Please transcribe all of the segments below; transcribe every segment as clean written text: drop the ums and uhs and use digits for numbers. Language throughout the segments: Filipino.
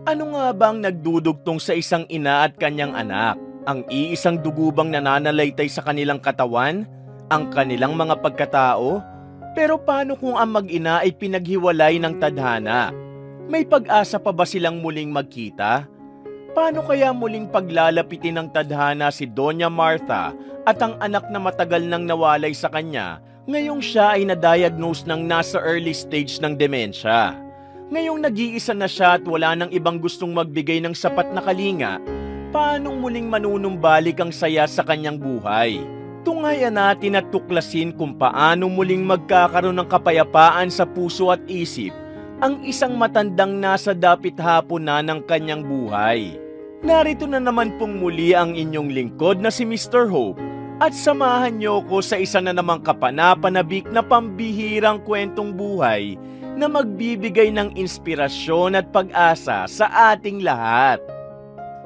Ano nga bang nagdudugtong sa isang ina at kanyang anak? Ang iisang dugo bang nananalaytay sa kanilang katawan? Ang kanilang mga pagkatao? Pero paano kung ang mag-ina ay pinaghiwalay ng tadhana? May pag-asa pa ba silang muling magkita? Paano kaya muling paglalapitin ng tadhana si Doña Martha at ang anak na matagal nang nawalay sa kanya ngayong siya ay na-diagnose ng nasa early stage ng demensya? Ngayong nag-iisa na siya at wala nang ibang gustong magbigay ng sapat na kalinga, paanong muling manunumbalik ang saya sa kanyang buhay? Tungayan natin at tuklasin kung paano muling magkakaroon ng kapayapaan sa puso at isip ang isang matandang nasa dapit hapon na ng kanyang buhay. Narito na naman pong muli ang inyong lingkod na si Mr. Hope at samahan niyo ko sa isa na namang kapanapanabik na pambihirang kwentong buhay na magbibigay ng inspirasyon at pag-asa sa ating lahat.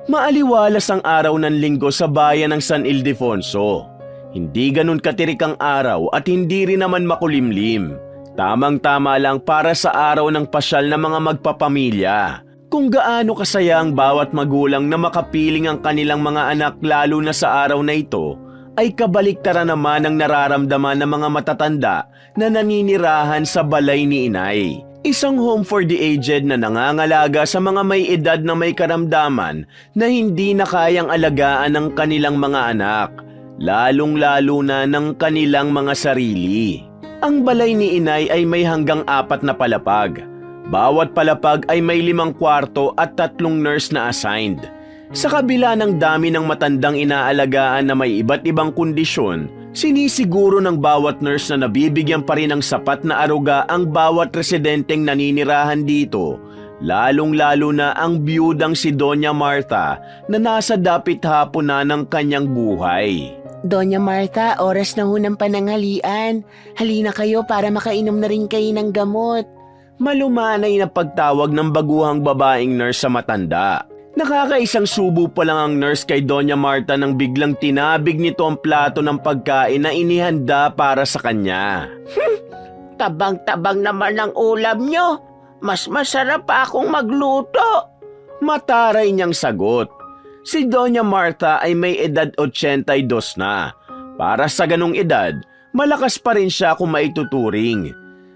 Maaliwalas ang araw ng linggo sa bayan ng San Ildefonso. Hindi ganun katirik ang araw at hindi rin naman makulimlim. Tamang-tama lang para sa araw ng pasyal na mga magpapamilya. Kung gaano kasaya ang bawat magulang na makapiling ang kanilang mga anak lalo na sa araw na ito, ay kabaliktaran naman ang nararamdaman ng mga matatanda na naninirahan sa balay ni inay. Isang home for the aged na nangangalaga sa mga may edad na may karamdaman na hindi na kayang alagaan ng kanilang mga anak, lalong-lalo na ng kanilang mga sarili. Ang balay ni inay ay may hanggang 4 na palapag. Bawat palapag ay may 5 kwarto at 3 nurse na assigned. Sa kabila ng dami ng matandang inaalagaan na may iba't ibang kondisyon, sinisiguro ng bawat nurse na nabibigyan pa rin ng sapat na aruga ang bawat residenteng naninirahan dito, lalong-lalo na ang biyudang si Doña Martha na nasa dapit hapon na ng kanyang buhay. Doña Martha, oras na ho ng pananghalian. Halina kayo para makainom na rin kayo ng gamot. Malumanay na pagtawag ng baguhang babaeng nurse sa matanda. Nakakaisang subo pa lang ang nurse kay Doña Martha nang biglang tinabig nito ang plato ng pagkain na inihanda para sa kanya. Tabang-tabang naman ang ulam nyo. Mas masarap pa akong magluto. Mataray niyang sagot. Si Doña Martha ay may edad 82 na. Para sa ganong edad, malakas pa rin siya kung maituturing.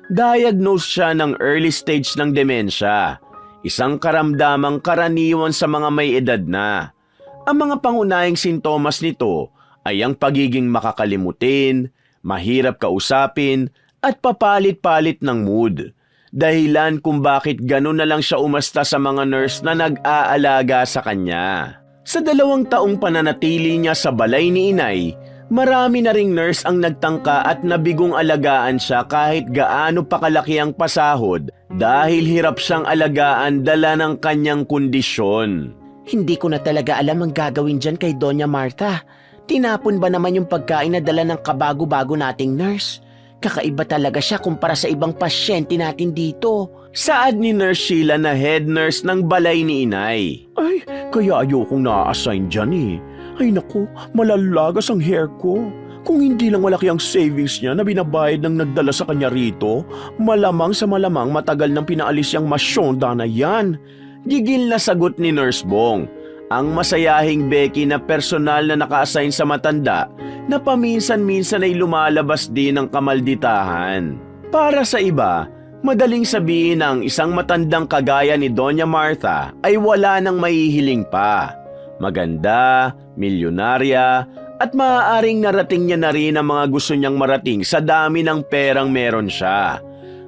Diagnosed siya ng early stage ng demensya, isang karamdamang karaniwan sa mga may edad na. Ang mga pangunahing sintomas nito ay ang pagiging makakalimutin, mahirap kausapin, at papalit-palit ng mood. Dahilan kung bakit gano'n na lang siya umasta sa mga nurse na nag-aalaga sa kanya. Sa 2 taong pananatili niya sa balay ni inay, marami na ring nurse ang nagtangka at nabigong alagaan siya kahit gaano pa kalaki ang pasahod dahil hirap siyang alagaan dala ng kanyang kondisyon. Hindi ko na talaga alam ang gagawin dyan kay Doña Martha. Tinapon ba naman yung pagkain na dala ng kabago-bago nating nurse? Kakaiba talaga siya kumpara sa ibang pasyente natin dito. Saad ni Nurse Sheila na head nurse ng balay ni inay. Ay, kaya ayokong na-assign dyan eh. Ay naku, malalagas ang hair ko. Kung hindi lang malaki ang savings niya na binabayad ng nagdala sa kanya rito, malamang sa malamang matagal nang pinaalis yung masyonda na yan. Gigil na sagot ni Nurse Bong, ang masayahing Becky na personal na naka-assign sa matanda na paminsan-minsan ay lumalabas din ng kamalditahan. Para sa iba, madaling sabihin na ang isang matandang kagaya ni Doña Martha ay wala nang mahihiling pa. Maganda, milyonarya, at maaaring narating niya na rin ang mga gusto niyang marating sa dami ng perang meron siya.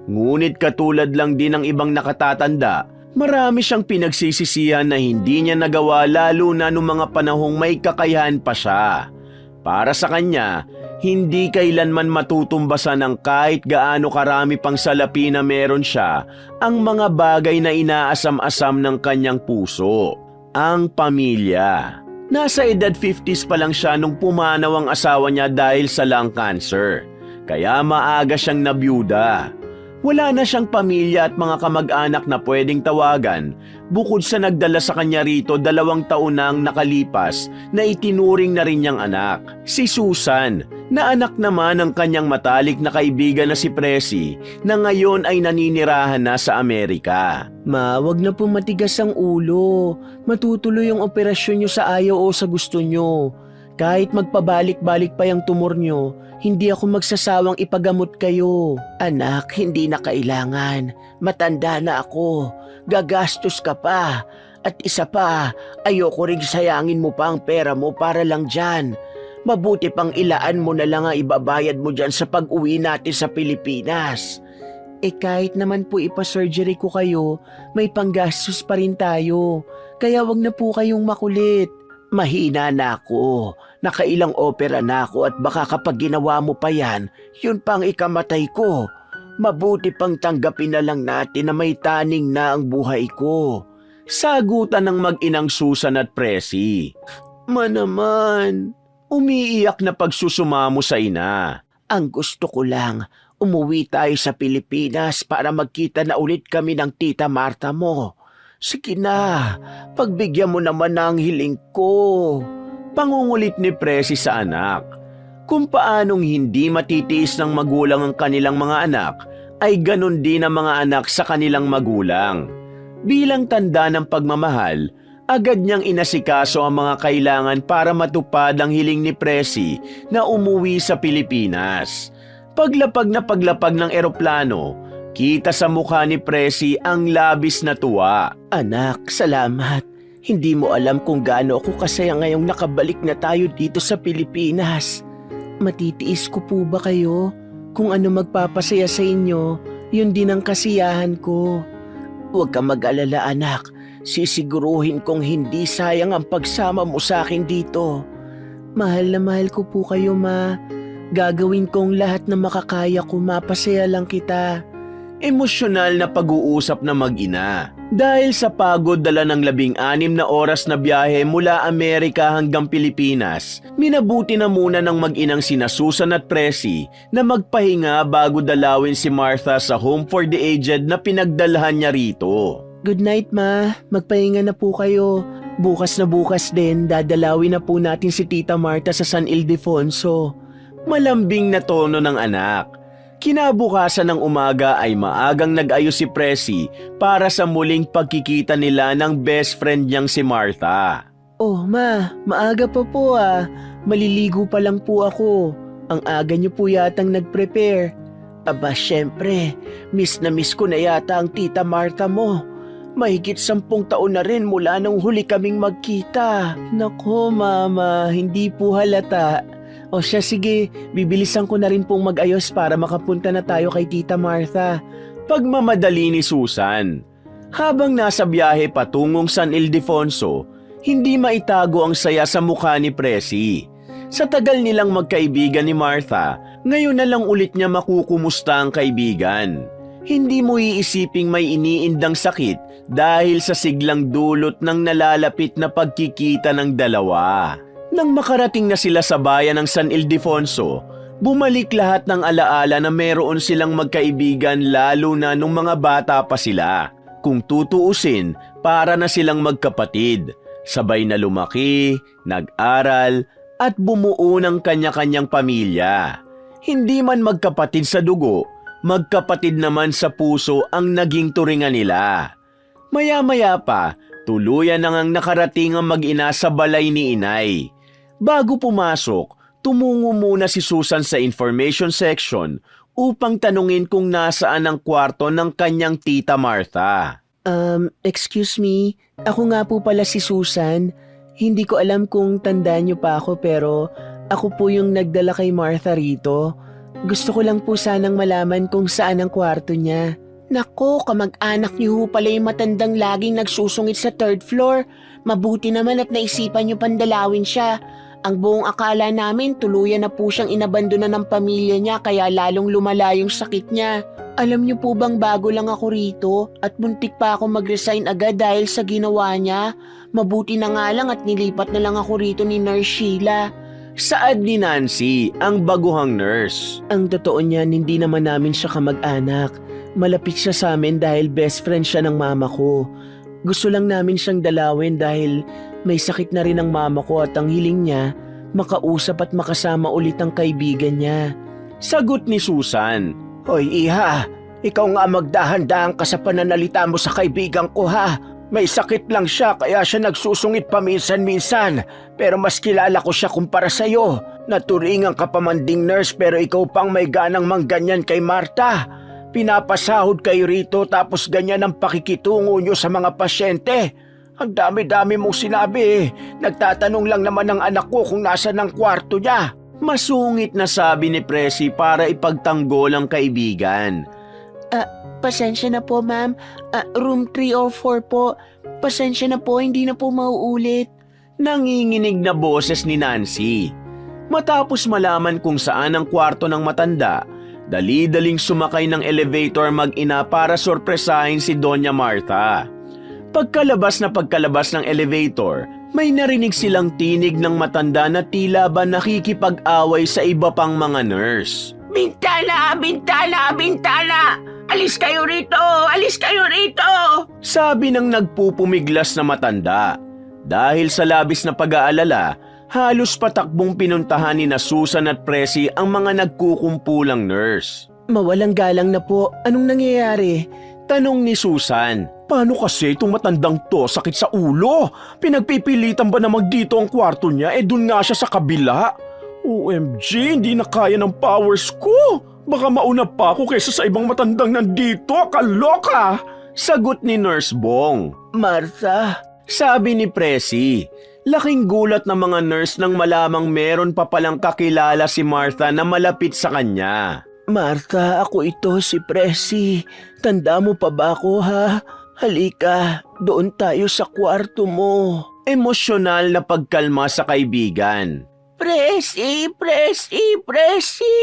Ngunit katulad lang din ng ibang nakatatanda, marami siyang pinagsisisihan na hindi niya nagawa lalo na noong mga panahong may kakayahan pa siya. Para sa kanya, hindi kailanman matutumbasan ng kahit gaano karami pang salapi na meron siya ang mga bagay na inaasam-asam ng kanyang puso, ang pamilya. Nasa edad 50s pa lang siya nung pumanaw ang asawa niya dahil sa lung cancer, kaya maaga siyang nabiyuda. Wala na siyang pamilya at mga kamag-anak na pwedeng tawagan bukod sa nagdala sa kanya rito 2 taon na ang nakalipas na itinuring na rin niyang anak, si Susan, na anak naman ng kanyang matalik na kaibigan na si Presi na ngayon ay naninirahan na sa Amerika. Ma, wag na po matigas ang ulo. Matutuloy yung operasyon nyo sa ayaw o sa gusto nyo. Kahit magpabalik-balik pa yung tumor nyo, hindi ako magsasawang ipagamot kayo. Anak, hindi na kailangan. Matanda na ako. Gagastos ka pa. At isa pa, ayoko ring sayangin mo pa ang pera mo para lang dyan. Mabuti pang ilaan mo na lang ang ibabayad mo dyan sa pag-uwi natin sa Pilipinas. Kahit naman po ipa-surgery ko kayo, may panggastos pa rin tayo. Kaya wag na po kayong makulit. Mahina na ako. Nakailang opera na ako at baka kapag ginawa mo pa yan, yun pang ikamatay ko. Mabuti pang tanggapin na lang natin na may taning na ang buhay ko. Sagutan ng mag-inang Susan at Presi. Naman, Umiiyak na pagsusumamo sa ina. ang gusto ko lang, umuwi tayo sa Pilipinas para magkita na ulit kami ng tita Marta mo. Sige na, pagbigyan mo naman ng hiling ko. Pangungulit ni Presi sa anak. Kung paanong hindi matitiis ng magulang ang kanilang mga anak, ay ganun din ang mga anak sa kanilang magulang. Bilang tanda ng pagmamahal, agad niyang inasikaso ang mga kailangan para matupad ang hiling ni Presi na umuwi sa Pilipinas. Paglapag ng eroplano, kita sa mukha ni Presi ang labis na tuwa. Anak, salamat. Hindi mo alam kung gaano ako kasaya ngayong nakabalik na tayo dito sa Pilipinas. Matitiis ko po ba kayo? Kung ano magpapasaya sa inyo, yun din ang kasiyahan ko. Huwag ka mag-alala, anak. Sisiguruhin kong hindi sayang ang pagsama mo sa akin dito. Mahal na mahal ko po kayo, ma. Gagawin kong lahat na makakaya ko, mapasaya lang kita. Emosyonal na pag-uusap na mag-ina. Dahil sa pagod dala ng 16 na oras na biyahe mula Amerika hanggang Pilipinas, minabuti na muna ng mag-inang sina Susan at Presi na magpahinga bago dalawin si Martha sa home for the aged na pinagdalhan niya rito. Good night, ma. Magpahinga na po kayo. Bukas na bukas din, dadalawin na po natin si Tita Marta sa San Ildefonso. Malambing na tono ng anak. Kinabukasan ng umaga ay maagang nag-ayos si Presi para sa muling pagkikita nila ng best friend niyang si Martha. Oh, ma, maaga pa po ah. Maliligo pa lang po ako. Ang aga niyo po yatang nag-prepare. Aba, syempre, miss na miss ko na yata ang Tita Marta mo. Mahigit 10 taon na rin mula nung huli kaming magkita. Nako, mama, hindi po halata. O siya, sige, bibilisan ko na rin pong mag-ayos para makapunta na tayo kay Tita Martha. Pagmamadali ni Susan. Habang nasa biyahe patungong San Ildefonso, hindi maitago ang saya sa mukha ni Presi. Sa tagal nilang magkaibigan ni Martha, ngayon na lang ulit niya makukumusta ang kaibigan. Hindi mo iisiping may iniindang sakit dahil sa siglang dulot ng nalalapit na pagkikita ng dalawa. Nang makarating na sila sa bayan ng San Ildefonso, bumalik lahat ng alaala na meron silang magkaibigan lalo na nung mga bata pa sila. Kung tutuusin, para na silang magkapatid. Sabay na lumaki, nag-aral, at bumuo ng kanya-kanyang pamilya. Hindi man magkapatid sa dugo, magkapatid naman sa puso ang naging turingan nila. Maya-maya pa, tuluyan na ngang nakarating ang mag-ina sa balay ni inay. Bago pumasok, tumungo muna si Susan sa information section upang tanungin kung nasaan ang kwarto ng kanyang tita Martha. Excuse me, ako nga po pala si Susan. Hindi ko alam kung tandaan niyo pa ako pero ako po yung nagdala kay Martha rito. Gusto ko lang po sanang malaman kung saan ang kwarto niya. Nako, kamag-anak niyo pala yung matandang laging nagsusungit sa 3rd floor. Mabuti naman at naisipan niyo pandalawin siya. Ang buong akala namin tuluyan na po siyang inabandona ng pamilya niya kaya lalong lumala yung sakit niya. Alam niyo po bang bago lang ako rito at muntik pa ako mag-resign agad dahil sa ginawa niya? Mabuti na nga lang at nilipat na lang ako rito ni Nurse Sheila. Saad ni Nancy, ang baguhang nurse. Ang totoo niyan, hindi naman namin siya kamag-anak. Malapit siya sa amin dahil best friend siya ng mama ko. Gusto lang namin siyang dalawin dahil may sakit na rin ang mama ko at ang hiling niya, makausap at makasama ulit ang kaibigan niya. Sagot ni Susan. Hoy Iha, ikaw nga magdahan-dahan ka sa pananalita mo sa kaibigan ko ha. May sakit lang siya kaya siya nagsusungit paminsan-minsan. Pero mas kilala ko siya kumpara sa'yo. Naturingan ka pa man ding nurse pero ikaw pang may ganang mangganyan kay Marta. Pinapasahod kayo rito tapos ganyan ang pakikitungo nyo sa mga pasyente. Ang dami-dami mong sinabi eh. Nagtatanong lang naman ang anak ko kung nasa ng kwarto niya. Masungit na sabi ni Presi para ipagtanggol ang kaibigan. Pasensya na po ma'am. Room 3 or 4 po. Pasensya na po, hindi na po mauulit. Nanginginig na boses ni Nancy. Matapos malaman kung saan ang kwarto ng matanda, dali-daling sumakay ng elevator mag-ina para sorpresahin si Doña Marta. Pagkalabas ng elevator, may narinig silang tinig ng matanda na tila ba nakikipag-away sa iba pang mga nurse. Bintana! Bintana! Bintana! Alis kayo rito! Alis kayo rito! Sabi ng nagpupumiglas na matanda. Dahil sa labis na pag-aalala, halos patakbong pinuntahan ni na Susan at Presi ang mga nagkukumpulang nurse. Mawalang galang na po. Anong nangyayari? Tanong ni Susan. Paano kasi itong matandang to sakit sa ulo? Pinagpipilitan ba na magdito ang kwarto niya? Dun nga siya sa kabila. OMG, hindi na kaya ng powers ko. Baka mauna pa ako kaysa sa ibang matandang nandito. Kaloka! Sagot ni Nurse Bong. Martha! Sabi ni Presi. Laking gulat ng mga nurse nang malamang meron pa palang kakilala si Martha na malapit sa kanya. Martha, ako ito si Presi. Tanda mo pa ba ako ha? Halika, doon tayo sa kwarto mo. Emosyonal na pagkalma sa kaibigan. Presi, Presi, Presi!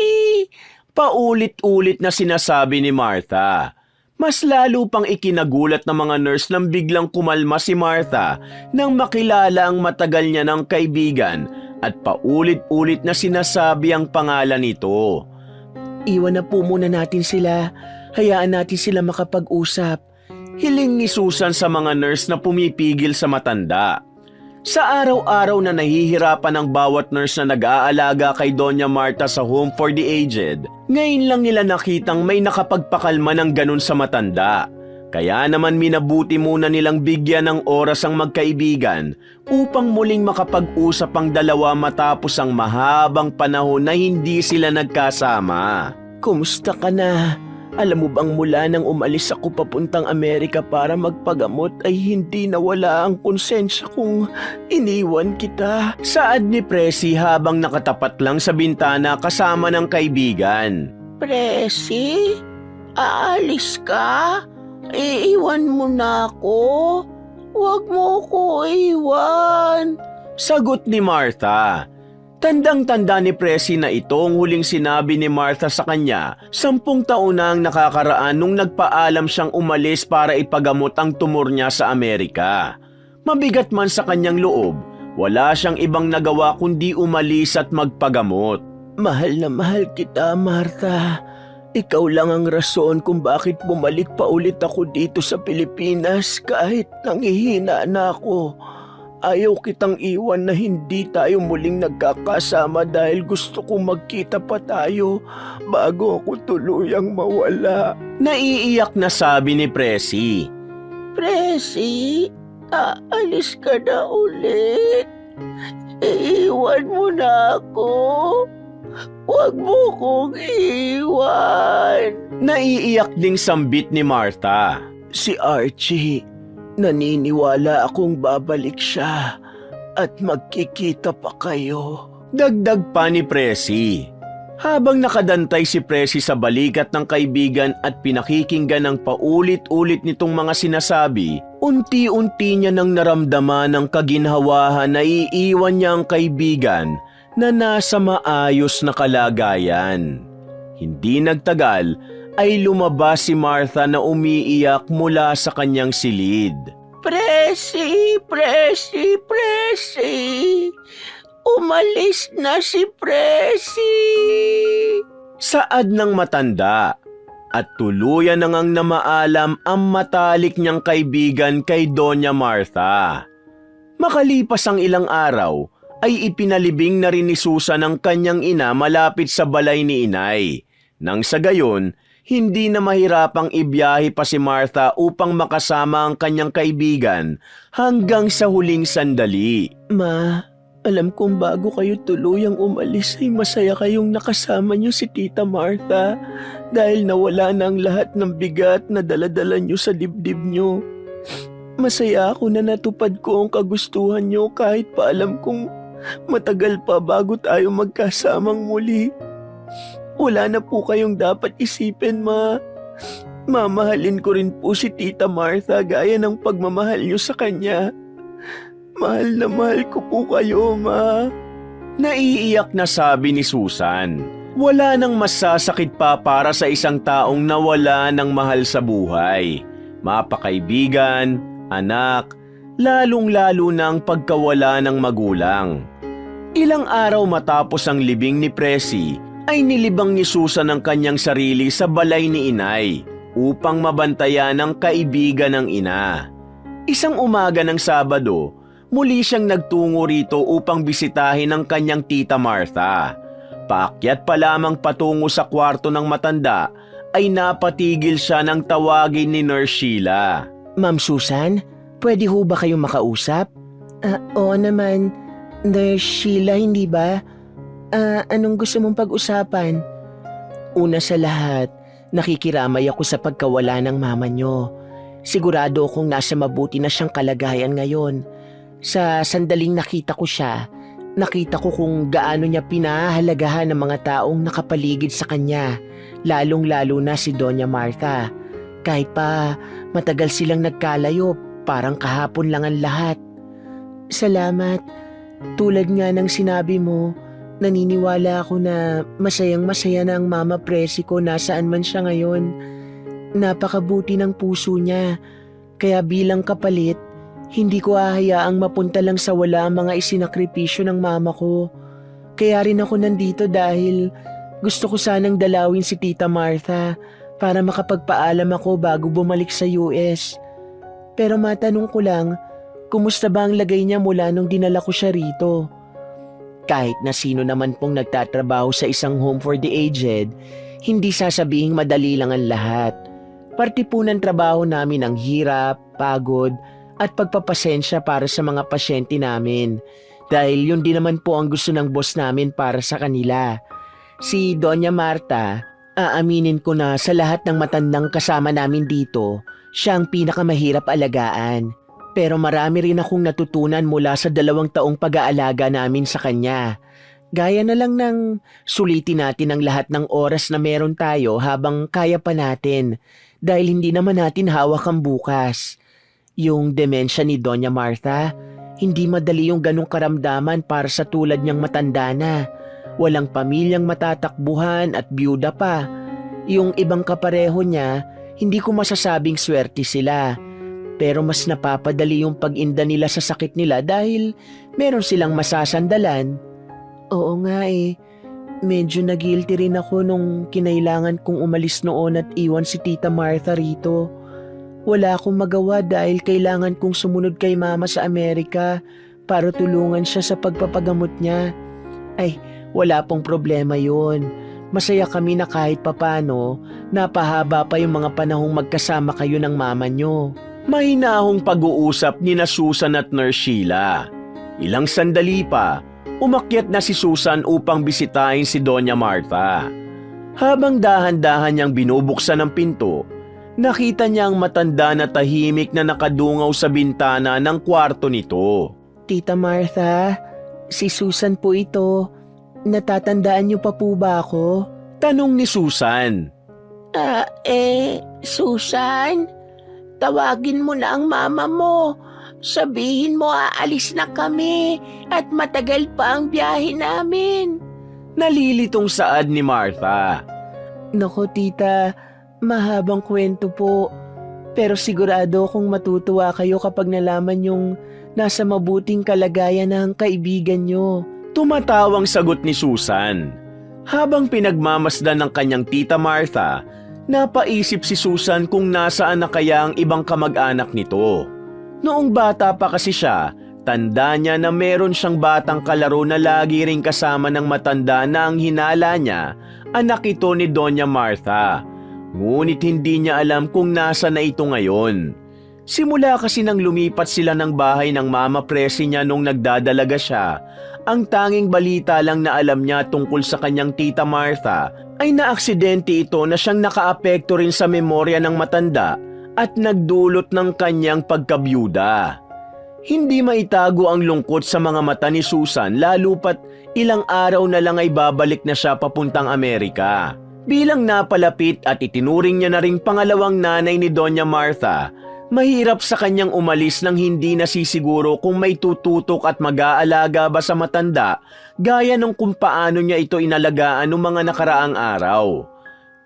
Paulit-ulit na sinasabi ni Martha. Mas lalo pang ikinagulat ng mga nurse nang biglang kumalma si Martha nang makilala ang matagal niya ng kaibigan at paulit-ulit na sinasabi ang pangalan nito. Iwan na po muna natin sila. Hayaan natin sila makapag-usap. Hiling ni Susan sa mga nurse na pumipigil sa matanda. Sa araw-araw na nahihirapan ang bawat nurse na nag-aalaga kay Doña Marta sa Home for the Aged, ngayon lang nila nakitang may nakapagpakalma ng ganun sa matanda. Kaya naman minabuti muna nilang bigyan ng oras ang magkaibigan upang muling makapag-usap ang dalawa matapos ang mahabang panahon na hindi sila nagkasama. Kumusta ka na? Alam mo bang mula nang umalis ako papuntang Amerika para magpagamot ay hindi nawala ang konsensya kong iniwan kita? Saad ni Presi habang nakatapat lang sa bintana kasama ng kaibigan. Presi? Aalis ka? Iiwan mo na ako? Huwag mo ko iwan. Sagot ni Martha. Tandang-tanda ni Presi na ito ang huling sinabi ni Martha sa kanya 10 taon na ang nakakaraan nung nagpaalam siyang umalis para ipagamot ang tumor niya sa Amerika. Mabigat man sa kanyang loob, wala siyang ibang nagawa kundi umalis at magpagamot. Mahal na mahal kita, Martha. Ikaw lang ang rason kung bakit bumalik pa ulit ako dito sa Pilipinas kahit nanghihina na ako. Ayaw kitang iwan na hindi tayo muling nagkakasama dahil gusto kong magkita pa tayo bago ako tuluyang mawala. Naiiyak na sabi ni Presi. Presi, aalis ka na ulit. Iiwan mo na ako. Huwag mo kong iwan. Naiiyak ding sambit ni Martha. Si Archie, naniniwala akong babalik siya at magkikita pa kayo. Dagdag pa ni Presi. Habang nakadantay si Presi sa balikat ng kaibigan at pinakikinggan ng paulit-ulit nitong mga sinasabi, unti-unti niya nang naramdaman ng kaginhawahan na iiwan niya ang kaibigan na nasa maayos na kalagayan. Hindi nagtagal ay lumabas si Martha na umiiyak mula sa kanyang silid. Presi, Presi, Presi! Umalis na si Presi! Saad ng matanda. at tuluyan na ngang namaalam ang matalik niyang kaibigan kay Doña Martha. Makalipas ang ilang araw, ay ipinalibing na rin ni Susan ang kanyang ina malapit sa balay ni inay. Nang sa gayon, hindi na mahirapang ibiyahe pa si Martha upang makasama ang kanyang kaibigan hanggang sa huling sandali. Ma, alam kong bago kayo tuluyang umalis ay masaya kayong nakasama niyo si Tita Martha dahil nawala na ang lahat ng bigat na daladala niyo sa dibdib niyo. Masaya ako na natupad ko ang kagustuhan niyo kahit pa alam kong matagal pa bago tayo magkasamang muli. Wala na po kayong dapat isipin, Ma. Mamahalin ko rin po si Tita Martha gaya ng pagmamahal niyo sa kanya. Mahal na mahal ko po kayo, Ma. Naiiyak na sabi ni Susan. Wala nang masasakit pa para sa isang taong nawala ng mahal sa buhay. Mapakaibigan, anak, lalong-lalo na ang pagkawala ng magulang. Ilang araw matapos ang libing ni Presi, ay nilibang ni Susan ang kanyang sarili sa balay ni inay upang mabantayan ang kaibigan ng ina. Isang umaga ng Sabado, muli siyang nagtungo rito upang bisitahin ang kanyang Tita Martha. Paakyat pa lamang patungo sa kwarto ng matanda, ay napatigil siya nang tawagin ni Nurse Sheila. Ma'am Susan, pwede ho ba kayong makausap? Oo naman. Nurse Sheila, hindi ba? Anong gusto mong pag-usapan? Una sa lahat, nakikiramay ako sa pagkawala ng mama nyo. Sigurado akong nasa mabuti na siyang kalagayan ngayon. Sa sandaling nakita ko siya, nakita ko kung gaano niya pinahahalagahan ng mga taong nakapaligid sa kanya, lalong-lalo na si Doña Martha. Kahit pa matagal silang nagkalayo, parang kahapon lang ang lahat. Salamat. Tulad nga ng sinabi mo, naniniwala ako na masayang-masaya na ang Mama Presi ko nasaan man siya ngayon. Napakabuti ng puso niya. Kaya bilang kapalit, hindi ko hahayaang mapunta lang sa wala ang mga isinakripisyo ng mama ko. Kaya rin ako nandito dahil gusto ko sanang dalawin si Tita Martha para makapagpaalam ako bago bumalik sa US. Pero matanong ko lang, kumusta ba ang lagay niya mula nung dinala ko siya rito? Kahit na sino naman pong nagtatrabaho sa isang home for the aged, hindi sasabihing madali lang ang lahat. Parte po ng trabaho namin ang hirap, pagod, at pagpapasensya para sa mga pasyente namin. Dahil yun din naman po ang gusto ng boss namin para sa kanila. Si Doña Martha, aaminin ko na sa lahat ng matandang kasama namin dito, siya ang pinakamahirap alagaan. Pero marami rin akong natutunan mula sa 2 taong pag-aalaga namin sa kanya. Gaya na lang ng sulitin natin ang lahat ng oras na meron tayo habang kaya pa natin dahil hindi naman natin hawak ang bukas. Yung demensya ni Doña Martha, hindi madali yung ganong karamdaman para sa tulad niyang matanda na. Walang pamilyang matatakbuhan at byuda pa. Yung ibang kapareho niya, hindi ko masasabing swerte sila. Pero mas napapadali yung pag-inda nila sa sakit nila dahil meron silang masasandalan. Oo nga eh, medyo nag-guilty rin ako nung kinailangan kong umalis noon at iwan si Tita Martha rito. Wala akong magawa dahil kailangan kong sumunod kay Mama sa Amerika para tulungan siya sa pagpapagamot niya. Ay, wala pong problema yun. Masaya kami na kahit papano, napahaba pa yung mga panahong magkasama kayo ng mama nyo. Mahinahong pag-uusap ni na Susan at Nurse Sheila. Ilang sandali pa, umakyat na si Susan upang bisitahin si Doña Martha. Habang dahan-dahan niyang binubuksan ang pinto, nakita niya ang matanda na tahimik na nakadungaw sa bintana ng kwarto nito. Tita Martha, si Susan po ito. Natatandaan niyo pa po ba ako? Tanong ni Susan. Susan? Tawagin mo na ang mama mo. Sabihin mo aalis na kami at matagal pa ang biyahe namin. Nalilitong saad ni Martha. Nako tita, mahabang kwento po. Pero sigurado akong matutuwa kayo kapag nalaman yung nasa mabuting kalagayan na ang kaibigan nyo. Tumatawang sagot ni Susan. Habang pinagmamasdan ng kanyang Tita Martha, Napaisip si Susan kung nasaan na kaya ang ibang kamag-anak nito. Noong bata pa kasi siya, tanda niya na meron siyang batang kalaro na lagi ring kasama ng matanda na ang hinala niya, anak ito ni Doña Martha. Ngunit hindi niya alam kung nasa na ito ngayon. Simula kasi nang lumipat sila ng bahay ng mama presi niya nung nagdadalaga siya, ang tanging balita lang na alam niya tungkol sa kanyang tita Martha ay naaksidente ito na siyang nakaapekto rin sa memorya ng matanda at nagdulot ng kanyang pagkabyuda. Hindi maitago ang lungkot sa mga mata ni Susan lalo pat ilang araw na lang ay babalik na siya papuntang Amerika. Bilang napalapit at itinuring niya na ring pangalawang nanay ni Doña Martha, mahirap sa kanyang umalis nang hindi nasisiguro kung may tututok at mag-aalaga ba sa matanda gaya ng kung paano niya ito inalagaan noong mga nakaraang araw.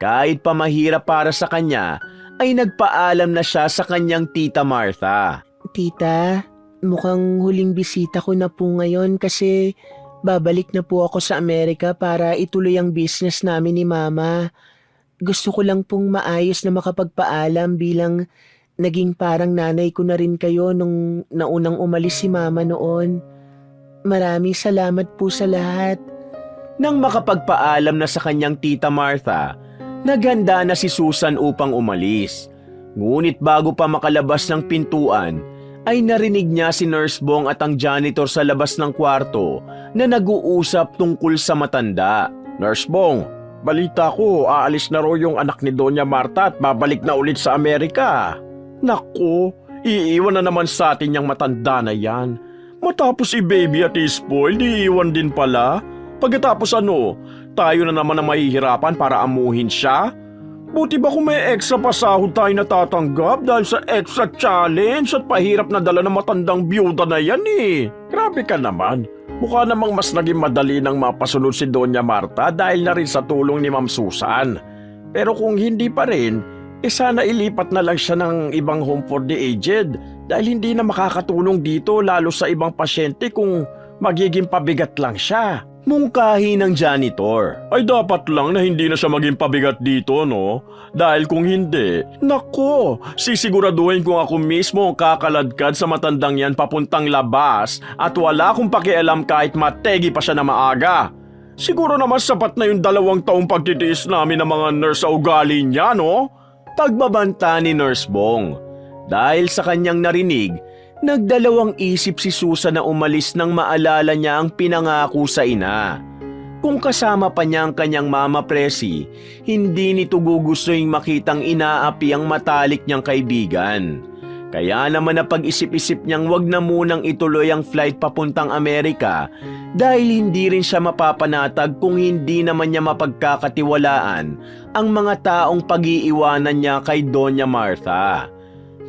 Kahit pa mahirap para sa kanya, ay nagpaalam na siya sa kanyang tita Martha. Tita, mukhang huling bisita ko na po ngayon kasi babalik na po ako sa Amerika para ituloy ang business namin ni Mama. Gusto ko lang pong maayos na makapagpaalam bilang naging parang nanay ko na rin kayo nung naunang umalis si Mama noon. Maraming salamat po sa lahat. Nang makapagpaalam na sa kanyang tita Martha, naghanda na si Susan upang umalis. Ngunit bago pa makalabas ng pintuan, ay narinig niya si Nurse Bong at ang janitor sa labas ng kwarto na nag-uusap tungkol sa matanda. Nurse Bong, balita ko aalis na raw yung anak ni Doña Martha at babalik na ulit sa Amerika. Naku, iiwan na naman sa atin yung matanda na yan. Matapos i-baby at i-spoil, iiwan din pala. Pagkatapos ano, tayo na naman ang mahihirapan para amuhin siya? Buti ba kung may extra pasahod tayo natatanggap dahil sa extra challenge at pahirap na dala ng matandang byuda na yan eh. Grabe ka naman. Mukha namang mas naging madali nang mapasunod si Doña Martha dahil na rin sa tulong ni Ma'am Susan. Pero kung hindi pa rin, sana ilipat na lang siya ng ibang home for the aged dahil hindi na makakatulong dito lalo sa ibang pasyente kung magiging pabigat lang siya. Mungkahi ng janitor. Ay dapat lang na hindi na siya maging pabigat dito, no? Dahil kung hindi, nako, sisiguraduhin kung ako mismo ang kakaladkad sa matandang yan papuntang labas at wala akong pakialam kahit mategi pa siya na maaga. Siguro naman sapat na yung 2 taong pagtitiis namin ng mga nurse sa ugali niya, no? Pagbabanta ni Nurse Bong. Dahil sa kanyang narinig, nagdalawang isip si Susan na umalis nang maalala niya ang pinangako sa ina. Kung kasama pa niya ang kanyang mama presi, hindi nito gugustuhin makitang inaapi ang matalik niyang kaibigan. Kaya naman napag-isip-isip niyang wag na munang ituloy ang flight papuntang Amerika dahil hindi rin siya mapapanatag kung hindi naman niya mapagkakatiwalaan ang mga taong pag-iiwanan niya kay Doña Martha.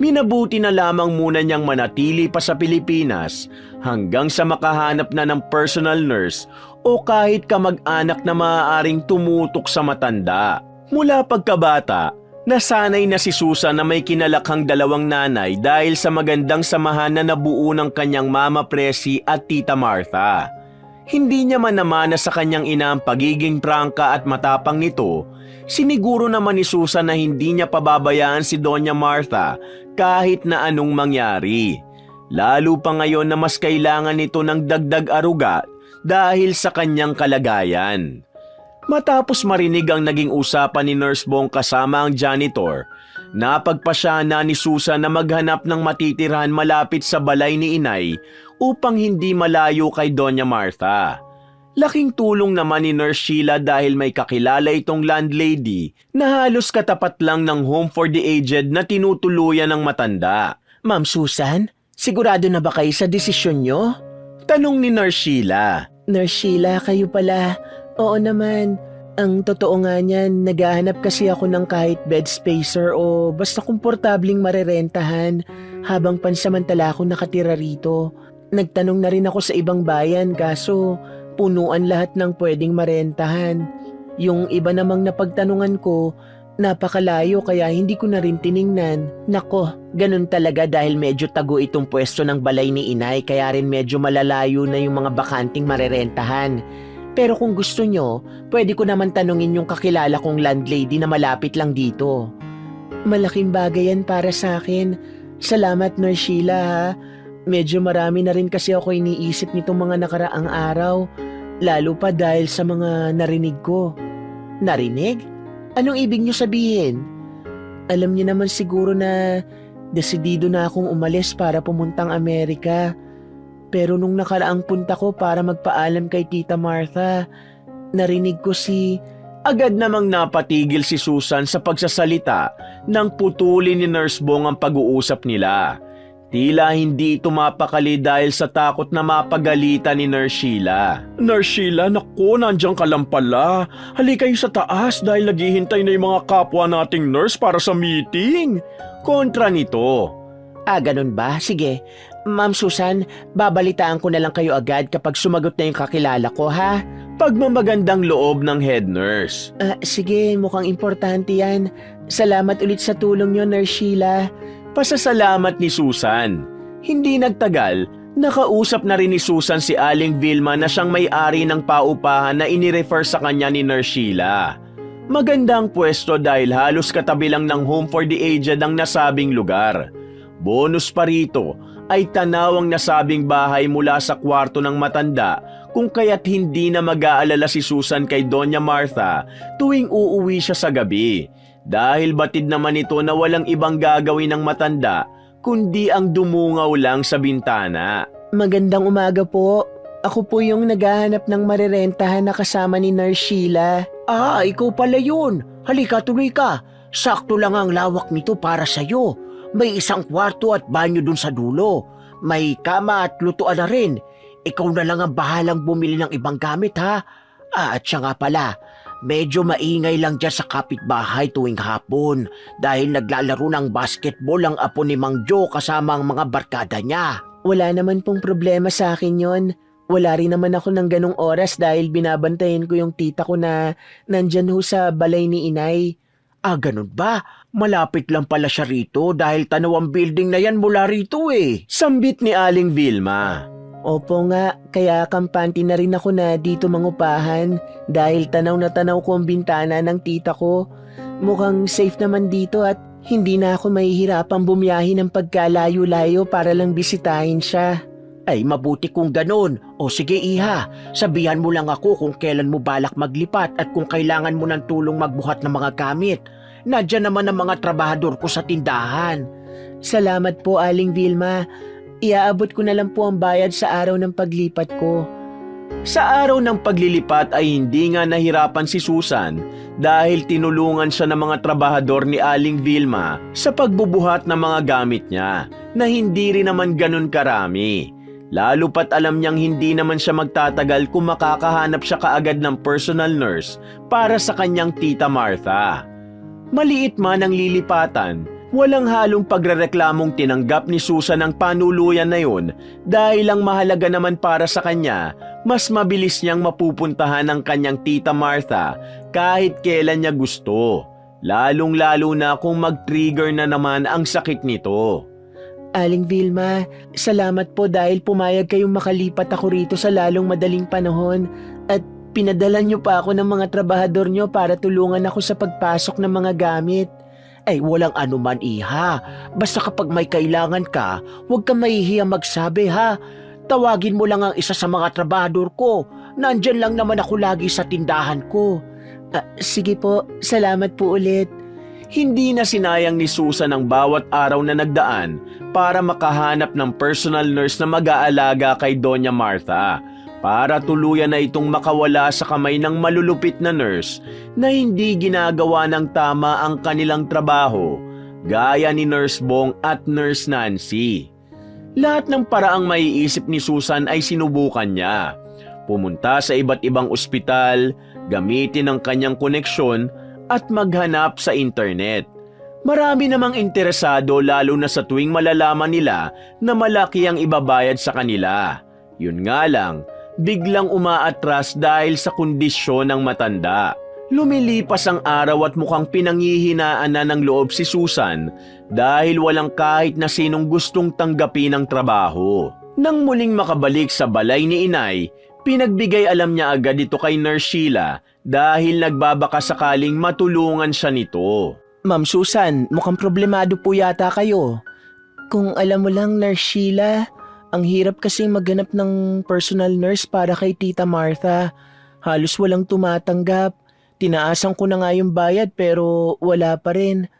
Minabuti na lamang muna niyang manatili pa sa Pilipinas hanggang sa makahanap na ng personal nurse o kahit kamag-anak na maaaring tumutok sa matanda. Mula pagkabata, nasanay na si Susan na may kinalakhang 2 nanay dahil sa magandang samahan na nabuo ng kanyang mama presi at tita Martha. Hindi niya man namana sa kanyang ina ang pagiging prangka at matapang nito, siniguro naman ni Susan na hindi niya pababayaan si Doña Martha kahit na anong mangyari. Lalo pa ngayon na mas kailangan nito ng dagdag aruga dahil sa kanyang kalagayan. Matapos marinig ang naging usapan ni Nurse Bong kasama ang janitor, napagpasya na ni Susan na maghanap ng matitirhan malapit sa balay ni inay upang hindi malayo kay Doña Martha. Laking tulong naman ni Nurse Sheila dahil may kakilala itong landlady na halos katapat lang ng home for the aged na tinutuluyan ng matanda. Ma'am Susan, sigurado na ba kayo sa desisyon nyo? Tanong ni Nurse Sheila. Nurse Sheila, kayo pala. Oo naman. Ang totoo nga niyan, naghahanap kasi ako ng kahit bed spacer o basta komportabling marerentahan habang pansamantala ako nakatira rito. Nagtanong na rin ako sa ibang bayan kaso punuan lahat ng pwedeng marentahan. Yung iba namang napagtanungan ko, napakalayo kaya hindi ko na rin tiningnan. Nako, ganun talaga dahil medyo tago itong pwesto ng balay ni inay kaya rin medyo malalayo na yung mga bakanting marerentahan. Pero kung gusto nyo, pwede ko naman tanungin yung kakilala kong landlady na malapit lang dito. Malaking bagay yan para sa akin. Salamat, Nurse Sheila, ha. Medyo marami na rin kasi ako iniisip nitong mga nakaraang araw. Lalo pa dahil sa mga narinig ko. Narinig? Anong ibig nyo sabihin? Alam niyo naman siguro na desidido na akong umalis para pumuntang Amerika. Pero nung nakaraang punta ko para magpaalam kay Tita Martha, narinig ko Agad namang napatigil si Susan sa pagsasalita nang putulin ni Nurse Bong ang pag-uusap nila. Tila hindi ito mapakali dahil sa takot na mapagalitan ni Nurse Sheila. Nurse Sheila, naku, nandiyan ka lang pala. Halika kayo sa taas dahil naghihintay na yung mga kapwa nating nurse para sa meeting. Kontra nito. Ganun ba? Sige. Ma'am Susan, babalitaan ko na lang kayo agad kapag sumagot na yung kakilala ko, ha? Pagmamagandang loob ng head nurse. Sige, mukhang importante yan. Salamat ulit sa tulong nyo, Nurse Sheila. Pasasalamat ni Susan. Hindi nagtagal, nakausap na rin ni Susan si Aling Vilma na siyang may-ari ng paupahan na inirefer sa kanya ni Nurse Sheila. Magandang pwesto dahil halos katabi lang ng home for the aged ang nasabing lugar. Bonus pa rito ay tanaw ang nasabing bahay mula sa kwarto ng matanda kung kaya't hindi na mag-aalala si Susan kay Doña Martha tuwing uuwi siya sa gabi. Dahil batid naman ito na walang ibang gagawin ng matanda kundi ang dumungaw lang sa bintana. Magandang umaga po. Ako po yung naghahanap ng marirentahan na kasama ni Nurse Sheila. Ikaw pala yun. Halika, tuloy ka. Sakto lang ang lawak nito para sa'yo. May isang kwarto at banyo dun sa dulo. May kama at lutuan na rin. Ikaw na lang ang bahalang bumili ng ibang gamit, ha? At siya nga pala, medyo maingay lang dyan sa kapitbahay tuwing hapon dahil naglalaro ng basketball ang apo ni Mang Joe kasama ang mga barkada niya. Wala naman pong problema sa akin yon. Wala rin naman ako ng ganong oras dahil binabantayan ko yung tita ko na nandyan ho sa balay ni Inay. Ganun ba? Malapit lang pala siya rito dahil tanaw ang building na yan mula rito eh. Sambit ni Aling Vilma. Opo nga, kaya kampante na rin ako na dito mangupahan dahil tanaw na tanaw ko ang bintana ng tita ko. Mukhang safe naman dito at hindi na ako mahihirapang bumiyahe ng pagkalayo-layo para lang bisitahin siya. Ay, mabuti kung ganun. O sige iha, sabihan mo lang ako kung kailan mo balak maglipat at kung kailangan mo ng tulong magbuhat ng mga gamit. Nadyan naman ang mga trabahador ko sa tindahan. Salamat po, Aling Vilma. Iaabot ko na lang po ang bayad sa araw ng paglipat ko. Sa araw ng paglilipat ay hindi nga nahirapan si Susan dahil tinulungan siya ng mga trabahador ni Aling Vilma sa pagbubuhat ng mga gamit niya na hindi rin naman ganun karami. Lalo pat alam niyang hindi naman siya magtatagal kung makakahanap siya kaagad ng personal nurse para sa kanyang tita Martha. Maliit man ang lilipatan, walang halong pagrereklamong tinanggap ni Susan ang panuluyan na yun dahil ang mahalaga naman para sa kanya, mas mabilis niyang mapupuntahan ang kanyang tita Martha kahit kailan niya gusto. Lalong-lalo na kung mag-trigger na naman ang sakit nito. Aling Vilma, salamat po dahil pumayag kayong makalipat ako rito sa lalong madaling panahon at pinadala niyo pa ako ng mga trabahador niyo para tulungan ako sa pagpasok ng mga gamit. Ay, walang anuman iha. Basta kapag may kailangan ka, huwag kang mahihiyang magsabi ha. Tawagin mo lang ang isa sa mga trabahador ko. Nandyan lang naman ako lagi sa tindahan ko. Sige po, salamat po ulit. Hindi na sinayang ni Susan ang bawat araw na nagdaan para makahanap ng personal nurse na mag-aalaga kay Doña Martha para tuluyan na itong makawala sa kamay ng malulupit na nurse na hindi ginagawa ng tama ang kanilang trabaho gaya ni Nurse Bong at Nurse Nancy. Lahat ng paraang maiisip ni Susan ay sinubukan niya. Pumunta sa iba't ibang ospital, gamitin ang kanyang koneksyon at maghanap sa internet. Marami namang interesado lalo na sa tuwing malalaman nila na malaki ang ibabayad sa kanila. Yun nga lang, biglang umaatras dahil sa kondisyon ng matanda. Lumilipas ang araw at mukhang pinanghihinaan na ng loob si Susan dahil walang kahit na sinong gustong tanggapin ang trabaho. Nang muling makabalik sa balay ni Inay, Pinagbigay alam niya agad ito kay Nurse Sheila dahil nagbabaka sakaling matulungan siya nito. Ma'am Susan, mukhang problemado po yata kayo. Kung alam mo lang, Nurse Sheila, ang hirap kasing maghanap ng personal nurse para kay Tita Martha. Halos walang tumatanggap. Tinaasan ko na nga yung bayad pero wala pa rin.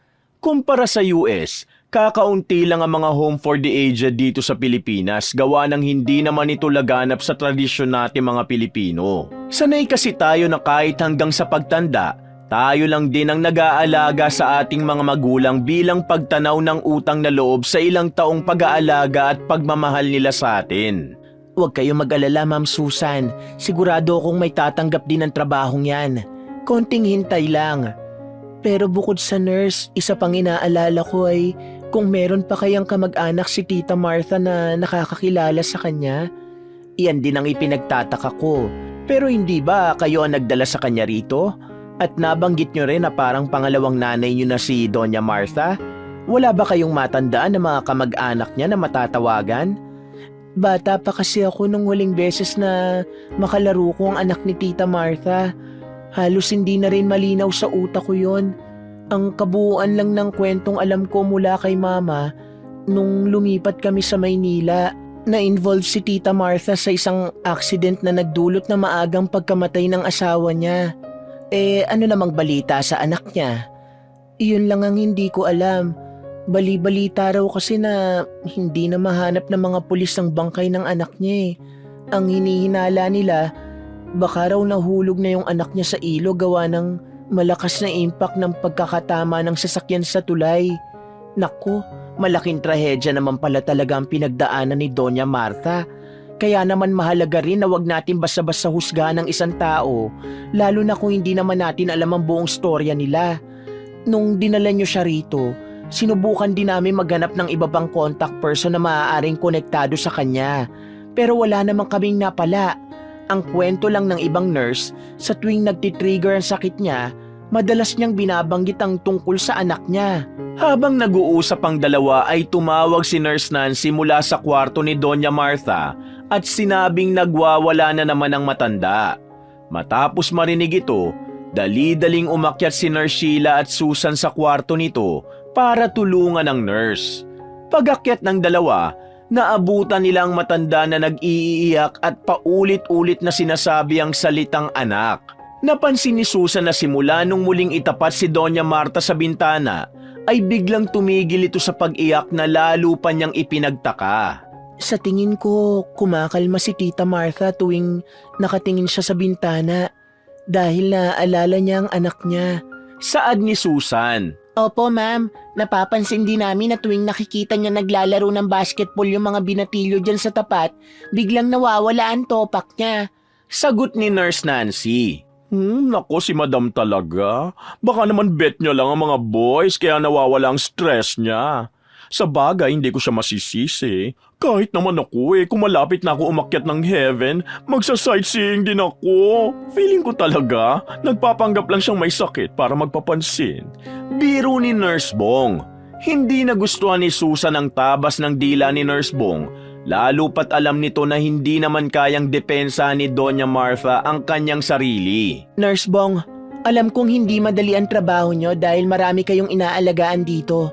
Kumpara sa US, kakaunti lang ang mga home for the aged dito sa Pilipinas gawa ng hindi naman ito laganap sa tradisyon natin mga Pilipino. Sanay kasi tayo na kahit hanggang sa pagtanda, tayo lang din ang nag-aalaga sa ating mga magulang bilang pagtanaw ng utang na loob sa ilang taong pag-aalaga at pagmamahal nila sa atin. Huwag kayong mag-alala, Ma'am Susan. Sigurado akong may tatanggap din ng trabahong yan. Konting hintay lang. Pero bukod sa nurse, isa pang inaalala ko ay kung meron pa kayang kamag-anak si Tita Martha na nakakakilala sa kanya. Iyan din ang ipinagtataka ko. Pero hindi ba kayo ang nagdala sa kanya rito? At nabanggit nyo rin na parang pangalawang nanay nyo na si Doña Martha? Wala ba kayong matandaan na mga kamag-anak niya na matatawagan? Bata pa kasi ako nung huling beses na makalaro ko ang anak ni Tita Martha. Halos hindi na rin malinaw sa utak ko yon. Ang kabuuan lang ng kwentong alam ko mula kay Mama nung lumipat kami sa Maynila. Na-involve si Tita Martha sa isang accident na nagdulot na maagang pagkamatay ng asawa niya. Ano namang balita sa anak niya? Iyon lang ang hindi ko alam. Bali-balita raw kasi na hindi na mahanap ng mga pulis ang bangkay ng anak niya. Ang hinihinala nila, baka raw nahulog na yung anak niya sa ilog gawa ng malakas na impact ng pagkakatama ng sasakyan sa tulay. Naku, malaking trahedya naman pala talaga ang pinagdaanan ni Doña Martha. Kaya naman mahalaga rin na wag natin basta-basta husgahan ng isang tao, lalo na kung hindi naman natin alam ang buong storya nila. Nung dinala niyo siya rito, sinubukan din namin maghanap ng iba pang contact person na maaaring konektado sa kanya. Pero wala namang kaming napala. Ang kwento lang ng ibang nurse, sa tuwing nagtitrigger ang sakit niya, madalas niyang binabanggit ang tungkol sa anak niya. Habang nag-uusap ang dalawa ay tumawag si Nurse Nancy mula sa kwarto ni Doña Martha at sinabing nagwawala na naman ang matanda. Matapos marinig ito, dali-daling umakyat si Nurse Sheila at Susan sa kwarto nito para tulungan ang nurse. Pag-akyat ng dalawa, naabutan nila ang matanda na nag-iiyak at paulit-ulit na sinasabi ang salitang anak. Napansin ni Susan na simula nung muling itapat si Doña Martha sa bintana, ay biglang tumigil ito sa pag-iyak na lalo pa niyang ipinagtaka. Sa tingin ko, kumakalma si Tita Martha tuwing nakatingin siya sa bintana dahil naaalala niya ang anak niya. Saad ni Susan. Opo, ma'am. Napapansin din namin na tuwing nakikita niya naglalaro ng basketball yung mga binatilyo dyan sa tapat, biglang nawawala ang topak niya. Sagot ni Nurse Nancy. Nako si Madam talaga. Baka naman bet niya lang ang mga boys kaya nawawala ang stress niya. Sa bagay, hindi ko siya masisisi. Kahit naman ako kung malapit na ako umakyat ng heaven, magsa-sightseeing din ako. Feeling ko talaga, nagpapanggap lang siyang may sakit para magpapansin. Biro ni Nurse Bong. Hindi nagustuhan ni Susan ang tabas ng dila ni Nurse Bong, lalo pat alam nito na hindi naman kayang depensa ni Doña Martha ang kanyang sarili. Nurse Bong, alam kong hindi madali ang trabaho niyo dahil marami kayong inaalagaan dito.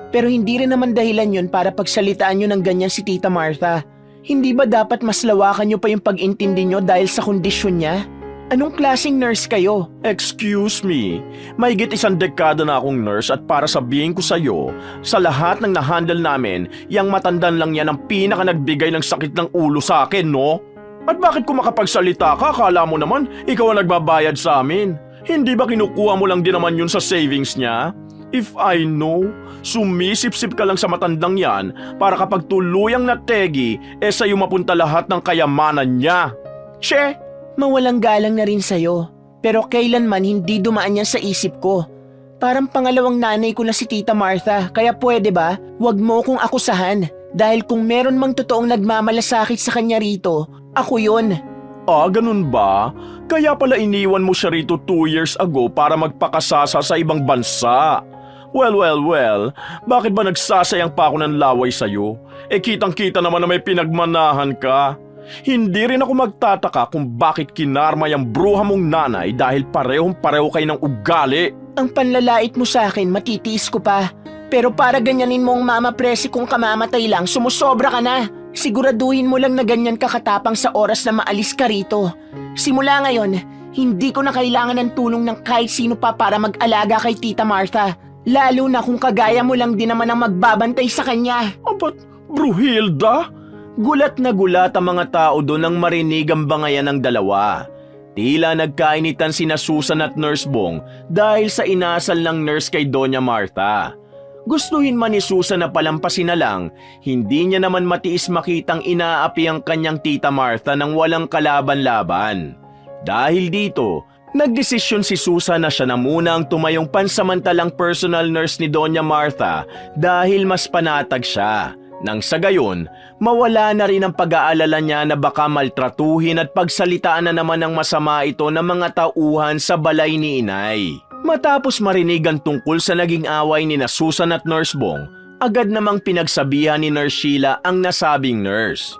Pero hindi rin naman dahilan yun para pagsalitaan nyo ng ganyan si Tita Martha. Hindi ba dapat mas lawakan nyo pa yung pag-intindi nyo dahil sa kondisyon niya? Anong klaseng nurse kayo? Excuse me, mahigit 1 dekada na akong nurse at para sabihin ko sa'yo, sa lahat ng nahandle namin, yang matandan lang yan ang pinaka nagbigay ng sakit ng ulo sa akin, no? At bakit kung makapagsalita ka, akala mo naman, ikaw ang nagbabayad sa amin? Hindi ba kinukuha mo lang din naman yun sa savings niya? If I know, sumisip-sip ka lang sa matandang yan para kapag tuluyang nategi, sa'yo mapunta lahat ng kayamanan niya. Che, mawalang galang na rin sa'yo. Pero kailanman hindi dumaan yan sa isip ko. Parang pangalawang nanay ko na si Tita Martha, kaya pwede ba, wag mo kong akusahan. Dahil kung meron mang totoong nagmamalasakit sa kanya rito, ako yun. Ganun ba? Kaya pala iniwan mo siya rito 2 years ago para magpakasasa sa ibang bansa. Well, bakit ba nagsasayang pa ako ng laway sa'yo? Kitang-kita naman na may pinagmanahan ka. Hindi rin ako magtataka kung bakit kinarma yung bruha mong nanay dahil parehong-pareho kayo ng ugali. Ang panlalait mo sa akin, matitiis ko pa. Pero para ganyanin mo ang Mama Presi kung kamamatay lang, sumusobra ka na. Siguraduhin mo lang na ganyan ka katapang sa oras na maalis ka rito. Simula ngayon, hindi ko na kailangan ng tulong ng kahit sino pa para mag-alaga kay Tita Martha. Lalo na kung kagaya mo lang din naman ang magbabantay sa kanya. Abat, Bruhilda? Gulat na gulat ang mga tao doon nang marinig ang bangayan ng dalawa. Tila nagkainitan sina Susan at Nurse Bong dahil sa inasal ng nurse kay Doña Martha. Gustuhin man ni Susan na palampasin na lang, hindi niya naman matiis makitang inaapi ang kanyang Tita Martha nang walang kalaban-laban. Dahil dito, nagdesisyon si Susan na siya na muna ang tumayong pansamantalang personal nurse ni Doña Martha dahil mas panatag siya. Nang sa gayon, mawala na rin ang pag-aalala niya na baka maltratuhin at pagsalitaan na naman ng masama ito ng mga tauhan sa balay ni Inay. Matapos marinig ang tungkol sa naging away ni na Susan at Nurse Bong, agad namang pinagsabihan ni Nurse Sheila ang nasabing nurse.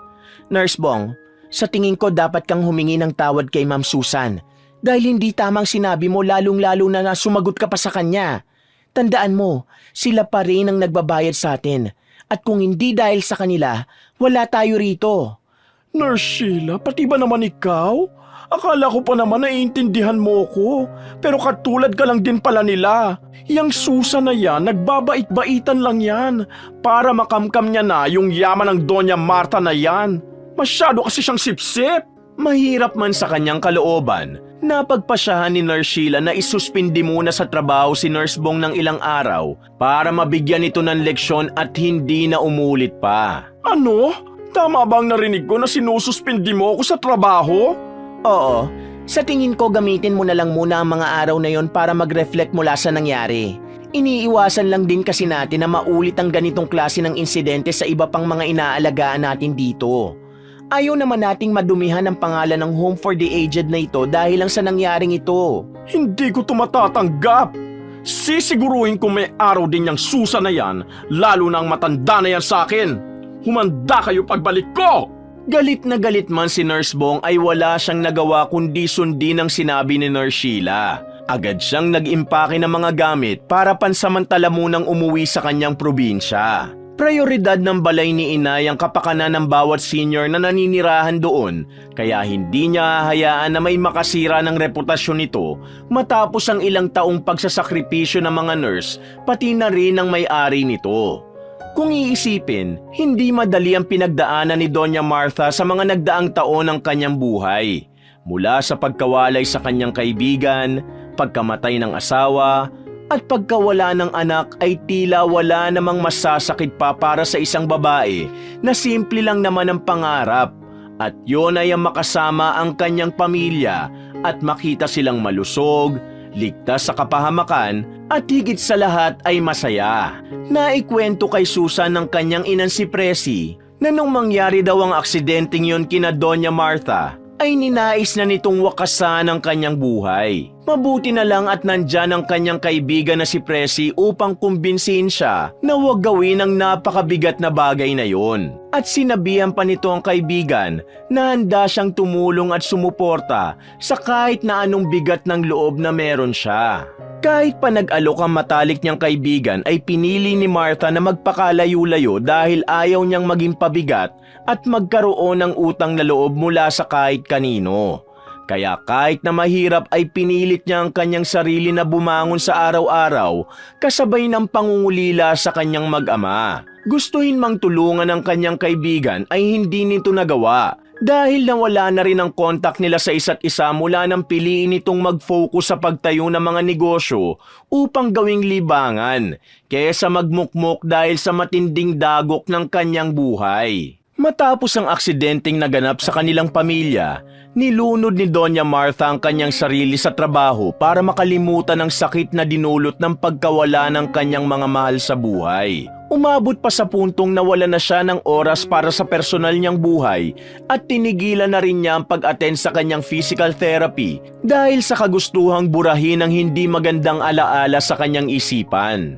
Nurse Bong, sa tingin ko dapat kang humingi ng tawad kay Ma'am Susan. Dahil hindi tamang sinabi mo lalong-lalo na sumagot ka pa sa kanya. Tandaan mo, sila pa rin ang nagbabayad sa atin. At kung hindi dahil sa kanila, wala tayo rito. Nurse Sheila, pati ba naman ikaw? Akala ko pa naman naiintindihan mo ko. Pero katulad ka lang din pala nila. Yang Susan na yan, nagbabait-baitan lang yan. Para makamkam niya na yung yaman ng Doña Martha na yan. Masyado kasi siyang sipsip. Mahirap man sa kanyang kalooban, napagpasyahan ni Nurse Sheila na isuspindi muna sa trabaho si Nurse Bong ng ilang araw para mabigyan ito ng leksyon at hindi na umulit pa. Ano? Tama bang narinig ko na sinususpindi mo ako sa trabaho? Oo, sa tingin ko gamitin mo na lang muna ang mga araw na yon para mag-reflect mula sa nangyari. Iniiwasan lang din kasi natin na maulit ang ganitong klase ng insidente sa iba pang mga inaalagaan natin dito. Ayaw naman nating madumihan ang pangalan ng Home for the Aged na ito dahil lang sa nangyaring ito. Hindi ko tumatatanggap. Sisiguruhin ko may araw din yung Susan na yan, lalo na ang matanda na yan sa akin. Humanda kayo pagbalik ko! Galit na galit man si Nurse Bong ay wala siyang nagawa kundi sundin ang sinabi ni Nurse Sheila. Agad siyang nag-impake ng mga gamit para pansamantala munang umuwi sa kanyang probinsya. Prioridad ng balay ni Inay ang kapakanan ng bawat senior na naninirahan doon, kaya hindi niya hahayaan na may makasira ng reputasyon nito matapos ang ilang taong pagsasakripisyo ng mga nurse, pati na rin ang may-ari nito. Kung iisipin, hindi madali ang pinagdaanan ni Doña Martha sa mga nagdaang taon ng kanyang buhay. Mula sa pagkawalay sa kanyang kaibigan, pagkamatay ng asawa, at pagkawala ng anak ay tila wala namang masasakit pa para sa isang babae na simple lang naman ang pangarap. At yun ay ang makasama ang kanyang pamilya at makita silang malusog, ligtas sa kapahamakan at higit sa lahat ay masaya. Naikwento kay Susan ng kanyang inang si Presi na nung mangyari daw ang aksidenteng yun kina Doña Martha, ay ninais na nitong wakasan ang kanyang buhay. Mabuti na lang at nandyan ang kanyang kaibigan na si Presi upang kumbinsihin siya na huwag gawin ang napakabigat na bagay na yon. At sinabihan pa nito ang kaibigan na handa siyang tumulong at sumuporta sa kahit na anong bigat ng loob na meron siya. Kahit pa nag-alok ang matalik niyang kaibigan ay pinili ni Martha na magpakalayo-layo dahil ayaw niyang maging pabigat at magkaroon ng utang na loob mula sa kahit kanino. Kaya kahit na mahirap ay pinilit niya ang kanyang sarili na bumangon sa araw-araw kasabay ng pangungulila sa kanyang mag-ama. Gustuhin mang tulungan ng kanyang kaibigan ay hindi nito nagawa dahil nawala na rin ang kontak nila sa isa't isa mula nang piliin itong mag-focus sa pagtayo ng mga negosyo upang gawing libangan kaysa magmukmok dahil sa matinding dagok ng kanyang buhay. Matapos ang aksidenteng naganap sa kanilang pamilya, nilunod ni Doña Martha ang kanyang sarili sa trabaho para makalimutan ang sakit na dinulot ng pagkawala ng kanyang mga mahal sa buhay. Umabot pa sa puntong nawala na siya ng oras para sa personal niyang buhay at tinigilan na rin niya ang pag-attend sa kanyang physical therapy dahil sa kagustuhang burahin ang hindi magandang alaala sa kanyang isipan.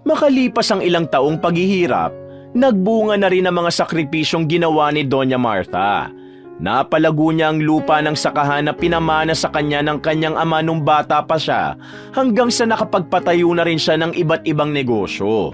Makalipas ang ilang taong paghihirap, nagbunga na rin ang mga sakripisyong ginawa ni Doña Martha. Napalago niya ang lupa ng sakahan na pinamana sa kanya ng kanyang ama nung bata pa siya hanggang sa nakapagpatayo na rin siya ng iba't ibang negosyo.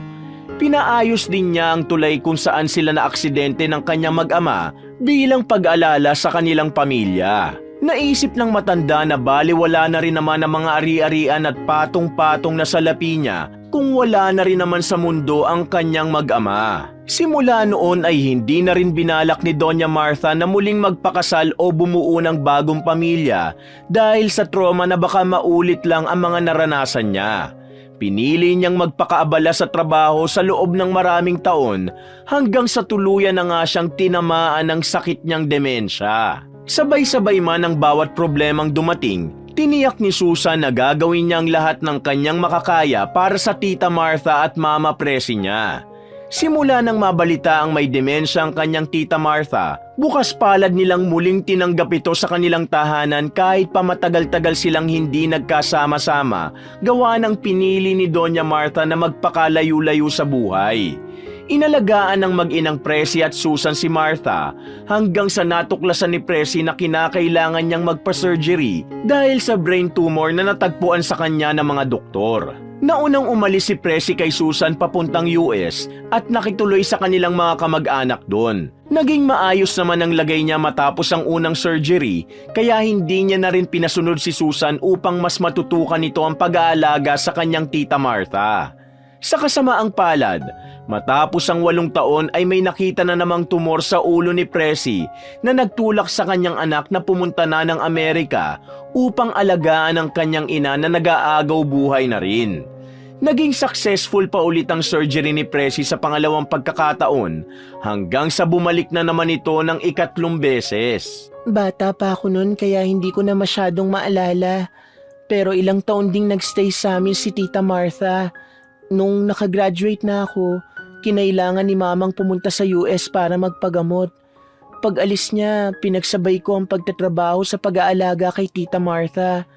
Pinaayos din niya ang tulay kung saan sila naaksidente ng kanyang mag-ama bilang pag-alala sa kanilang pamilya. Naisip ng matanda na baliwala na rin naman ang mga ari-arian at patong-patong na salapi niya kung wala na rin naman sa mundo ang kanyang mag-ama. Simula noon ay hindi na rin binalak ni Doña Martha na muling magpakasal o bumuo ng bagong pamilya dahil sa trauma na baka maulit lang ang mga naranasan niya. Pinili niyang magpakaabala sa trabaho sa loob ng maraming taon hanggang sa tuluyan na nga siyang tinamaan ng sakit niyang demensya. Sabay-sabay man ang bawat problemang dumating, tiniyak ni Susan na gagawin niya ang lahat ng kanyang makakaya para sa Tita Martha at Mama Presi niya. Simula nang mabalita ang may demensya ang kanyang Tita Martha, bukas palad nilang muling tinanggap ito sa kanilang tahanan kahit pa matagal-tagal silang hindi nagkasama-sama gawa ng pinili ni Doña Martha na magpakalayo-layo sa buhay. Inalagaan ng mag-inang Presi at Susan si Martha hanggang sa natuklasan ni Presi na kinakailangan niyang magpa-surgery dahil sa brain tumor na natagpuan sa kanya ng mga doktor. Naunang umalis si Presi kay Susan papuntang US at nakituloy sa kanilang mga kamag-anak doon. Naging maayos naman ang lagay niya matapos ang unang surgery kaya hindi niya na rin pinasunod si Susan upang mas matutukan nito ang pag-aalaga sa kanyang Tita Martha. Sa kasamaang palad, matapos ang 8 taon ay may nakita na namang tumor sa ulo ni Presi na nagtulak sa kanyang anak na pumunta na ng Amerika upang alagaan ang kanyang ina na nag-aagaw buhay na rin. Naging successful pa ulit ang surgery ni Presi sa pangalawang pagkakataon hanggang sa bumalik na naman ito ng 3 beses. Bata pa ako noon kaya hindi ko na masyadong maalala. Pero ilang taon ding nagstay sa amin si Tita Martha. Nung nakagraduate na ako, kinailangan ni Mamang pumunta sa US para magpagamot. Pag alis niya, pinagsabay ko ang pagtatrabaho sa pag-aalaga kay Tita Martha.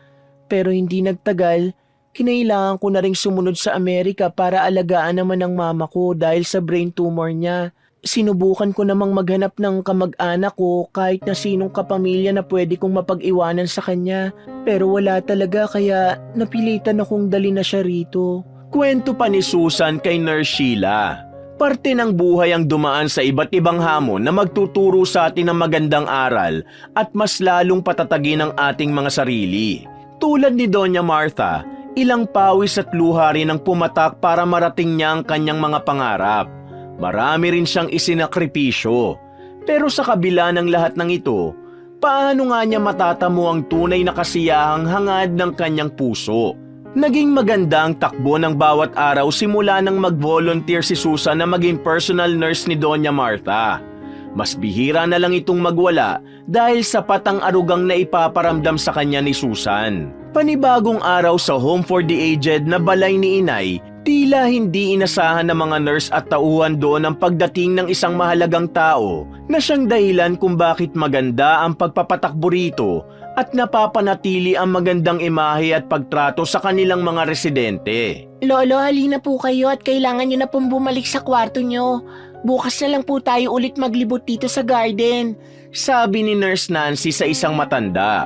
Pero hindi nagtagal, kinailangan ko na ring sumunod sa Amerika para alagaan naman ang mama ko dahil sa brain tumor niya. Sinubukan ko namang maghanap ng kamag-anak ko kahit na sinong kapamilya na pwede kong mapag-iwanan sa kanya. Pero wala talaga kaya napilitan akong dali na siya rito. Kwento pa ni Susan kay Nurse Sheila. Parte ng buhay ang dumaan sa iba't ibang hamon na magtuturo sa atin ng magandang aral at mas lalong patatagin ang ating mga sarili. Tulad ni Doña Martha, ilang pawis at luha rin ang pumatak para marating niya ang kanyang mga pangarap. Marami rin siyang isinakripisyo. Pero sa kabila ng lahat ng ito, paano nga niya matatamo ang tunay na kasiyahang hangad ng kanyang puso? Naging maganda ang takbo ng bawat araw simula nang mag-volunteer si Susan na maging personal nurse ni Doña Martha. Mas bihira na lang itong magwala dahil sapat ang arugang na ipaparamdam sa kanya ni Susan. Panibagong araw sa Home for the Aged na balay ni Inay, tila hindi inasahan ng mga nurse at tauhan doon ang pagdating ng isang mahalagang tao na siyang dahilan kung bakit maganda ang pagpapatakbo rito at napapanatili ang magandang imahe at pagtrato sa kanilang mga residente. Lolo, halina po kayo at kailangan nyo na pong bumalik sa kwarto nyo. Bukas na lang po tayo ulit maglibot dito sa garden. Sabi ni Nurse Nancy sa isang matanda.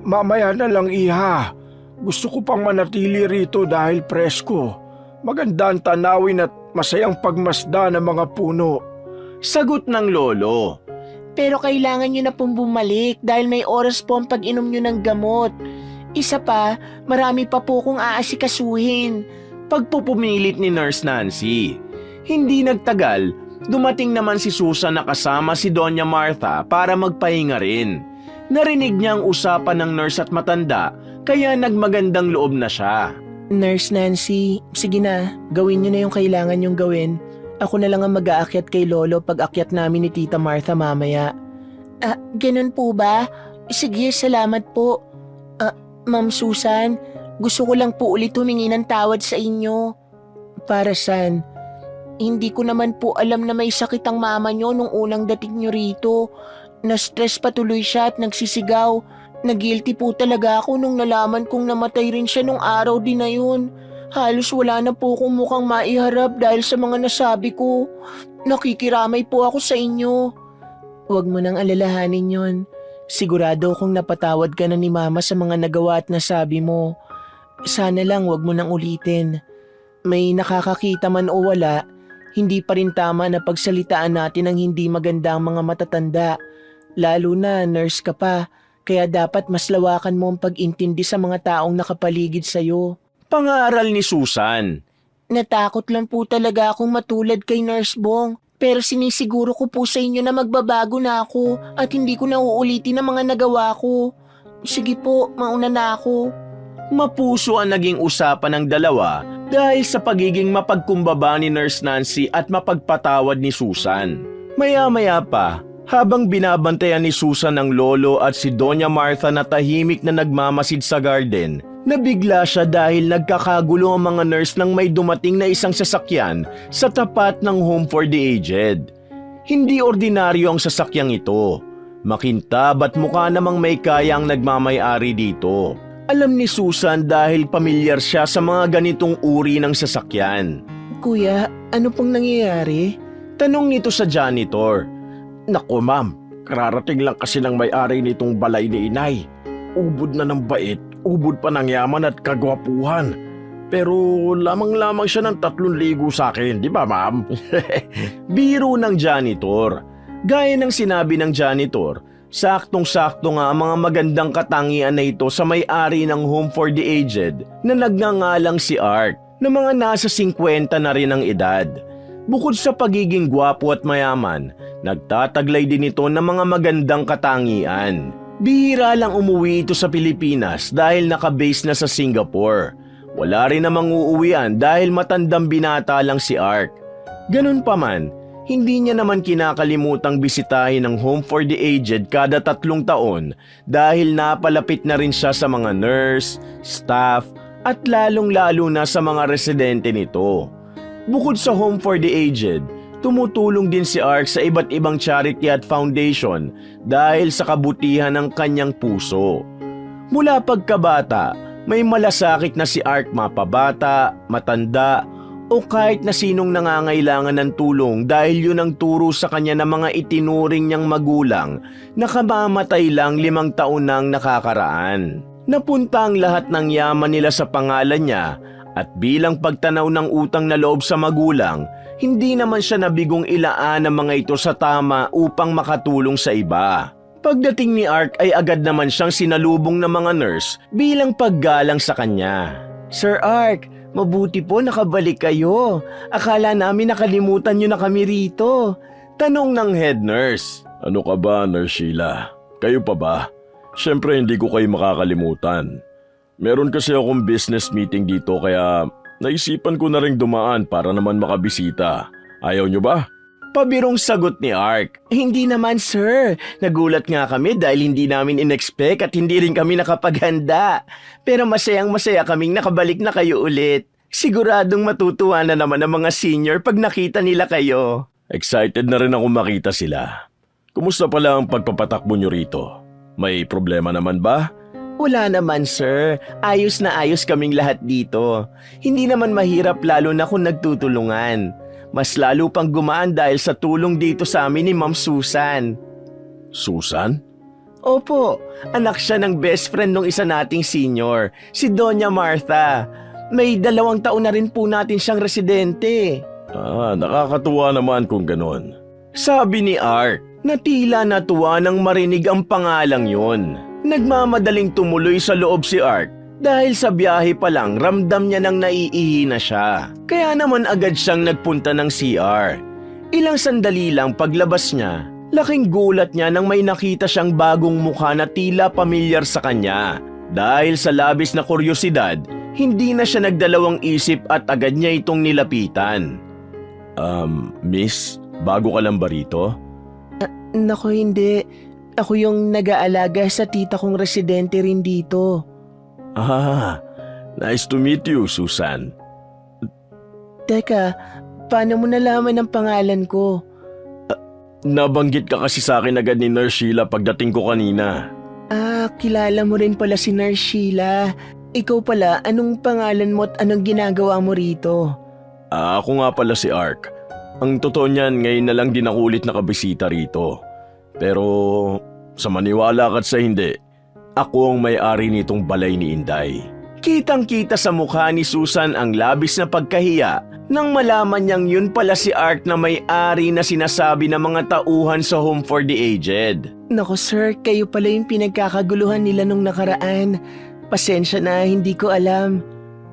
Mamaya na lang iha. Gusto ko pang manatili rito dahil presko. Maganda ang tanawin at masayang pagmasda ng mga puno. Sagot ng lolo. Pero kailangan nyo na pong bumalik dahil may oras po ang pag-inom nyo ng gamot. Isa pa, marami pa po kong aasikasuhin. Pagpupumilit ni Nurse Nancy. Hindi nagtagal, dumating naman si Susan na kasama si Doña Martha para magpahinga rin. Narinig niya ang usapan ng nurse at matanda, kaya nagmagandang loob na siya. Nurse Nancy, sige na, gawin nyo na yung kailangan nyong gawin. Ako na lang ang mag-aakyat kay Lolo pag akyat namin ni Tita Martha mamaya. Ganun po ba? Sige, salamat po. Ma'am Susan, gusto ko lang po ulit humingi ng tawad sa inyo. Para saan? Hindi ko naman po alam na may sakit ang mama nyo nung unang dating nyo rito. Na-stress patuloy siya at nagsisigaw. Nag-guilty po talaga ako nung nalaman kong namatay rin siya nung araw din na yun. Halos wala na po akong mukhang maiharap dahil sa mga nasabi ko. Nakikiramay po ako sa inyo. Huwag mo nang alalahanin yon. Sigurado kung napatawad ka na ni Mama sa mga nagawa at nasabi mo. Sana lang huwag mo nang ulitin. May nakakakita man o wala, hindi pa rin tama na pagsalitaan natin ang hindi maganda ang mga matatanda. Lalo na nurse ka pa, kaya dapat mas lawakan mo ang pag-intindi sa mga taong nakapaligid sa'yo. Pangaral ni Susan. Natakot lang po talaga akong matulad kay Nurse Bong. Pero sinisiguro ko po sa inyo na magbabago na ako at hindi ko na uulitin ang mga nagawa ko. Sige po, mauna na ako. Mapuso ang naging usapan ng dalawa dahil sa pagiging mapagkumbaba ni Nurse Nancy at mapagpatawad ni Susan. Maya-maya pa, habang binabantayan ni Susan ang lolo at si Doña Martha na tahimik na nagmamasid sa garden, nabigla siya dahil nagkakagulo ang mga nurse nang may dumating na isang sasakyan sa tapat ng Home for the Aged. Hindi ordinaryo ang sasakyang ito. Makintab at mukha namang may kaya ang nagmamay-ari dito. Alam ni Susan dahil pamilyar siya sa mga ganitong uri ng sasakyan. Kuya, ano pong nangyayari? Tanong nito sa janitor. Naku ma'am, kararating lang kasi ng may-ari nitong balay ni inay. Ubod na ng bait, ubod pa ng yaman at kagwapuhan. Pero lamang-lamang siya ng 3,000 sa akin, di ba ma'am? Biro ng janitor. Gaya ng sinabi ng janitor, saktong-sakto nga ang mga magandang katangian na ito sa may-ari ng Home for the Aged na nagngangalang si Art na mga nasa 50 na rin ang edad. Bukod sa pagiging gwapo at mayaman, nagtataglay din ito ng mga magandang katangian. Bihira lang umuwi ito sa Pilipinas dahil nakabase na sa Singapore. Wala rin namang uuwian dahil matandang binata lang si Ark. Ganun pa man, hindi niya naman kinakalimutang bisitahin ang Home for the Aged kada 3 taon dahil napalapit na rin siya sa mga nurse, staff at lalong-lalo na sa mga residente nito. Bukod sa Home for the Aged, tumutulong din si Ark sa iba't ibang charity at foundation dahil sa kabutihan ng kanyang puso. Mula pagkabata, may malasakit na si Ark mapabata, matanda, o kahit na sinong nangangailangan ng tulong dahil yun ang turo sa kanya ng mga itinuring niyang magulang na kamamatay lang 5 taon nang nakakaraan. Napunta ang lahat ng yaman nila sa pangalan niya at bilang pagtanaw ng utang na loob sa magulang, hindi naman siya nabigong ilaan ang mga ito sa tama upang makatulong sa iba. Pagdating ni Ark ay agad naman siyang sinalubong ng mga nurse bilang paggalang sa kanya. Sir Ark, mabuti po nakabalik kayo. Akala namin nakalimutan niyo na kami rito. Tanong ng head nurse. Ano ka ba, Nurse Sheila? Kayo pa ba? Siyempre hindi ko kayo makakalimutan. Meron kasi akong business meeting dito kaya naisipan ko na ring dumaan para naman makabisita. Ayaw nyo ba? Pabirong sagot ni Ark. Hindi naman sir. Nagulat nga kami dahil hindi namin in-expect at hindi rin kami nakapaghanda. Pero masayang-masaya kaming nakabalik na kayo ulit. Siguradong matutuwa na naman ang mga senior pag nakita nila kayo. Excited na rin ako makita sila. Kumusta pala ang pagpapatakbo nyo rito? May problema naman ba? Wala naman sir. Ayos na ayos kaming lahat dito. Hindi naman mahirap lalo na kung nagtutulungan. Mas lalo pang gumaan dahil sa tulong dito sa amin ni Ma'am Susan. Susan? Opo, anak siya ng best friend ng isa nating senior, si Doña Martha. May 2 taon na rin po natin siyang residente. Nakakatuwa naman kung ganon. Sabi ni Ark na tila natuwa nang marinig ang pangalang yun. Nagmamadaling tumuloy sa loob si Ark dahil sa biyahe pa lang ramdam niya nang naiihi na siya. Kaya naman agad siyang nagpunta ng CR. Ilang sandali lang paglabas niya, laking gulat niya nang may nakita siyang bagong mukha na tila pamilyar sa kanya. Dahil sa labis na kuryosidad, hindi na siya nagdalawang isip at agad niya itong nilapitan. Miss, bago ka lang ba rito? Naku hindi. Ako yung nag-aalaga sa tita kong residente rin dito. Nice to meet you, Susan. Teka, paano mo nalaman ang pangalan ko? Nabanggit ka kasi sa akin agad ni Nurse Sheila pagdating ko kanina. Kilala mo rin pala si Nurse Sheila. Ikaw pala, anong pangalan mo at anong ginagawa mo rito? Ako nga pala si Ark. Ang totoo niyan, ngayon na lang din ako ulit nakabisita rito. Pero sa maniwala ka't sa hindi, ako ang may-ari nitong balay ni Inday. Kitang-kita sa mukha ni Susan ang labis na pagkahiya nang malaman niyang yun pala si Art na may-ari na sinasabi ng mga tauhan sa Home for the Aged. Nako sir, kayo pala yung pinagkakaguluhan nila nung nakaraan. Pasensya na, hindi ko alam.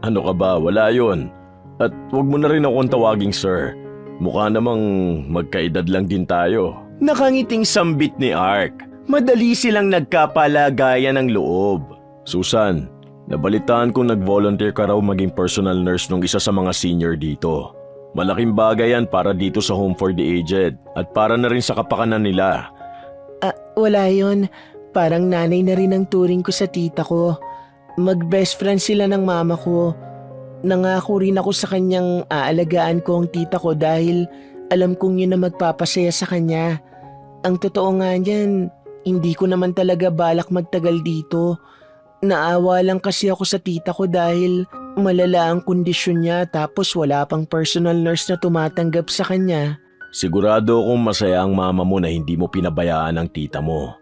Ano ka ba? Wala yun. At wag mo na rin akong tawaging sir. Mukha namang magkaedad lang din tayo. Nakangiting sambit ni Ark. Madali silang nagkapalagayan ng loob. Susan, nabalitaan kong nag-volunteer ka raw maging personal nurse nung isa sa mga senior dito. Malaking bagay yan para dito sa Home for the Aged at para na rin sa kapakanan nila. Wala yon. Parang nanay na rin ang turing ko sa tita ko. Mag-best friend sila ng mama ko. Nangako rin ako sa kanyang aalagaan ko ang tita ko dahil alam kong yun na magpapasaya sa kanya. Ang totoo nga niyan, hindi ko naman talaga balak magtagal dito. Naawa lang kasi ako sa tita ko dahil malala ang kondisyon niya tapos wala pang personal nurse na tumatanggap sa kanya. Sigurado akong masaya ang mama mo na hindi mo pinabayaan ang tita mo.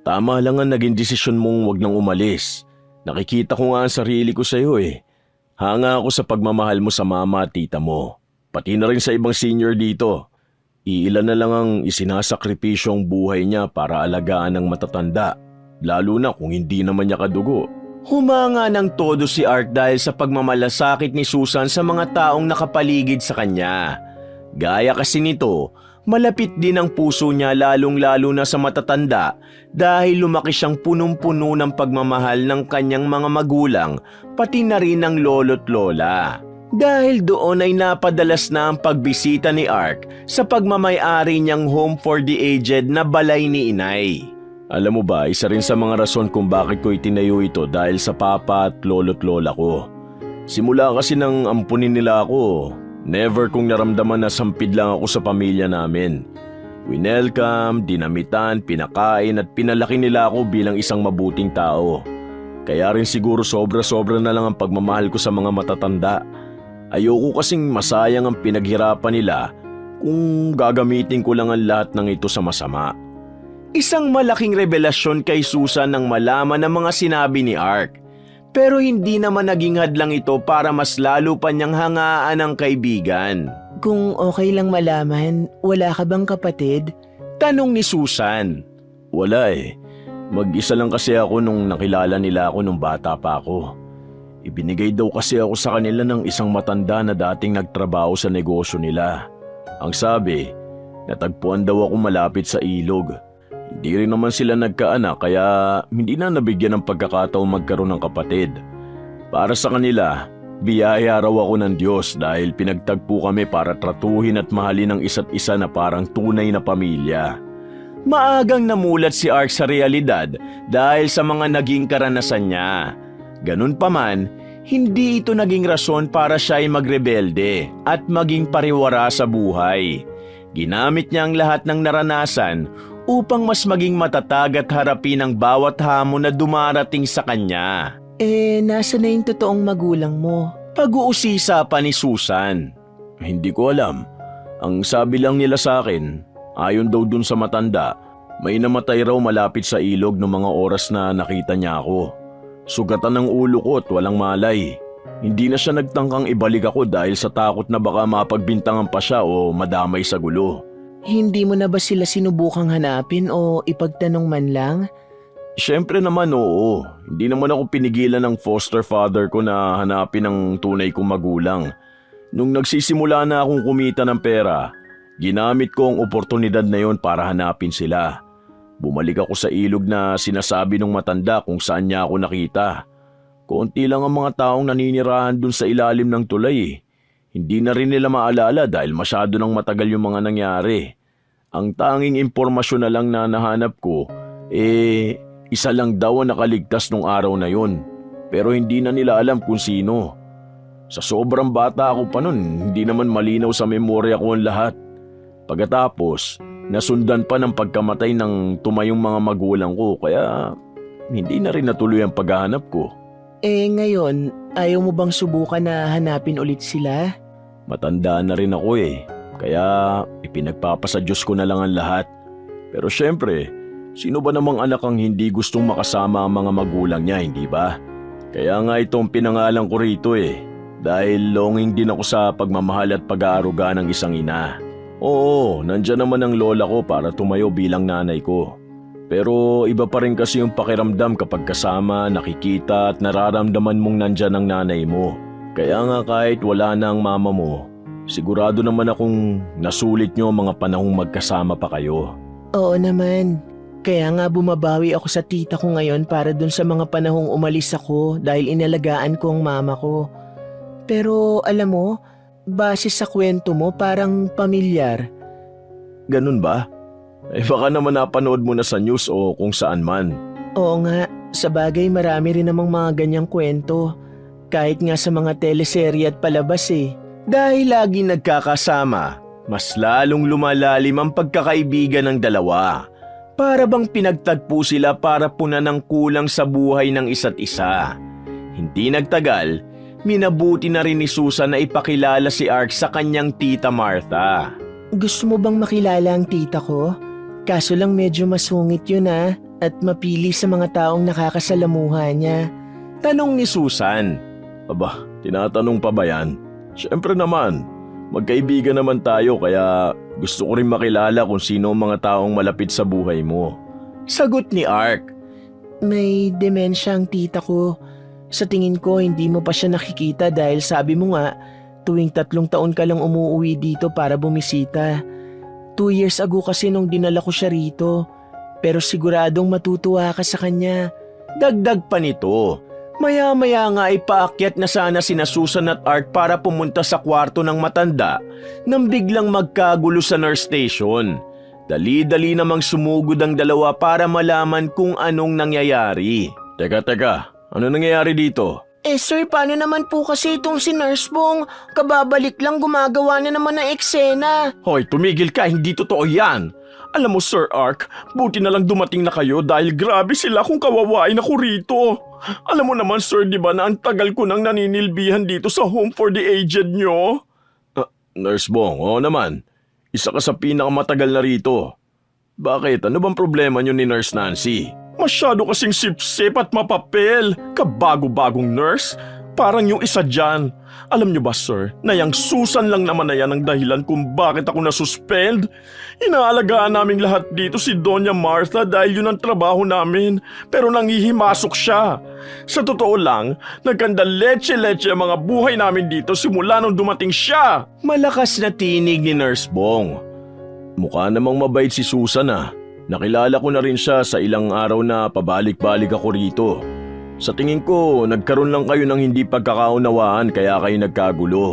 Tama lang ang naging desisyon mong wag nang umalis. Nakikita ko nga ang sarili ko sa iyo eh. Hanga ako sa pagmamahal mo sa mama at tita mo. Pati na rin sa ibang senior dito. Iilan na lang ang isinasakripisyo ang buhay niya para alagaan ng matatanda. Lalo na kung hindi naman niya kadugo. Humanga ng todo si Art dahil sa pagmamalasakit ni Susan sa mga taong nakapaligid sa kanya. Gaya kasi nito, malapit din ang puso niya lalong-lalo na sa matatanda dahil lumaki siyang punong-puno ng pagmamahal ng kanyang mga magulang pati na rin ng lolo't lola. Dahil doon ay napadalas na ang pagbisita ni Ark sa pagmamay-ari niyang Home for the Aged na balay ni Inay. Alam mo ba, isa rin sa mga rason kung bakit ko itinayo ito dahil sa papa at lolo't lola ko. Simula kasi nang ampunin nila ako, never kong naramdaman na sampid lang ako sa pamilya namin. Winelcome, dinamitan, pinakain at pinalaki nila ako bilang isang mabuting tao. Kaya rin siguro sobra-sobra na lang ang pagmamahal ko sa mga matatanda. Ayoko kasing masayang ang pinaghirapan nila kung gagamitin ko lang ang lahat ng ito sa masama. Isang malaking revelasyon kay Susan nang malaman ang mga sinabi ni Ark. Pero hindi naman naging hadlang ito para mas lalo pa niyang hangaan ang kaibigan. Kung okay lang malaman, wala ka bang kapatid? Tanong ni Susan. Wala eh. Mag-isa lang kasi ako nung nakilala nila ako nung bata pa ako. Ibinigay daw kasi ako sa kanila ng isang matanda na dating nagtrabaho sa negosyo nila. Ang sabi, natagpuan daw ako malapit sa ilog. Hindi rin naman sila nagkaanak kaya hindi na nabigyan ng pagkakataon magkaroon ng kapatid. Para sa kanila, biyaya raw ako ng Diyos dahil pinagtagpo kami para tratuhin at mahalin ang isa't isa na parang tunay na pamilya. Maagang namulat si Ark sa realidad dahil sa mga naging karanasan niya. Ganun pa man, hindi ito naging rason para siya ay magrebelde at maging pariwara sa buhay. Ginamit niya ang lahat ng naranasan upang mas maging matatag at harapin ang bawat hamon na dumarating sa kanya. Nasa na yung totoong magulang mo? Pag-uusisa pa ni Susan. Hindi ko alam. Ang sabi lang nila sa akin, ayon daw dun sa matanda, may namatay raw malapit sa ilog noong mga oras na nakita niya ako. Sugatan ng ulo ko at walang malay. Hindi na siya nagtangkang ibalik ako dahil sa takot na baka mapagbintangan pa siya o madamay sa gulo. Hindi mo na ba sila sinubukang hanapin o ipagtanong man lang? Siyempre naman oo. Hindi naman ako pinigilan ng foster father ko na hanapin ang tunay kong magulang. Nung nagsisimula na akong kumita ng pera, ginamit ko ang oportunidad na yon para hanapin sila. Bumalik ako sa ilog na sinasabi ng matanda kung saan niya ako nakita. Konti lang ang mga taong naninirahan dun sa ilalim ng tulay. Hindi na rin nila maalala dahil masyado nang matagal yung mga nangyari. Ang tanging impormasyon na lang na nahanap ko, isa lang daw ang nakaligtas nung araw na yon. Pero hindi na nila alam kung sino. Sa sobrang bata ako pa nun, hindi naman malinaw sa memorya ko ang lahat. Pagkatapos, nasundan pa ng pagkamatay ng tumayong mga magulang ko kaya hindi na rin natuloy ang paghahanap ko. Ngayon, ayaw mo bang subukan na hanapin ulit sila? Matanda na rin ako kaya ipinagpapasa Diyos ko na lang ang lahat. Pero syempre, sino ba namang anak ang hindi gustong makasama ang mga magulang niya, hindi ba? Kaya nga itong pinangalan ko rito dahil longing din ako sa pagmamahal at pag-aaruga ng isang ina. Oo, nandyan naman ang lola ko para tumayo bilang nanay ko. Pero iba pa rin kasi yung pakiramdam kapag kasama, nakikita at nararamdaman mong nandyan ang nanay mo. Kaya nga kahit wala na ang mama mo, sigurado naman akong nasulit nyo ang mga panahong magkasama pa kayo. Oo naman. Kaya nga bumabawi ako sa tita ko ngayon para dun sa mga panahong umalis ako dahil inalagaan ko ang mama ko. Pero alam mo, base sa kwento mo parang pamilyar. Ganun ba? Baka naman napanood mo na sa news o kung saan man. Oo nga, sa bagay marami rin namang mga ganyang kwento. Kahit nga sa mga teleserye at palabas Dahil lagi nagkakasama, mas lalong lumalalim ang pagkakaibigan ng dalawa. Para bang pinagtagpo sila para punan ng kulang sa buhay ng isa't isa. Hindi nagtagal, minabuti na rin ni Susan na ipakilala si Ark sa kanyang tita Martha. Gusto mo bang makilala ang tita ko? Kaso lang medyo masungit yun at mapili sa mga taong nakakasalamuha niya. Tanong ni Susan. Aba, tinatanong pa ba yan? Siyempre naman, magkaibigan naman tayo kaya gusto ko rin makilala kung sino ang mga taong malapit sa buhay mo. Sagot ni Ark. May demensya ang tita ko. Sa tingin ko hindi mo pa siya nakikita dahil sabi mo nga, tuwing 3 taon ka lang umuwi dito para bumisita. 2 years ago kasi nung dinala ko siya rito. Pero siguradong matutuwa ka sa kanya. Dagdag pa nito. Maya-maya nga ay paakyat na sana sina Susan at Ark para pumunta sa kwarto ng matanda nang biglang magkagulo sa nurse station. Dali-dali namang sumugod ang dalawa para malaman kung anong nangyayari. Teka, ano nangyayari dito? Sir, paano naman po kasi itong si Nurse Bong? Kababalik lang gumagawa na naman ng eksena. Hoy, tumigil ka, hindi totoo yan. Alam mo Sir Ark, buti na lang dumating na kayo dahil grabe sila kung kawawain ako rito. Alam mo naman sir, di ba na ang tagal ko nang naninilbihan dito sa home for the aged nyo? Nurse Bong, oo naman. Isa ka sa pinakamatagal na rito. Bakit? Ano bang problema nyo ni Nurse Nancy? Masyado kasing sip-sip at mapapel. Kabago-bagong nurse. Parang yung isa dyan. Alam nyo ba sir, na yung Susan lang naman na yan ang dahilan kung bakit ako nasuspend? Inaalagaan naming lahat dito si Doña Martha dahil yun ang trabaho namin. Pero nangihimasok siya. Sa totoo lang, nagkanda leche-leche ang mga buhay namin dito simula nung dumating siya. Malakas na tinig ni Nurse Bong. Mukha namang mabait si Susan Nakilala ko na rin siya sa ilang araw na pabalik-balik ako rito. Sa tingin ko, nagkaroon lang kayo ng hindi pagkakaunawaan kaya kayo nagkagulo.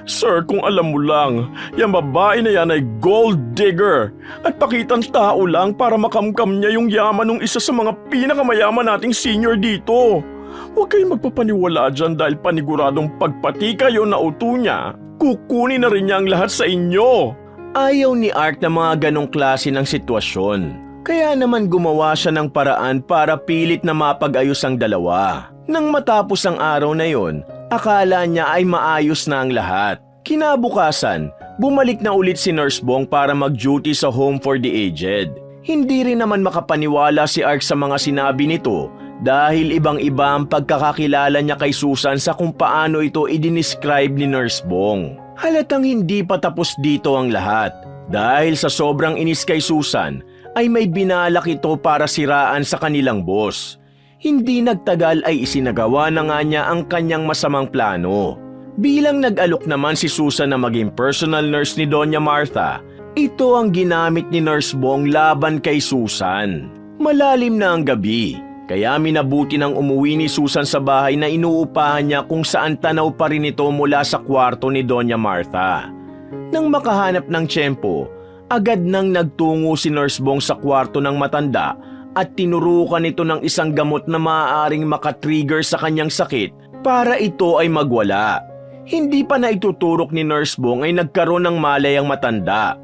Sir, kung alam mo lang, yung babae na yan ay gold digger at pakitang tao lang para makamkam niya yung yaman ng isa sa mga pinakamayaman nating senior dito. Huwag kayong magpapaniwala dyan dahil paniguradong pagpati kayo na uto niya, kukunin na rin niya ang lahat sa inyo. Ayaw ni Ark na mga ganong klase ng sitwasyon. Kaya naman gumawa siya ng paraan para pilit na mapag-ayos ang dalawa. Nang matapos ang araw na yon, akala niya ay maayos na ang lahat. Kinabukasan, bumalik na ulit si Nurse Bong para mag-duty sa home for the aged. Hindi rin naman makapaniwala si Ark sa mga sinabi nito dahil ibang-iba ang pagkakakilala niya kay Susan sa kung paano ito i-describe ni Nurse Bong. Halatang hindi pa tapos dito ang lahat. Dahil sa sobrang inis kay Susan, ay may binalak ito para siraan sa kanilang boss. Hindi nagtagal ay isinagawa na nga niya ang kanyang masamang plano. Bilang nag-alok naman si Susan na maging personal nurse ni Doña Martha, ito ang ginamit ni Nurse Bong laban kay Susan. Malalim na ang gabi. Kaya minabuti nang umuwi ni Susan sa bahay na inuupahan niya kung saan tanaw pa rin ito mula sa kwarto ni Doña Martha. Nang makahanap ng tiyempo, agad nang nagtungo si Nurse Bong sa kwarto ng matanda at tinurukan ito ng isang gamot na maaaring makatrigger sa kanyang sakit para ito ay magwala. Hindi pa na ituturok ni Nurse Bong ay nagkaroon ng malay ang matanda.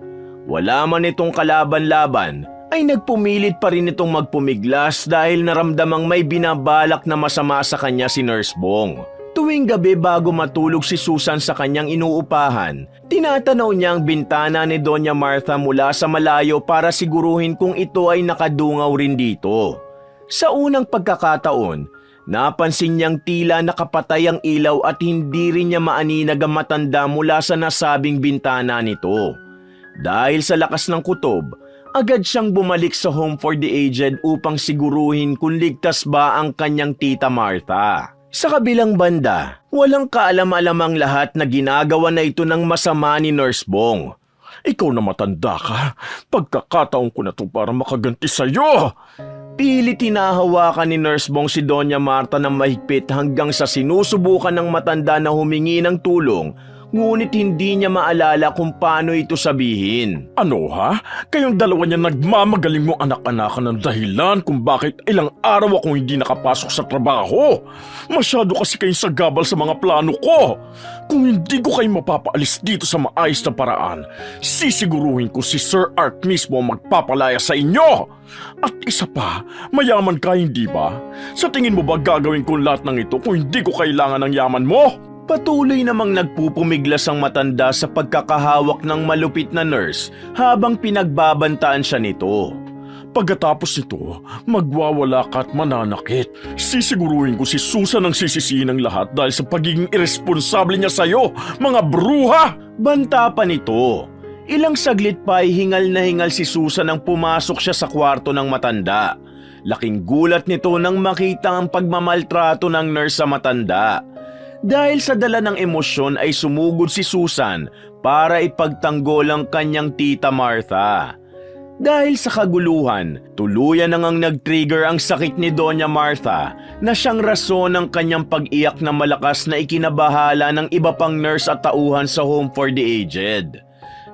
Wala man itong kalaban-laban, ay nagpumilit pa rin itong magpumiglas dahil naramdamang may binabalak na masama sa kanya si Nurse Bong. Tuwing gabi bago matulog si Susan sa kanyang inuupahan, tinatanaw niya ang bintana ni Doña Martha mula sa malayo para siguruhin kung ito ay nakadungaw rin dito. Sa unang pagkakataon, napansin niyang tila nakapatay ang ilaw at hindi rin niya maaninag ang matanda mula sa nasabing bintana nito. Dahil sa lakas ng kutob, agad siyang bumalik sa Home for the Aged upang siguruhin kung ligtas ba ang kanyang tita Martha. Sa kabilang banda, walang kaalam-alam ang lahat na ginagawa na ito ng masama ni Nurse Bong. Ikaw na matanda ka. Pagkakataon ko na to para makaganti sa'yo. Pilit hinahawakan ni Nurse Bong si Doña Martha ng mahigpit hanggang sa sinusubukan ng matanda na humingi ng tulong, ngunit hindi niya maalala kung paano ito sabihin. Ano ha? Kayong dalawa niya nagmamagaling mo anak-anakan ng dahilan kung bakit ilang araw akong hindi nakapasok sa trabaho. Masyado kasi kayong sagabal sa mga plano ko. Kung hindi ko kayo mapapaalis dito sa maayos na paraan, sisiguruhin ko si Sir Art mismo ang magpapalaya sa inyo. At isa pa, mayaman ka hindi ba? Sa tingin mo ba gagawin ko lahat ng ito kung hindi ko kailangan ng yaman mo? Patuloy namang nagpupumiglas ang matanda sa pagkakahawak ng malupit na nurse habang pinagbabantaan siya nito. Pagkatapos nito, magwawala ka at mananakit. Sisiguruhin ko si Susan ang sisisihin ng lahat dahil sa pagiging irresponsable niya sa'yo, mga bruha! Banta pa nito. Ilang saglit pa ay hingal na hingal si Susan nang pumasok siya sa kwarto ng matanda. Laking gulat nito nang makita ang pagmamaltrato ng nurse sa matanda. Dahil sa dala ng emosyon ay sumugod si Susan para ipagtanggol ang kanyang tita Martha. Dahil sa kaguluhan, tuluyan nang nag-trigger ang sakit ni Doña Martha na siyang rason ng kanyang pag-iyak na malakas na ikinabahala ng iba pang nurse at tauhan sa Home for the Aged.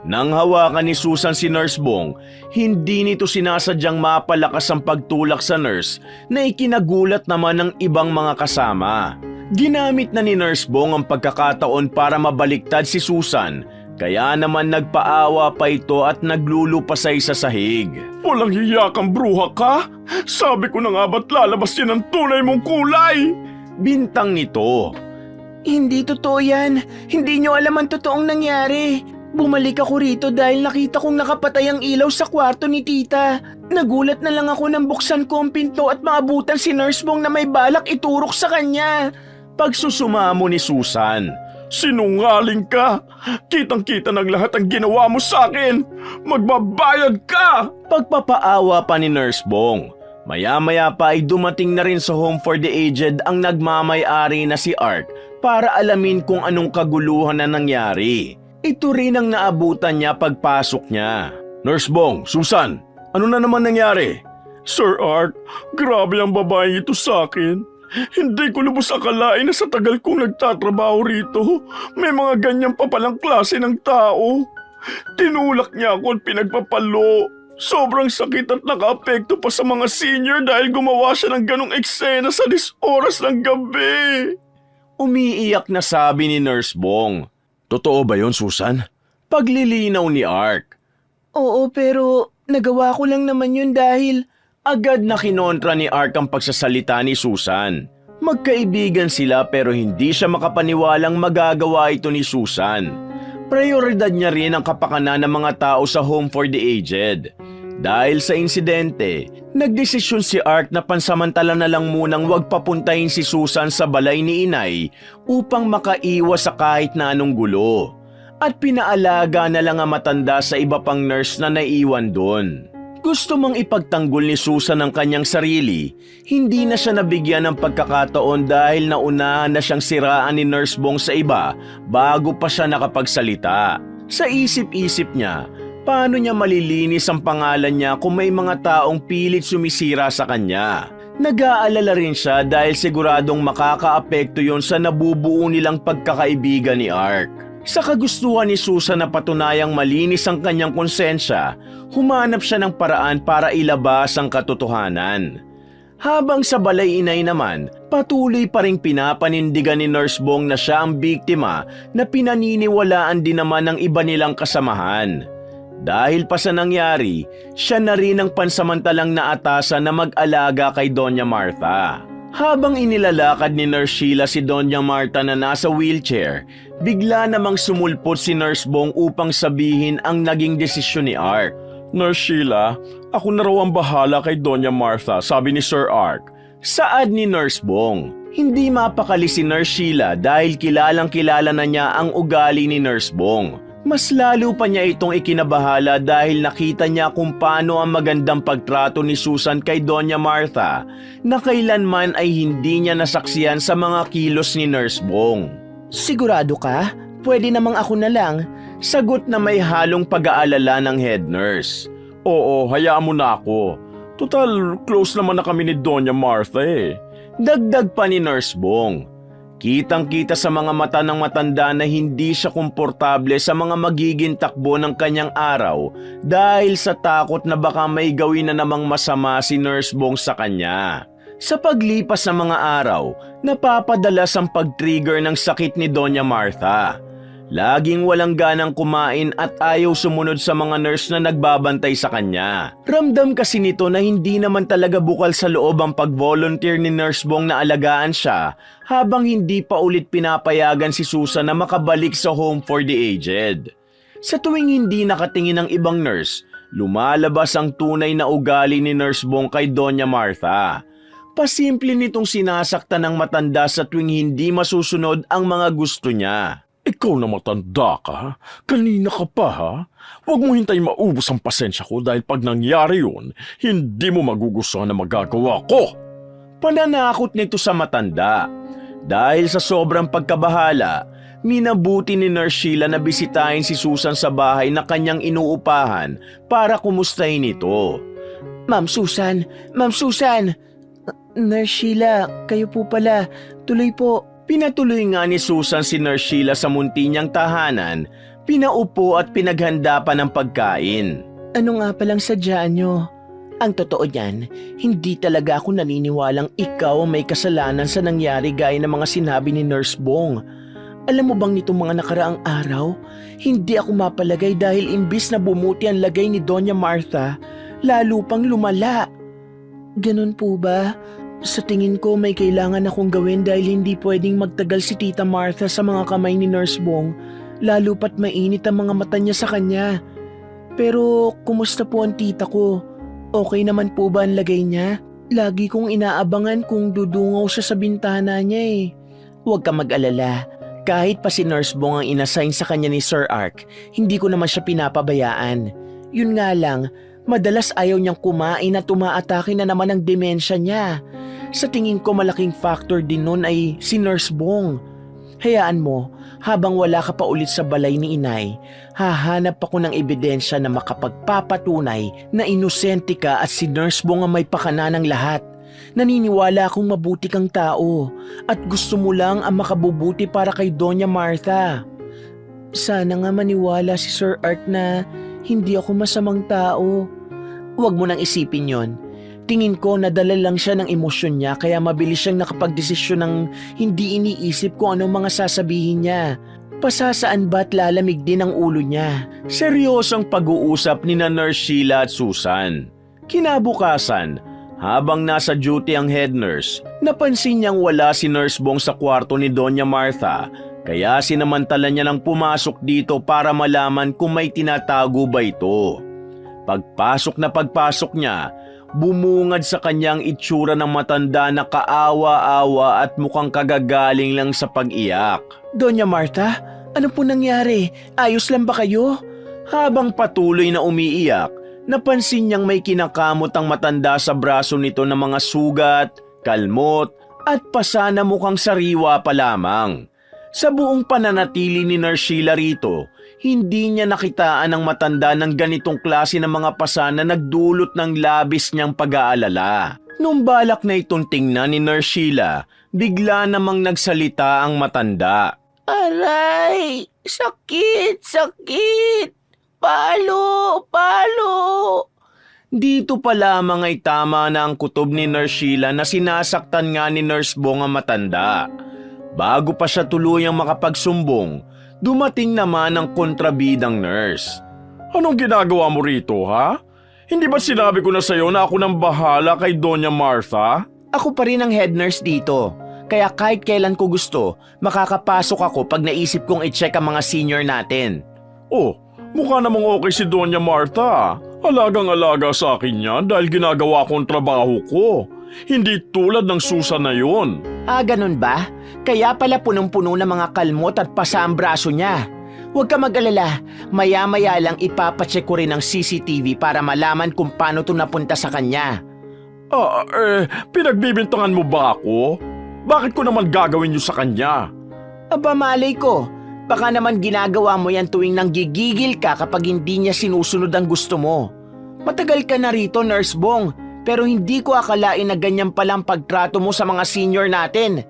Nang hawakan ni Susan si Nurse Bong, hindi nito sinasadyang mapalakas ang pagtulak sa nurse na ikinagulat naman ng ibang mga kasama. Ginamit na ni Nurse Bong ang pagkakataon para mabaliktad si Susan, kaya naman nagpaawa pa ito at naglulupasay sa sahig. Walang hiya kang bruha ka? Sabi ko na nga ba't lalabas yan ang tunay mong kulay? Bintang nito. Hindi totoo yan. Hindi nyo alam ang totoong nangyari. Bumalik ako rito dahil nakita kong nakapatay ang ilaw sa kwarto ni tita. Nagulat na lang ako nang buksan ko ang pinto at maabutan si Nurse Bong na may balak iturok sa kanya. Pagsusumamo ni Susan. Sinungaling ka! Kitang-kita ng lahat ang ginawa mo sa akin! Magbabayad ka! Pagpapaawa pa ni Nurse Bong. Maya-maya pa ay dumating na rin sa Home for the Aged ang nagmamay-ari na si Art para alamin kung anong kaguluhan na nangyari. Ito rin ang naabutan niya pagpasok niya. Nurse Bong, Susan, ano na naman nangyari? Sir Art, grabe ang babaeng ito sa akin. Hindi ko lubos akalain na sa tagal kong nagtatrabaho rito, may mga ganyan pa palang klase ng tao. Tinulak niya ako at pinagpapalo. Sobrang sakit at nakaapekto pa sa mga senior dahil gumawa siya ng ganong eksena sa 10 oras ng gabi. Umiiyak na sabi ni Nurse Bong. Totoo ba yun, Susan? Paglilinaw ni Ark. Oo, pero nagawa ko lang naman yun dahil... Agad na kinontra ni Ark ang pagsasalita ni Susan. Magkaibigan sila pero hindi siya makapaniwalang magagawa ito ni Susan. Prioridad niya rin ang kapakanan ng mga tao sa Home for the Aged. Dahil sa insidente, nagdesisyon si Ark na pansamantala na lang munang wag papuntahin si Susan sa balay ni Inay upang makaiwas sa kahit na anong gulo. At pinaalaga na lang ang matanda sa iba pang nurse na naiwan doon. Gusto mang ipagtanggol ni Susan ang kanyang sarili, hindi na siya nabigyan ng pagkakataon dahil naunahan na siyang siraan ni Nurse Bong sa iba bago pa siya nakapagsalita. Sa isip-isip niya, paano niya malilinis ang pangalan niya kung may mga taong pilit sumisira sa kanya? Nag-aalala rin siya dahil siguradong makakaapekto yon sa nabubuo nilang pagkakaibigan ni Ark. Sa kagustuhan ni Susan na patunayang malinis ang kanyang konsensya, humanap siya ng paraan para ilabas ang katotohanan. Habang sa balay Inay naman, patuloy pa ring pinapanindigan ni Nurse Bong na siya ang biktima na pinaniniwalaan din naman ng iba nilang kasamahan. Dahil pa sa nangyari, siya na rin ang pansamantalang naatasan na mag-alaga kay Doña Martha. Habang inilalakad ni Nurse Sheila si Doña Marta na nasa wheelchair, bigla namang sumulpot si Nurse Bong upang sabihin ang naging desisyon ni Ark. Nurse Sheila, ako na raw ang bahala kay Doña Martha, sabi ni Sir Ark. Saad ni Nurse Bong. Hindi mapakali si Nurse Sheila dahil kilalang-kilala na niya ang ugali ni Nurse Bong. Mas lalo pa niya itong ikinabahala dahil nakita niya kung paano ang magandang pagtrato ni Susan kay Doña Martha na kailanman ay hindi niya nasaksiyan sa mga kilos ni Nurse Bong. Sigurado ka? Pwede namang ako na lang. Sagot na may halong pag-aalala ng head nurse. Oo, hayaan mo na ako. Total, close naman na kami ni Doña Martha eh. Dagdag pa ni Nurse Bong. Kitang-kita sa mga mata ng matanda na hindi siya komportable sa mga magiging takbo ng kanyang araw dahil sa takot na baka may gawin na namang masama si Nurse Bong sa kanya. Sa paglipas ng mga araw, napapadalas ang pag-trigger ng sakit ni Doña Martha. Laging walang ganang kumain at ayaw sumunod sa mga nurse na nagbabantay sa kanya. Ramdam kasi nito na hindi naman talaga bukal sa loob ang pag-volunteer ni Nurse Bong na alagaan siya habang hindi pa ulit pinapayagan si Susan na makabalik sa home for the aged. Sa tuwing hindi nakatingin ng ibang nurse, lumalabas ang tunay na ugali ni Nurse Bong kay Doña Martha. Pasimple nitong sinasaktan ng matanda sa tuwing hindi masusunod ang mga gusto niya. Ikaw na matanda ka, ha? Kanina ka pa ha? Huwag mo hintayin maubos ang pasensya ko dahil pag nangyari yun, hindi mo magugustuhan na magagawa ko. Pananakot nito sa matanda. Dahil sa sobrang pagkabahala, minabuti ni Nurse Sheila na bisitahin si Susan sa bahay na kanyang inuupahan para kumustahin ito. Ma'am Susan! Ma'am Susan! Nurse Sheila, kayo po pala. Tuloy po. Pinatuloy nga ni Susan si Nurse Sheila sa munti niyang tahanan, pinaupo at pinaghanda pa ng pagkain. Ano nga palang sadyaan nyo? Ang totoo niyan, hindi talaga ako naniniwalang ikaw ang may kasalanan sa nangyari gaya ng mga sinabi ni Nurse Bong. Alam mo bang nitong mga nakaraang araw, hindi ako mapalagay dahil imbis na bumuti ang lagay ni Doña Martha, lalo pang lumala. Ganun po ba? Sa tingin ko may kailangan akong gawin dahil hindi pwedeng magtagal si Tita Martha sa mga kamay ni Nurse Bong, lalo pat mainit ang mga mata niya sa kanya. Pero kumusta po ang tita ko? Okay naman po ba ang lagay niya? Lagi kong inaabangan kung dudungaw siya sa bintana niya eh. Huwag ka mag-alala. Kahit pa si Nurse Bong ang inassign sa kanya ni Sir Ark, hindi ko naman siya pinapabayaan. Yun nga lang, madalas ayaw niyang kumain at umaatake na naman ang demensya niya. Sa tingin ko malaking factor din nun ay si Nurse Bong. Hayaan mo, habang wala ka pa ulit sa balay ni Inay, hahanap ako ng ebidensya na makapagpapatunay na inosente ka at si Nurse Bong ang may pakana ng lahat. Naniniwala akong mabuti kang tao at gusto mo lang ang makabubuti para kay Doña Martha. Sana nga maniwala si Sir Art na hindi ako masamang tao. Huwag mo nang isipin yon. Tingin ko nadala lang siya ng emosyon niya kaya mabilis siyang nakapagdesisyon ng hindi iniisip kung anong mga sasabihin niya. Pasasaan ba't lalamig din ang ulo niya? Seryosong pag-uusap ni na Nurse Sheila at Susan. Kinabukasan, habang nasa duty ang head nurse, napansin niyang wala si Nurse Bong sa kwarto ni Doña Martha kaya sinamantala niya nang pumasok dito para malaman kung may tinatago ba ito. Pagpasok niya, bumungad sa kanyang itsura ng matanda na kaawa-awa at mukhang kagagaling lang sa pag-iyak. Doña Martha, ano po nangyari? Ayos lang ba kayo? Habang patuloy na umiiyak, napansin niyang may kinakamot ang matanda sa braso nito ng mga sugat, kalmot at pasa na mukhang sariwa pa lamang. Sa buong pananatili ni Nurse Sheila rito, hindi niya nakitaan ang matanda ng ganitong klase ng mga pasa na nagdulot ng labis niyang pag-aalala. Nung balak na itong tingnan ni Nurse Sheila, bigla namang nagsalita ang matanda. Aray! Sakit! Sakit! Palo! Palo! Dito pa lamang ay tama na ang kutob ni Nurse Sheila na sinasaktan nga ni Nurse Bong ang matanda. Bago pa siya tuluyang makapagsumbong, dumating naman ang kontrabidang nurse. Anong ginagawa mo rito, ha? Hindi ba sinabi ko na sa'yo na ako nang bahala kay Doña Martha? Ako pa rin ang head nurse dito. Kaya kahit kailan ko gusto, makakapasok ako pag naisip kong i-check ang mga senior natin. Oh, mukha namang okay si Doña Marta. Alagang-alaga sa akin yan dahil ginagawa kong trabaho ko. Hindi tulad ng Susan na yun. Ah, ganun ba? Kaya pala punong-puno ng mga kalmot at pasa ang braso niya. Huwag ka mag-alala, maya-maya lang ipapacheck ko rin ang CCTV para malaman kung paano ito napunta sa kanya. Pinagbibintangan mo ba ako? Bakit ko naman gagawin yun sa kanya? Aba malay ko, baka naman ginagawa mo yan tuwing nanggigigil ka kapag hindi niya sinusunod ang gusto mo. Matagal ka na rito, Nurse Bong, pero hindi ko akalain na ganyan palang pagtrato mo sa mga senior natin.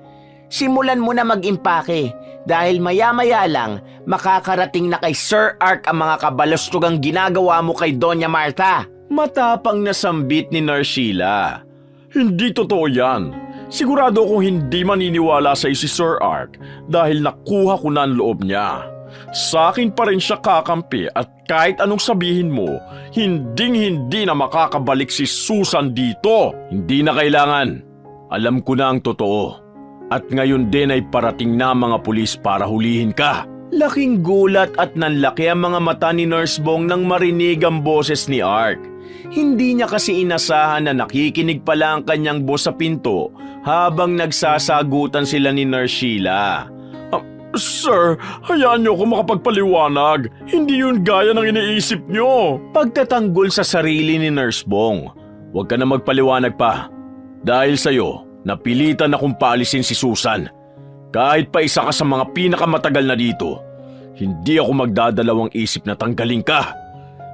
Simulan mo na mag-impake dahil maya-maya lang makakarating na kay Sir Ark ang mga kabalastugang ginagawa mo kay Doña Marta. Matapang na sambit ni Nurse Sheila. Hindi totoo yan. Sigurado akong hindi maniniwala sa si Sir Ark dahil nakuha ko na ang loob niya. Sa akin pa rin siya kakampi at kahit anong sabihin mo, hinding-hindi na makakabalik si Susan dito. Hindi na kailangan. Alam ko na ang totoo. At ngayon din ay parating na mga pulis para hulihin ka. Laking gulat at nanlaki ang mga mata ni Nurse Bong nang marinig ang boses ni Ark. Hindi niya kasi inasahan na nakikinig pala ang kanyang boss sa pinto habang nagsasagutan sila ni Nurse Sheila. Sir, hayaan niyo ako makapagpaliwanag. Hindi yun gaya ng iniisip niyo. Pagtatanggol sa sarili ni Nurse Bong, huwag ka na magpaliwanag pa. Dahil sa'yo, napilitan akong paalisin si Susan. Kahit pa isa ka sa mga pinakamatagal na dito, hindi ako magdadalawang isip na tanggalin ka.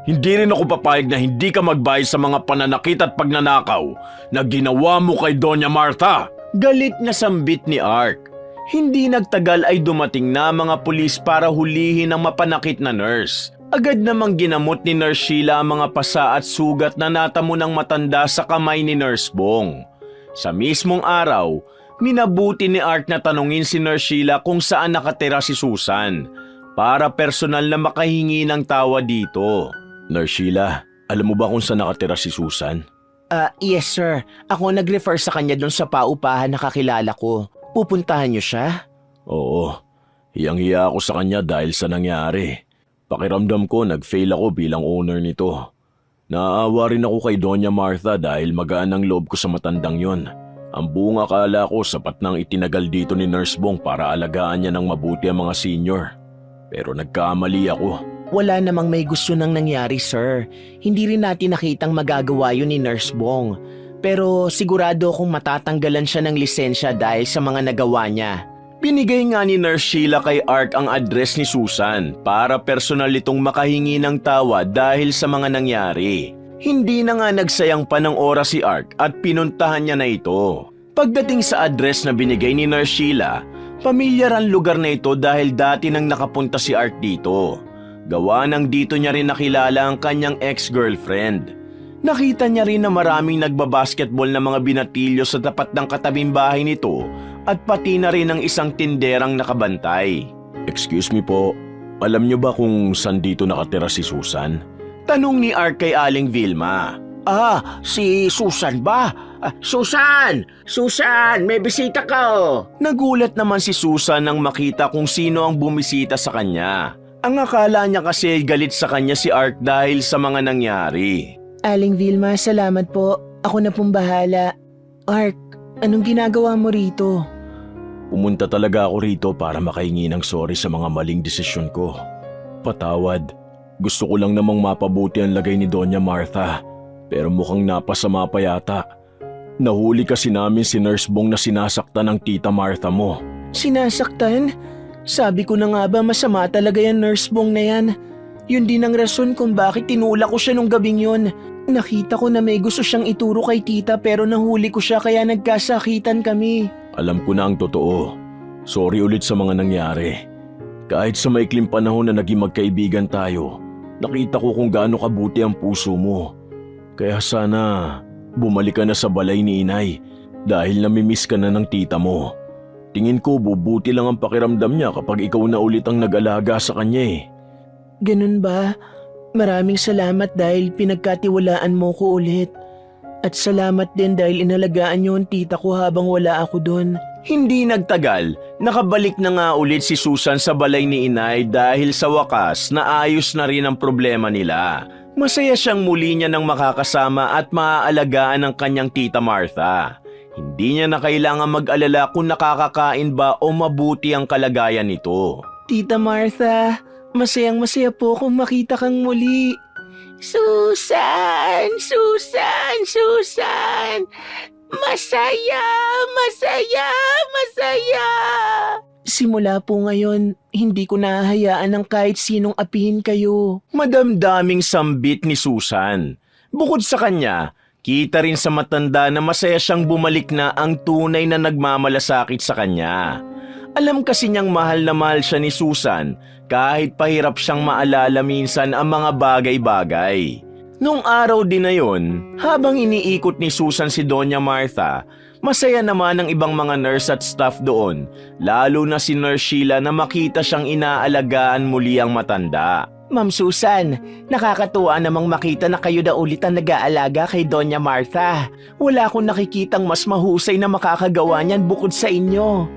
Hindi rin ako papayag na hindi ka magbayad sa mga pananakit at pagnanakaw na ginawa mo kay Doña Marta. Galit na sambit ni Ark. Hindi nagtagal ay dumating na mga pulis para hulihin ang mapanakit na nurse. Agad namang ginamot ni Nurse Sheila ang mga pasa at sugat na natamo ng matanda sa kamay ni Nurse Bong. Sa mismong araw, minabuti ni Ark na tanungin si Nurse Sheila kung saan nakatira si Susan para personal na makahingi ng tawa dito. Nurse Sheila, alam mo ba kung saan nakatira si Susan? Yes sir. Ako nag-refer sa kanya doon sa paupahan na kakilala ko. Pupuntahan niyo siya? Oo, hiyang-hiya ako sa kanya dahil sa nangyari. Pakiramdam ko nag-fail ako bilang owner nito. Naaawa rin ako kay Doña Martha dahil magaan ang loob ko sa matandang yon. Ang buong akala ko sapat nang itinagal dito ni Nurse Bong para alagaan niya ng mabuti ang mga senior. Pero nagkamali ako. Wala namang may gusto nang nangyari, sir. Hindi rin natin nakitang magagawa yun ni Nurse Bong. Pero sigurado akong matatanggalan siya ng lisensya dahil sa mga nagawa niya. Binigay nga ni Nurse Sheila kay Ark ang address ni Susan para personal itong makahingi ng tawa dahil sa mga nangyari. Hindi na nga nagsayang pa ng oras si Ark at pinuntahan niya na ito. Pagdating sa address na binigay ni Nurse Sheila, pamilyar ang lugar na ito dahil dati nang nakapunta si Ark dito. Gawa nang dito niya rin nakilala ang kanyang ex-girlfriend. Nakita niya rin na maraming nagbabasketball na mga binatilyo sa tapat ng katabing bahay nito at pati na rin ang isang tinderang nakabantay. Excuse me po, alam niyo ba kung saan dito nakatira si Susan? Tanong ni Ark kay Aling Vilma. Si Susan ba? Susan! Susan! May bisita ka oh! Nagulat naman si Susan nang makita kung sino ang bumisita sa kanya. Ang akala niya kasi galit sa kanya si Ark dahil sa mga nangyari. Aling Vilma, salamat po. Ako na pong bahala. Ark, anong ginagawa mo rito? Pumunta talaga ako rito para makahingi ng sorry sa mga maling desisyon ko. Patawad. Gusto ko lang namang mapabuti ang lagay ni Doña Martha. Pero mukhang napasama pa yata. Nahuli kasi namin si Nurse Bong na sinasaktan ng tita Martha mo. Sinasaktan? Sabi ko na nga ba masama talaga yan Nurse Bong na yan. Yun din ang rason kung bakit tinulak ko siya nung gabing yun. Nakita ko na may gusto siyang ituro kay tita pero nahuli ko siya kaya nagkasakitan kami. Alam ko na ang totoo. Sorry ulit sa mga nangyari. Kahit sa maikling panahon na naging magkaibigan tayo, nakita ko kung gaano kabuti ang puso mo. Kaya sana bumalik ka na sa balay ni inay dahil namimiss ka na ng tita mo. Tingin ko bubuti lang ang pakiramdam niya kapag ikaw na ulit ang nag-alaga sa kanya eh. Ganun ba? Maraming salamat dahil pinagkatiwalaan mo ko ulit. At salamat din dahil inalagaan niyo ang tita ko habang wala ako doon. Hindi nagtagal, nakabalik na nga ulit si Susan sa balay ni Inay dahil sa wakas naayos na rin ang problema nila. Masaya siyang muli niya nang makakasama at maaalagaan ang kanyang tita Martha. Hindi niya na kailangan mag-alala kung nakakakain ba o mabuti ang kalagayan nito. Tita Martha, masayang-masaya po kung makita kang muli. Susan! Susan! Susan! Masaya! Masaya! Masaya! Simula po ngayon, hindi ko nahahayaan ng kahit sinong apihin kayo. Madamdaming sambit ni Susan. Bukod sa kanya, kita rin sa matanda na masaya siyang bumalik na ang tunay na nagmamalasakit sa kanya. Alam kasi niyang mahal na mahal siya ni Susan kahit pahirap siyang maalala minsan ang mga bagay-bagay. Nung araw din na yun, habang iniikot ni Susan si Doña Martha, masaya naman ang ibang mga nurse at staff doon, lalo na si Nurse Sheila na makita siyang inaalagaan muli ang matanda. Ma'am Susan, nakakatuwa namang makita na kayo na ulit ang nag-aalaga kay Doña Martha. Wala akong nakikitang mas mahusay na makakagawa niyan bukod sa inyo.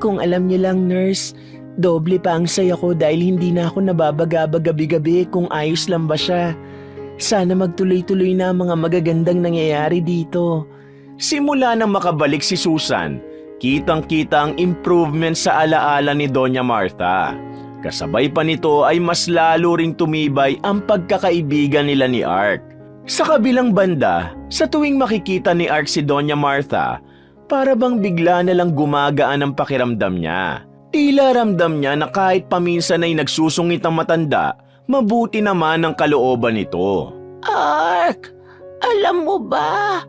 Kung alam niyo lang, nurse, doble pa ang saya ko dahil hindi na ako nababagabag gabi-gabi kung ayos lang ba siya. Sana magtuloy-tuloy na ang mga magagandang nangyayari dito. Simula nang makabalik si Susan, kitang-kita ang improvement sa alaala ni Doña Martha. Kasabay pa nito ay mas lalo ring tumibay ang pagkakaibigan nila ni Ark. Sa kabilang banda, sa tuwing makikita ni Ark si Doña Martha, para bang bigla na lang gumagaan ang pakiramdam niya. Tila ramdam niya na kahit paminsan ay nagsusungit ang matanda, mabuti naman ang kalooban nito. Ark, alam mo ba,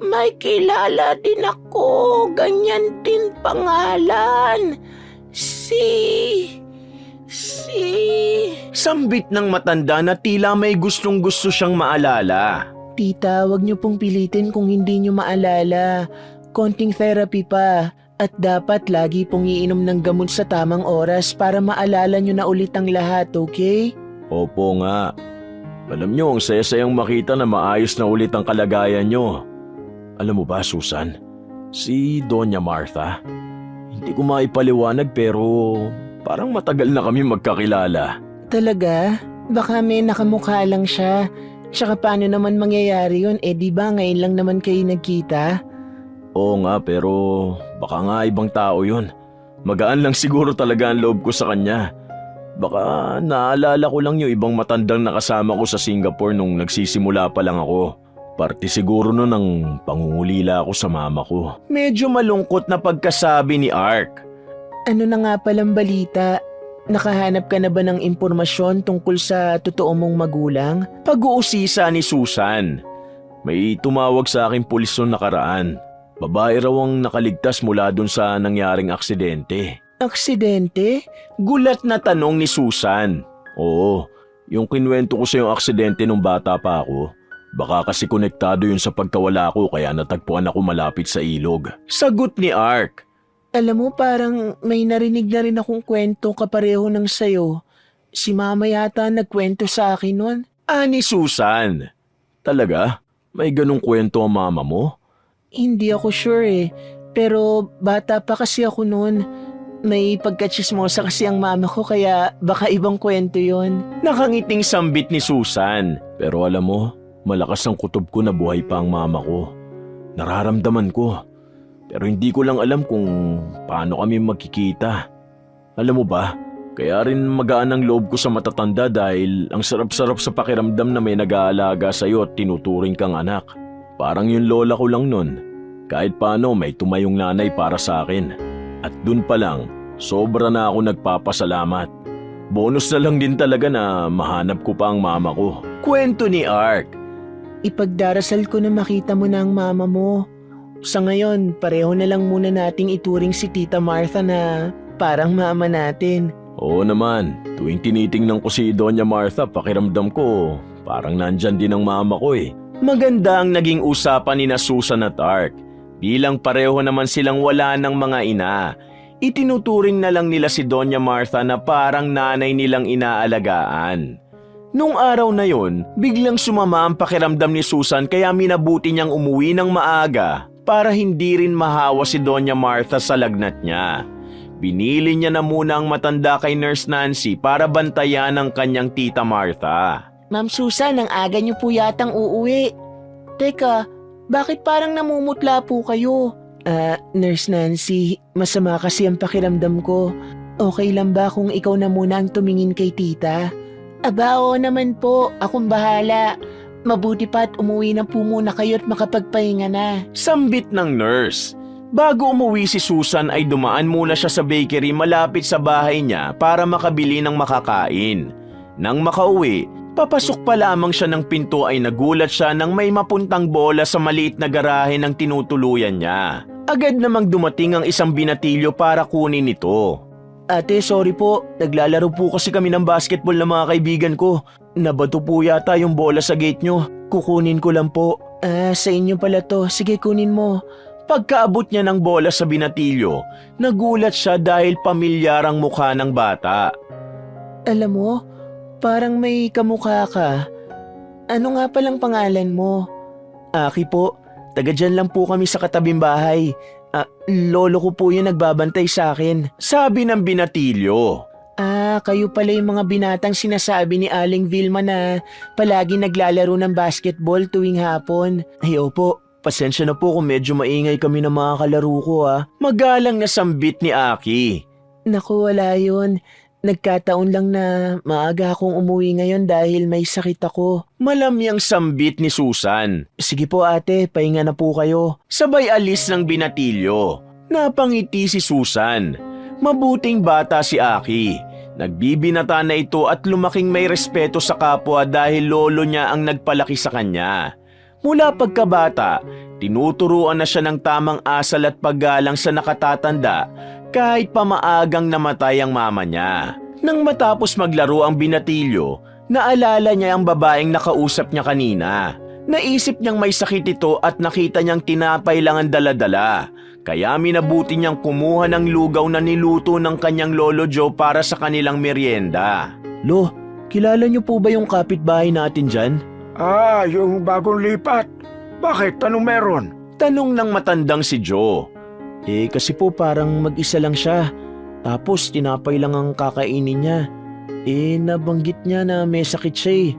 may kilala din ako, ganyan din pangalan. Sambit ng matanda na tila may gustong-gusto siyang maalala. Tita, wag niyo pong pilitin kung hindi niyo maalala. Konting therapy pa. At dapat lagi pong iinom ng gamot sa tamang oras para maalala niyo na ulit ang lahat, okay? Opo nga. Alam niyo, ang saya-sayang makita na maayos na ulit ang kalagayan niyo. Alam mo ba, Susan? Si Doña Martha, hindi ko maipaliwanag pero parang matagal na kami magkakilala. Talaga? Baka may nakamukha lang siya. Tsaka paano naman mangyayari yun? Di ba ngayon lang naman kayo nagkita? Oo nga pero baka nga ibang tao yun. Magaan lang siguro talaga ang loob ko sa kanya. Baka naalala ko lang yung ibang matandang nakasama ko sa Singapore nung nagsisimula pa lang ako. Parte siguro nun ang pangungulila ako sa mama ko. Medyo malungkot na pagkasabi ni Ark. Ano na nga palang balita? Nakahanap ka na ba ng impormasyon tungkol sa totoo mong magulang? Pag-uusisa ni Susan. May tumawag sa aking pulis noong nakaraan. Babae raw ang nakaligtas mula dun sa nangyaring aksidente. Aksidente? Gulat na tanong ni Susan. Oo, yung kinwento ko sa yung aksidente nung bata pa ako. Baka kasi konektado yun sa pagkawala ko kaya natagpuan ako malapit sa ilog. Sagot ni Ark. Alam mo parang may narinig na rin akong kwento kapareho ng sayo. Si mama yata nagkwento sa akin nun. Ani Susan. Talaga? May ganong kwento ang mama mo? Hindi ako sure pero bata pa kasi ako noon. May pagkatsismosa kasi ang mama ko kaya baka ibang kwento yon. Nakangiting sambit ni Susan. Pero alam mo, malakas ang kutob ko na buhay pa ang mama ko. Nararamdaman ko. Pero hindi ko lang alam kung paano kami magkikita. Alam mo ba, kaya rin magaan ang loob ko sa matatanda dahil ang sarap-sarap sa pakiramdam na may nag-aalaga sa'yo at tinuturing kang anak. Parang yung lola ko lang nun. Kahit paano may tumayong nanay para sa akin. At dun pa lang, sobra na ako nagpapasalamat. Bonus na lang din talaga na mahanap ko pa ang mama ko. Kwento ni Ark. Ipagdarasal ko na makita mo na ang mama mo. Sa ngayon, pareho na lang muna nating ituring si Tita Martha na parang mama natin. Oo naman, tuwing tinitingnan ko si Doña Martha, pakiramdam ko parang nandyan din ang mama ko eh. Maganda ang naging usapan ni na Susan at Ark. Bilang pareho naman silang wala ng mga ina, itinuturing na lang nila si Doña Martha na parang nanay nilang inaalagaan. Nung araw na yon, biglang sumama ang pakiramdam ni Susan kaya minabuti niyang umuwi ng maaga para hindi rin mahawa si Doña Martha sa lagnat niya. Binili niya na muna ang matanda kay Nurse Nancy para bantayan ang kanyang tita Martha. Ma'am Susan, ang aga niyo po yatang uuwi. Teka, bakit parang namumutla po kayo? Nurse Nancy, masama kasi ang pakiramdam ko. Okay lang ba kung ikaw na muna ang tumingin kay tita? Aba, oo naman po. Akong bahala. Mabuti pa't umuwi na po muna kayo at makapagpahinga na. Sambit ng nurse. Bago umuwi si Susan ay dumaan muna siya sa bakery malapit sa bahay niya para makabili ng makakain. Nang makauwi, papasok pa lamang siya ng pinto ay nagulat siya nang may mapuntang bola sa maliit na garahe ng tinutuluyan niya. Agad namang dumating ang isang binatilyo para kunin ito. Ate, sorry po. Naglalaro po kasi kami ng basketball ng mga kaibigan ko. Nabato po yata yung bola sa gate nyo. Kukunin ko lang po. Sa inyo pala to. Sige, kunin mo. Pagkaabot niya ng bola sa binatilyo, nagulat siya dahil pamilyar ang mukha ng bata. Alam mo, parang may kamukha ka. Ano nga palang pangalan mo? Aki po, taga dyan lang po kami sa katabing bahay. Lolo ko po yung nagbabantay sa akin. Sabi ng binatilyo. Kayo pala yung mga binatang sinasabi ni Aling Vilma na palagi naglalaro ng basketball tuwing hapon. Ay opo, pasensya na po kung medyo maingay kami ng mga kalaro ko Magalang na sambit ni Aki. Naku, wala yun. Nagkataon lang na maaga akong umuwi ngayon dahil may sakit ako. Malamyang sambit ni Susan. Sige po ate, pahinga na po kayo. Sabay alis ng binatilyo. Napangiti si Susan. Mabuting bata si Aki. Nagbibinata na ito at lumaking may respeto sa kapwa dahil lolo niya ang nagpalaki sa kanya. Mula pagkabata, tinuturuan na siya ng tamang asal at paggalang sa nakatatanda kahit pa maagang namatay ang mama niya. Nang matapos maglaro ang binatilyo, naalala niya ang babaeng nakausap niya kanina. Naisip niyang may sakit ito at nakita niyang tinapay lang ang dala-dala. Kaya minabuti niyang kumuha ng lugaw na niluto ng kanyang lolo Joe para sa kanilang merienda. Lo, kilala niyo po ba yung kapitbahay natin dyan? Yung bagong lipat. Bakit? Anong meron? Tanong ng matandang si Joe. Kasi po parang mag-isa lang siya. Tapos tinapay lang ang kakainin niya. Nabanggit niya na may sakit siya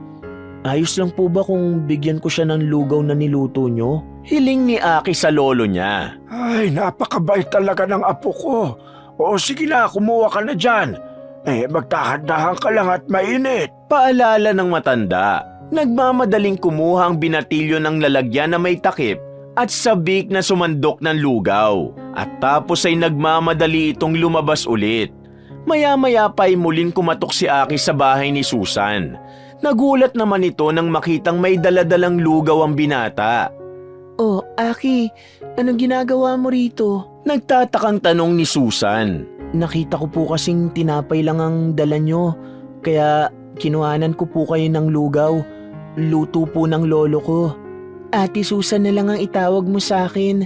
Ayos lang po ba kung bigyan ko siya ng lugaw na niluto niyo? Hiling ni Aki sa lolo niya. Ay, napakabait talaga ng apo ko. Oo, sige na, kumuha ka na dyan. Magtahandahan ka lang at mainit. Paalala ng matanda. Nagmamadaling kumuha ang binatilyo ng lalagyan na may takip at sabik na sumandok ng lugaw. At tapos ay nagmamadali itong lumabas ulit. Maya-maya pa ay muling kumatok si Aki sa bahay ni Susan. Nagulat naman ito nang makitang may daladalang lugaw ang binata. Oh, Aki, anong ginagawa mo rito? Nagtatakang tanong ni Susan. Nakita ko po kasing tinapay lang ang dala nyo. Kaya kinuhanan ko po kayo ng lugaw. Luto po ng lolo ko. Ate Susan na lang ang itawag mo sa akin.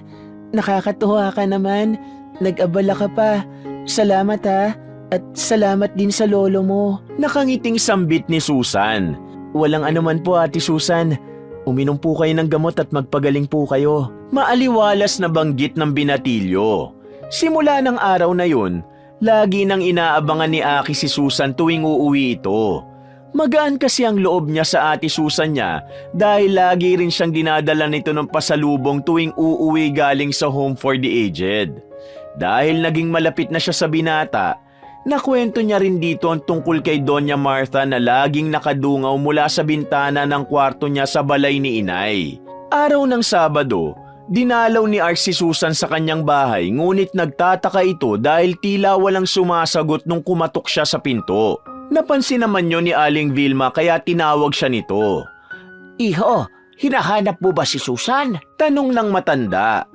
Nakakatuwa ka naman. Nag-abala ka pa. Salamat ha. At salamat din sa lolo mo. Nakangiting sambit ni Susan. Walang anuman po Ate Susan. Uminom po kayo ng gamot at magpagaling po kayo. Maaliwalas na banggit ng binatilyo. Simula ng araw na yun, lagi nang inaabangan ni Aki si Susan tuwing uuwi ito. Magaan kasi ang loob niya sa Ate Susan niya dahil lagi rin siyang dinadala nito ng pasalubong tuwing uuwi galing sa home for the aged. Dahil naging malapit na siya sa binata, nakwento niya rin dito ang tungkol kay Doña Martha na laging nakadungaw mula sa bintana ng kwarto niya sa balay ni Inay. Araw ng Sabado, dinalaw ni Art si Susan sa kanyang bahay ngunit nagtataka ito dahil tila walang sumasagot nung kumatok siya sa pinto. Napansin naman yun ni Aling Vilma kaya tinawag siya nito. Iho, hinahanap mo ba si Susan? Tanong ng matanda.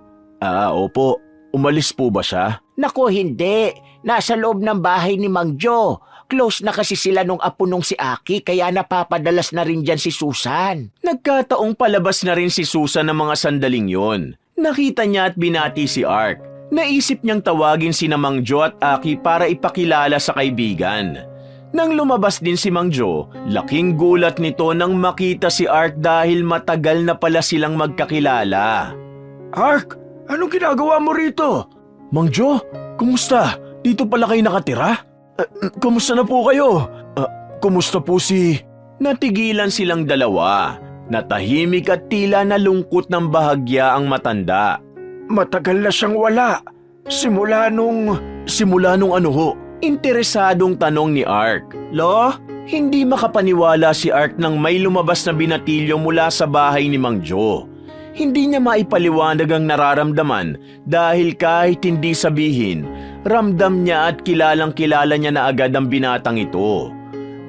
Opo. Umalis po ba siya? Naku, hindi. Nasa loob ng bahay ni Mang Jo. Close na kasi sila nung apo nung si Aki kaya napapadalas na rin dyan si Susan. Nagkataong palabas na rin si Susan ng mga sandaling yon. Nakita niya at binati si Ark. Naisip niyang tawagin sina Mang Jo at Aki para ipakilala sa kaibigan. Nang lumabas din si Mang Jo, laking gulat nito nang makita si Ark dahil matagal na pala silang magkakilala. Ark, anong ginagawa mo rito? Mang Jo, kumusta? Dito pala kayo nakatira? Kumusta na po kayo? Kumusta po si... Natigilan silang dalawa. Natahimik at tila nalungkot ng bahagya ang matanda. Matagal na siyang wala. Simula nung ano ho? Interesadong tanong ni Ark. Lo, hindi makapaniwala si Ark nang may lumabas na binatilyo mula sa bahay ni Mang Jo. Hindi niya maipaliwanag ang nararamdaman dahil kahit hindi sabihin, ramdam niya at kilalang-kilala niya na agad ang binatang ito.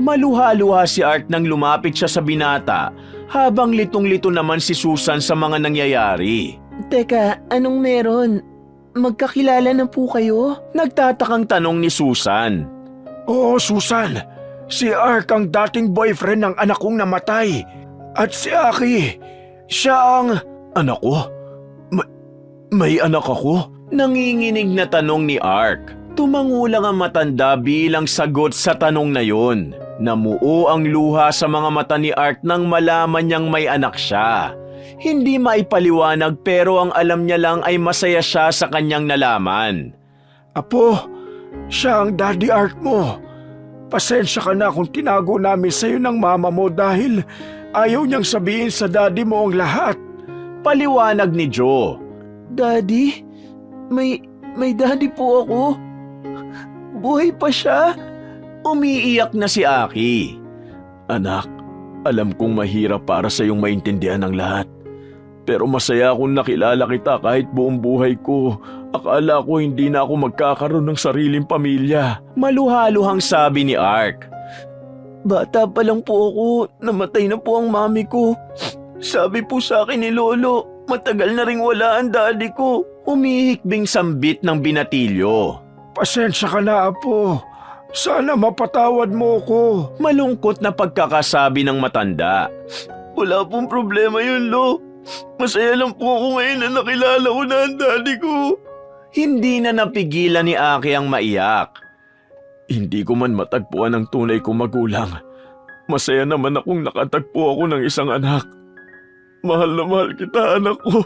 Maluha-luha si Ark nang lumapit siya sa binata habang litong-lito naman si Susan sa mga nangyayari. Teka, anong meron? Magkakilala na po kayo? Nagtatakang tanong ni Susan. Oo, Susan. Si Ark ang dating boyfriend ng anak kong namatay. At si Aki, siya ang... Anak ko? May anak ako? Nanginginig na tanong ni Ark. Tumangulang ang matanda bilang sagot sa tanong na yun. Namuo ang luha sa mga mata ni Ark nang malaman niyang may anak siya. Hindi maipaliwanag pero ang alam niya lang ay masaya siya sa kanyang nalaman. Apo, siya ang daddy Ark mo. Pasensya ka na kung tinago namin sa'yo ng mama mo dahil ayaw niyang sabihin sa daddy mo ang lahat. Paliwanag ni Joe. Daddy? May daddy po ako. Buhay pa siya? Umiiyak na si Aki. Anak, alam kong mahirap para sa iyong maintindihan ang lahat. Pero masaya akong nakilala kita kahit buong buhay ko. Akala ko hindi na ako magkakaroon ng sariling pamilya. Maluhaluhang sabi ni Ark. Bata pa lang po ako, namatay na po ang mami ko. Sabi po sa akin ni Lolo, matagal na ring wala ang daddy ko. Umihikbing sambit ng binatilyo. Pasensya ka na, Apo. Sana mapatawad mo ko. Malungkot na pagkakasabi ng matanda. Wala pong problema yun, Lo. Masaya lang po ako ngayon na nakilala ko na ang daddy ko. Hindi na napigilan ni Aki ang maiyak. Hindi ko man matagpuan ang tunay kong magulang. Masaya naman akong nakatagpo ako ng isang anak. Mahal na mahal kita, anak ko.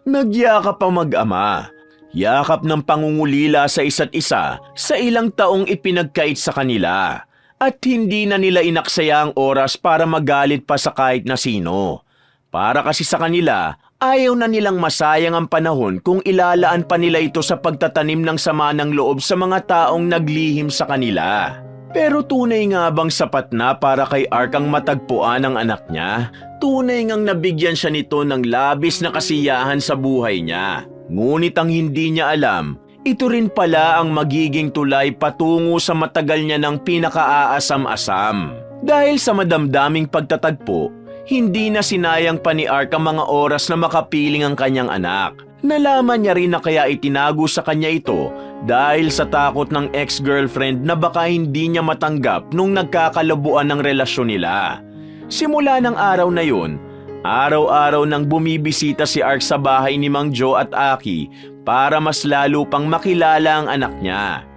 Nagyakap ang mag-ama. Yakap ng pangungulila sa isa't isa sa ilang taong ipinagkait sa kanila. At hindi na nila inaksaya ang oras para magalit pa sa kahit na sino. Para kasi sa kanila, ayaw na nilang masayang ang panahon kung ilalaan pa nila ito sa pagtatanim ng sama ng loob sa mga taong naglihim sa kanila. Pero tunay nga bang sapat na para kay Ark ang matagpuan ang anak niya? Tunay ngang nabigyan siya nito ng labis na kasiyahan sa buhay niya. Ngunit ang hindi niya alam, ito rin pala ang magiging tulay patungo sa matagal niya ng pinakaaasam-asam. Dahil sa madamdaming pagtatagpo, hindi na sinayang pa ni Ark ang mga oras na makapiling ang kanyang anak. Nalaman niya rin na kaya itinago sa kanya ito dahil sa takot ng ex-girlfriend na baka hindi niya matanggap nung nagkakalabuan ng relasyon nila. Simula ng araw na yun, araw-araw nang bumibisita si Ark sa bahay ni Mang Jo at Aki para mas lalo pang makilala ang anak niya.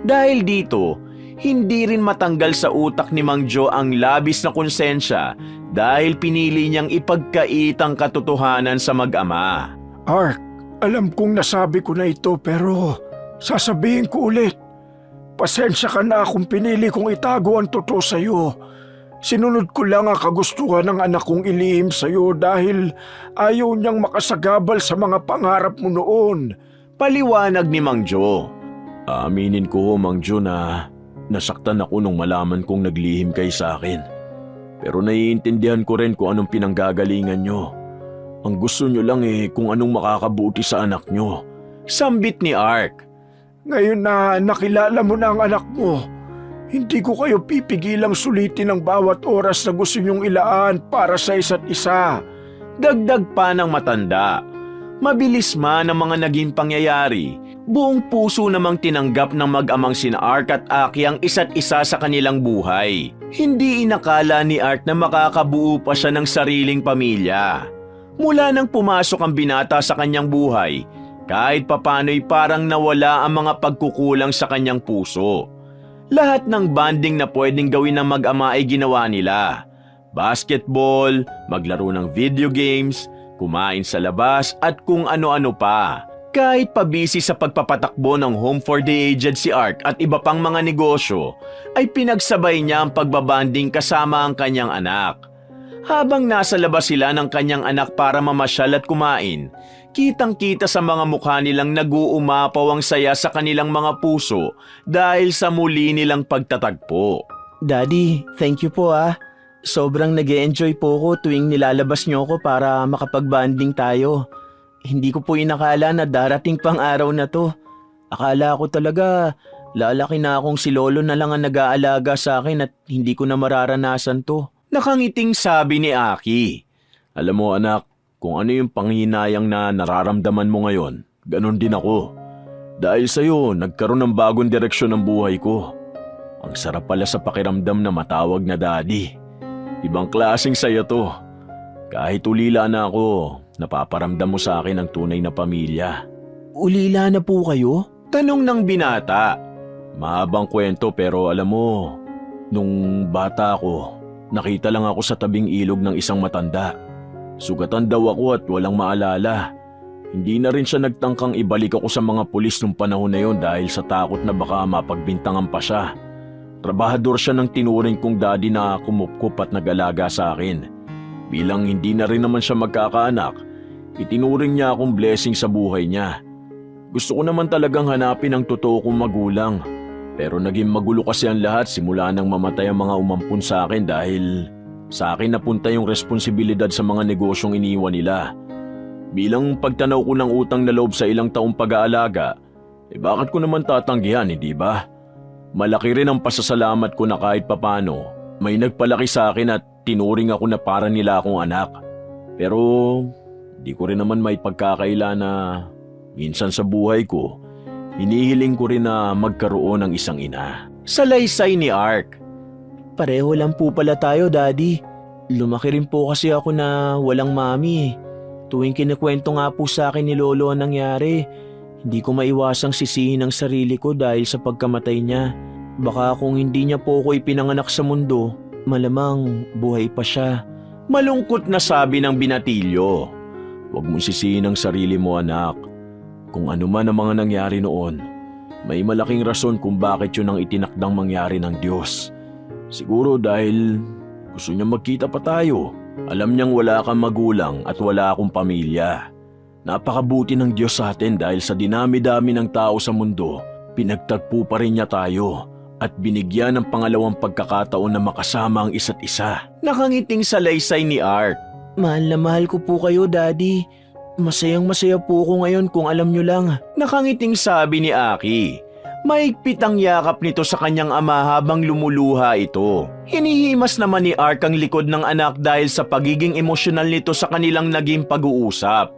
Dahil dito, hindi rin matanggal sa utak ni Mang Jo ang labis na konsensya dahil pinili niyang ipagkait ang katotohanan sa mag-ama. Ark, alam kong nasabi ko na ito pero sasabihin ko ulit. Pasensya ka na kung pinili kong itago ang totoo sa iyo. Sinunod ko lang ang kagustuhan ng anak kong ilihim sa iyo dahil ayaw niyang makasagabal sa mga pangarap mo noon. Paliwanag ni Mang Jo. Aminin ko, Mang Jo, na nasaktan ako nung malaman kong naglihim kayo sa akin. Pero naiintindihan ko rin kung anong pinanggagalingan nyo. Ang gusto nyo lang kung anong makakabuti sa anak nyo. Sambit ni Ark. Ngayon na nakilala mo na ang anak mo, hindi ko kayo pipigilang sulitin ang bawat oras na gusto nyong ilaan para sa isa't isa. Dagdag pa ng matanda. Mabilis man ang mga naging pangyayari, buong puso namang tinanggap ng mag-amang sina Ark at Aki ang isa't isa sa kanilang buhay. Hindi inakala ni Ark na makakabuo pa siya ng sariling pamilya. Mula nang pumasok ang binata sa kanyang buhay, kahit papano'y parang nawala ang mga pagkukulang sa kanyang puso. Lahat ng bonding na pwedeng gawin ng mag-ama ay ginawa nila. Basketball, maglaro ng video games, kumain sa labas at kung ano-ano pa. Kahit pabisi sa pagpapatakbo ng Home for the Aged si Ark at iba pang mga negosyo, ay pinagsabay niya ang pagbabanding kasama ang kanyang anak. Habang nasa labas sila ng kanyang anak para mamasyal at kumain, kitang-kita sa mga mukha nilang nag-uumapaw ang saya sa kanilang mga puso dahil sa muli nilang pagtatagpo. Daddy, thank you po ah. Sobrang nag-e-enjoy po ko tuwing nilalabas niyo ko para makapag-banding tayo. Hindi ko po inakala na darating pang araw na to. Akala ko talaga lalaki na akong si Lolo na lang ang nag-aalaga sa akin at hindi ko na mararanasan to. Nakangiting sabi ni Aki. Alam mo anak, kung ano yung panghinayang na nararamdaman mo ngayon, ganun din ako. Dahil sa'yo, nagkaroon ng bagong direksyon ng buhay ko. Ang sarap pala sa pakiramdam na matawag na daddy. Ibang klaseng saya to. Kahit ulila na ako, napaparamdam mo sa akin ang tunay na pamilya. Ulila na po kayo? Tanong ng binata. Mahabang kwento pero alam mo, nung bata ako, nakita lang ako sa tabing ilog ng isang matanda. Sugatan daw ako at walang maalala. Hindi na rin siya nagtangkang ibalik ako sa mga pulis nung panahon na yon dahil sa takot na baka mapagbintangan pa siya. Trabahador siya ng tinuring kong daddy na kumupkup at nag-alaga sa akin. Bilang hindi na rin naman siya magkakaanak, itinuring niya akong blessing sa buhay niya. Gusto ko naman talagang hanapin ang totoo kong magulang. Pero naging magulo kasi ang lahat simula nang mamatay ang mga umampun sa akin dahil sa akin napunta yung responsibilidad sa mga negosyong iniwan nila. Bilang pagtanaw ko ng utang na loob sa ilang taong pag-aalaga, bakit ko naman tatanggihan, hindi ba? Malaki rin ang pasasalamat ko na kahit papano, may nagpalaki sa akin at tinuring ako na para nila akong anak. Pero di ko rin naman may pagkakaila na minsan sa buhay ko, hinihiling ko rin na magkaroon ng isang ina. Salaysay ni Ark. Pareho lang po pala tayo, Daddy. Lumaki rin po kasi ako na walang mami. Tuwing kinikwento nga po sa akin ni Lolo ang nangyari, hindi ko maiwasang sisihin ang sarili ko dahil sa pagkamatay niya. Baka kung hindi niya po ako ipinanganak sa mundo, malamang buhay pa siya. Malungkot na sabi ng binatilyo. Huwag mong sisihin ang sarili mo, anak. Kung ano man ang mga nangyari noon, may malaking rason kung bakit yun ang itinakdang mangyari ng Diyos. Siguro dahil gusto niya magkita pa tayo. Alam niyang wala kang magulang at wala akong pamilya. Napakabuti ng Diyos sa atin dahil sa dinami-dami ng tao sa mundo, pinagtagpo pa rin niya tayo at binigyan ng pangalawang pagkakataon na makasama ang isa't isa. Nakangiting salaysay ni Ark. Mahal na mahal ko po kayo, Daddy. Masayang-masaya po ako ngayon kung alam niyo lang. Nakangiting sabi ni Aki. Mahigpit ang yakap nito sa kanyang ama habang lumuluha ito. Hinihimas naman ni Ark ang likod ng anak dahil sa pagiging emosyonal nito sa kanilang naging pag-uusap.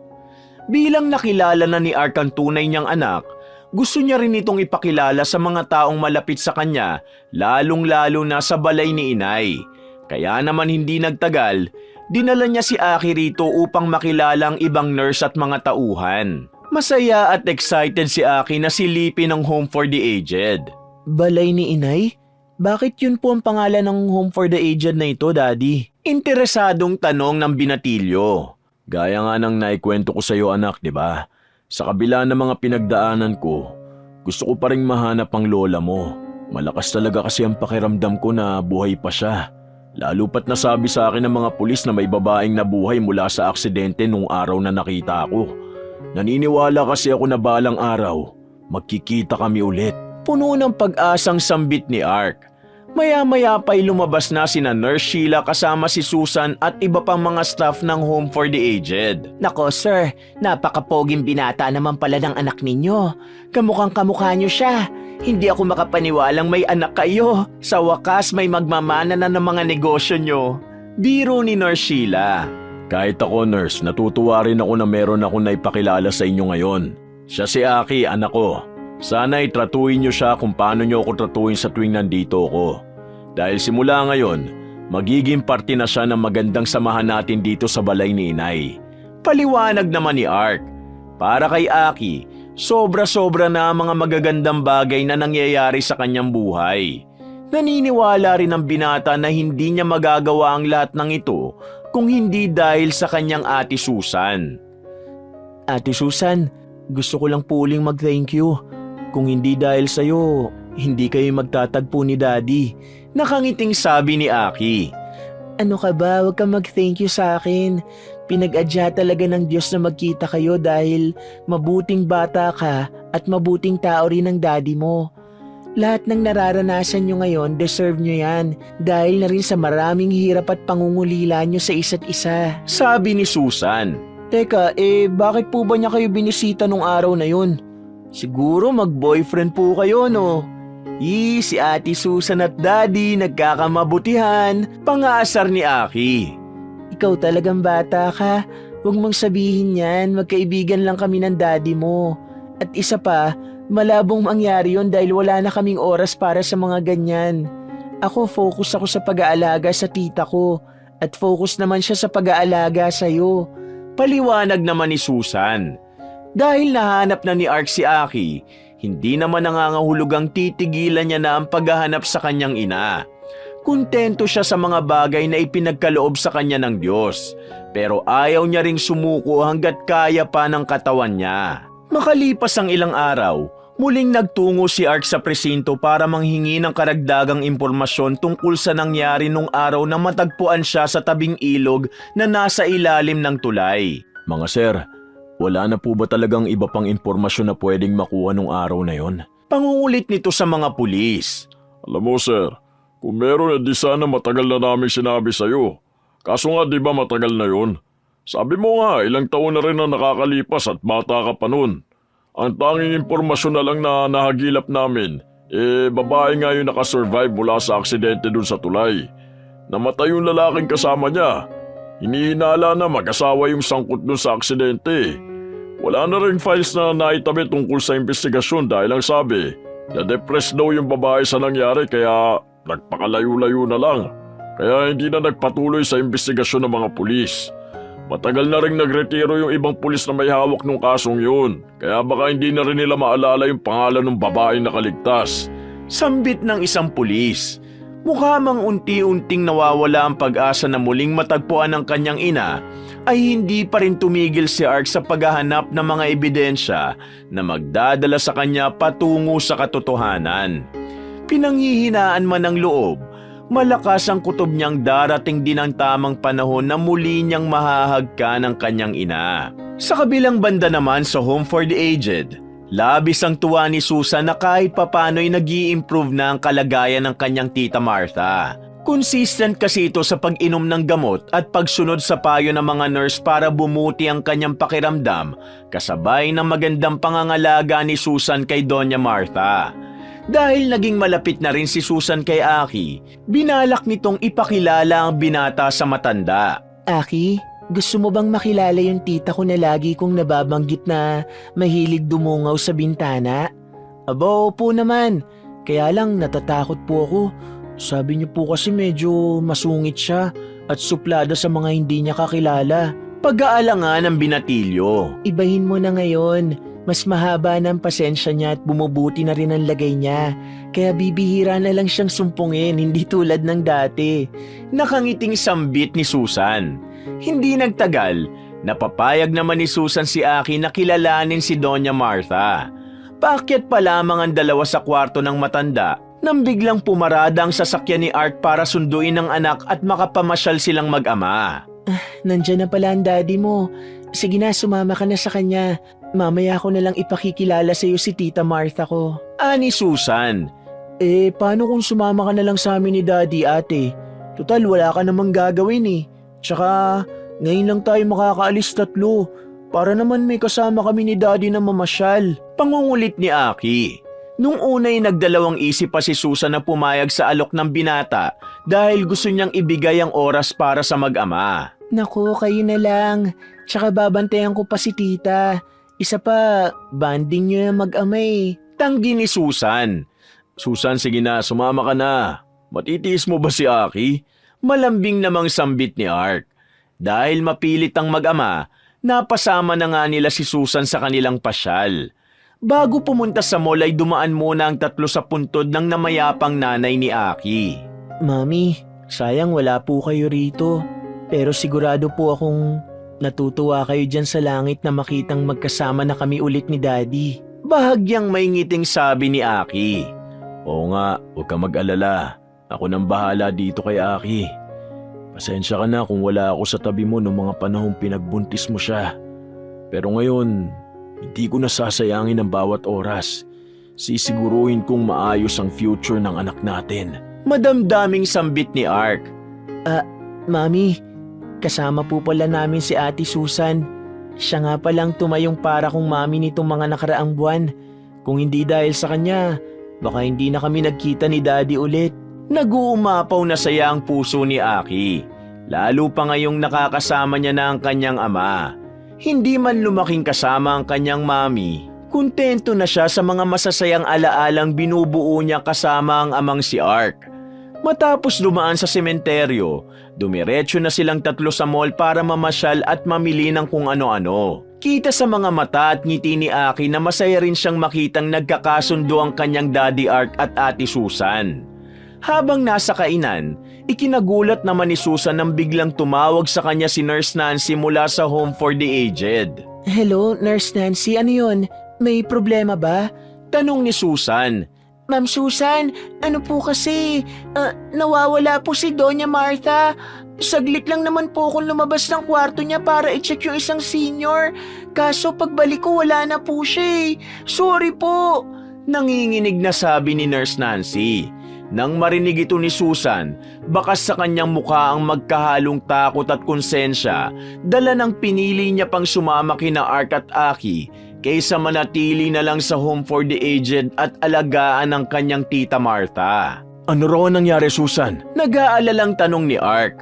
Bilang nakilala na ni Ark ang tunay niyang anak, gusto niya rin itong ipakilala sa mga taong malapit sa kanya, lalong-lalo na sa balay ni Inay. Kaya naman hindi nagtagal, dinala niya si Aki rito upang makilala ang ibang nurse at mga tauhan. Masaya at excited si Aki na silipin ang Home for the Aged. Balay ni Inay? Bakit yun po ang pangalan ng Home for the Aged na ito, Daddy? Interesadong tanong ng binatilyo. Gaya nga ng naikwento ko sa iyo, anak, di ba? Sa kabila ng mga pinagdaanan ko, gusto ko pa rin mahanap ang lola mo. Malakas talaga kasi ang pakiramdam ko na buhay pa siya. Lalo pat nasabi sa akin ng mga pulis na may babaeng nabuhay mula sa aksidente nung araw na nakita ako. Naniniwala kasi ako na balang araw, magkikita kami ulit. Puno ng pag-asang sambit ni Ark. Maya-maya pa'y lumabas na sina Nurse Sheila kasama si Susan at iba pang mga staff ng Home for the Aged. Nako sir, napakapoging binata naman pala ng anak ninyo. Kamukhang kamukha niyo siya. Hindi ako makapaniwalang may anak kayo. Sa wakas may magmamana na ng mga negosyo nyo. Biro ni Nurse Sheila. Kahit ako, nurse, natutuwa rin ako na meron ako na ipakilala sa inyo ngayon. Siya si Aki, anak ko. Sana itratuin niyo siya kung paano niyo ako tratuin sa tuwing nandito ako. Dahil simula ngayon, magiging parte na siya ng magandang samahan natin dito sa balay ni Inay. Paliwanag naman ni Ark. Para kay Aki, Sobra-sobra na ang mga magagandang bagay na nangyayari sa kanyang buhay. Naniniwala rin ang binata na hindi niya magagawa ang lahat ng ito kung hindi dahil sa kanyang Ate Susan. Ate Susan, gusto ko lang po uling mag-thank you. Kung hindi dahil sa'yo, hindi kayo magtatagpo ni Daddy. Nakangiting sabi ni Aki. Ano ka ba? Huwag kang mag-thank you sa akin. Pinag-adya talaga ng Diyos na magkita kayo dahil mabuting bata ka at mabuting tao rin ang daddy mo. Lahat ng nararanasan nyo ngayon, deserve nyo yan dahil na rin sa maraming hirap at pangungulila nyo sa isa't isa. Sabi ni Susan. Teka, bakit po ba niya kayo binisita nung araw na yun? Siguro mag-boyfriend po kayo, no? Si Ate Susan at Daddy nagkakamabutihan, pangasar ni Aki. Ikaw talagang bata ka. Huwag mong sabihin yan, magkaibigan lang kami ng daddy mo. At isa pa, malabong mangyari yon dahil wala na kaming oras para sa mga ganyan. Ako focus ako sa pag-aalaga sa tita ko at focus naman siya sa pag-aalaga sa'yo. Paliwanag naman ni Susan. Dahil nahanap na ni Ark si Aki, hindi naman nangangahulugang titigilan niya na ang paghahanap sa kanyang ina. Kontento siya sa mga bagay na ipinagkaloob sa kanya ng Diyos, pero ayaw niya ring sumuko hanggat kaya pa ng katawan niya. Makalipas ang ilang araw, muling nagtungo si Ark sa presinto para manghingi ng karagdagang impormasyon tungkol sa nangyari nung araw na matagpuan siya sa tabing ilog na nasa ilalim ng tulay. Mga sir, wala na po ba talagang iba pang impormasyon na pwedeng makuha nung araw na yon? Pangungulit nito sa mga pulis. Alam mo sir, kung meron di sana matagal na namin sinabi sa'yo. Kaso nga di ba matagal na yon? Sabi mo nga ilang taon na rin na nakakalipas at bata ka pa nun. Ang tanging impormasyon na lang na nahagilap namin, babae nga yung nakasurvive mula sa aksidente dun sa tulay. Namatay yung lalaking kasama niya. Hinihinala na mag-asawa yung sangkot dun sa aksidente. Wala na rin files na naitabi tungkol sa investigasyon dahil ang sabi, na-depressed daw yung babae sa nangyari kaya nagpakalayo-layo na lang. Kaya hindi na nagpatuloy sa investigasyon ng mga pulis. Matagal na rin nagretiro yung ibang pulis na may hawak ng kasong yun. Kaya baka hindi na rin nila maalala yung pangalan ng babaeng nakaligtas. Sambit ng isang pulis. Mukha mang unti-unting nawawala ang pag-asa na muling matagpuan ng kanyang ina, ay hindi pa rin tumigil si Ark sa paghahanap ng mga ebidensya na magdadala sa kanya patungo sa katotohanan. Pinanghihinaan man ng loob, malakas ang kutob niyang darating din ang tamang panahon na muli niyang mahahagka ng kanyang ina. Sa kabilang banda naman sa Home for the Aged, labis ang tuwa ni Susan na kahit papano'y nag-i-improve na ang kalagayan ng kanyang tita Martha. Consistent kasi ito sa pag-inom ng gamot at pagsunod sa payo ng mga nurse para bumuti ang kanyang pakiramdam, kasabay ng magandang pangangalaga ni Susan kay Doña Martha. Dahil naging malapit na rin si Susan kay Aki, binalak nitong ipakilala ang binata sa matanda. Aki, gusto mo bang makilala yung tita ko na lagi kong nababanggit na mahilig dumungaw sa bintana? Aba, opo naman. Kaya lang natatakot po ako. Sabi niyo po kasi medyo masungit siya at suplada sa mga hindi niya kakilala. Pag-aalangan ng binatilyo. Ibahin mo na ngayon. Mas mahaba na ang pasensya niya at bumubuti na rin ang lagay niya. Kaya bibihira na lang siyang sumpungin, hindi tulad ng dati. Nakangiting sambit ni Susan. Hindi nagtagal, napapayag naman ni Susan si Aki na kilalanin si Doña Martha. Paakyat pa lamang ang dalawa sa kwarto ng matanda nang biglang pumarada ang sasakyan ni Art para sunduin ang anak at makapamasyal silang mag-ama. Nandyan na pala ang daddy mo. Sige na, sumama ka na sa kanya. Mamaya ko na lang ipakikilala sa iyo si Tita Martha ko. Ani Susan. Paano kung sumama ka na lang sa amin ni Daddy, ate? Total, wala ka namang gagawin eh. Tsaka, ngayon lang tayo makakaalis tatlo. Para naman may kasama kami ni Daddy na mamasyal. Pangungulit ni Aki. Nung una'y nagdalawang isip pa si Susan na pumayag sa alok ng binata dahil gusto niyang ibigay ang oras para sa mag-ama. Naku, kayo na lang. Tsaka babantayan ko pa si tita. Isa pa, banding niyo yung mag-ama eh. Tanggi ni Susan. Susan, sige na, sumama ka na. Matitiis mo ba si Aki? Malambing namang sambit ni Ark. Dahil mapilit ang mag-ama, napasama na nga nila si Susan sa kanilang pasyal. Bago pumunta sa mall ay dumaan muna ang tatlo sa puntod ng namayapang nanay ni Aki. Mami, sayang wala po kayo rito. Pero sigurado po akong natutuwa kayo dyan sa langit na makitang magkasama na kami ulit ni Daddy. Bahagyang may ngiting sabi ni Aki. Oo nga, huwag ka mag-alala. Ako nang bahala dito kay Aki. Pasensya ka na kung wala ako sa tabi mo noong mga panahong pinagbuntis mo siya. Pero ngayon, hindi ko nasasayangin ang bawat oras. Sisiguruhin kong maayos ang future ng anak natin. Madamdaming sambit ni Ark. Mami, kasama po pala namin si Ate Susan. Siya nga palang tumayong para kong mami nitong mga nakaraang buwan. Kung hindi dahil sa kanya, baka hindi na kami nagkita ni Daddy ulit. Nag-uumapaw na saya ang puso ni Aki. Lalo pa ngayong nakakasama niya na ang kanyang ama. Hindi man lumaking kasama ang kanyang mami, kontento na siya sa mga masasayang alaalang binubuo niya kasama ang amang si Ark. Matapos dumaan sa sementeryo, dumiretso na silang tatlo sa mall para mamasyal at mamili ng kung ano-ano. Kita sa mga mata at ngiti ni Aki na masaya rin siyang makitang nagkakasundo ang kanyang Daddy Ark at Ate Susan. Habang nasa kainan, ikinagulat naman ni Susan nang biglang tumawag sa kanya si Nurse Nancy mula sa Home for the Aged. Hello, Nurse Nancy, ano yun? May problema ba? Tanong ni Susan. Ma'am Susan, ano po kasi? Nawawala po si Doña Martha. Saglit lang naman po akong lumabas ng kwarto niya para i-check yung isang senior. Kaso pagbalik ko wala na po siya eh. Sorry po. Nanginginig na sabi ni Nurse Nancy. Nang marinig ito ni Susan, bakas sa kanyang mukha ang magkahalong takot at konsensya, dala ng pinili niya pang sumama kina Ark at Aki kaysa manatili na lang sa Home for the Aged at alagaan ng kanyang tita Martha. Ano raw nangyari, Susan? Nag-aalalang tanong ni Ark.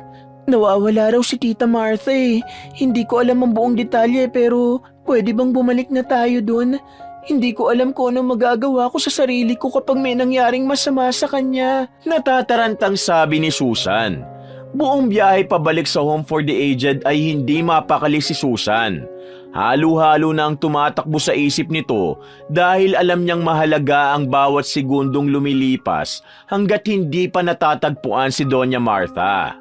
Nawawala raw si Tita Martha eh. Hindi ko alam ang buong detalye pero pwede bang bumalik na tayo dun? Hindi ko alam kung ano magagawa ko sa sarili ko kapag may nangyaring masama sa kanya. Natatarantang sabi ni Susan. Buong biyahe pabalik sa Home for the Aged ay hindi mapakali si Susan. Halo-halo na ang tumatakbo sa isip nito dahil alam niyang mahalaga ang bawat segundong lumilipas hanggat hindi pa natatagpuan si Doña Martha.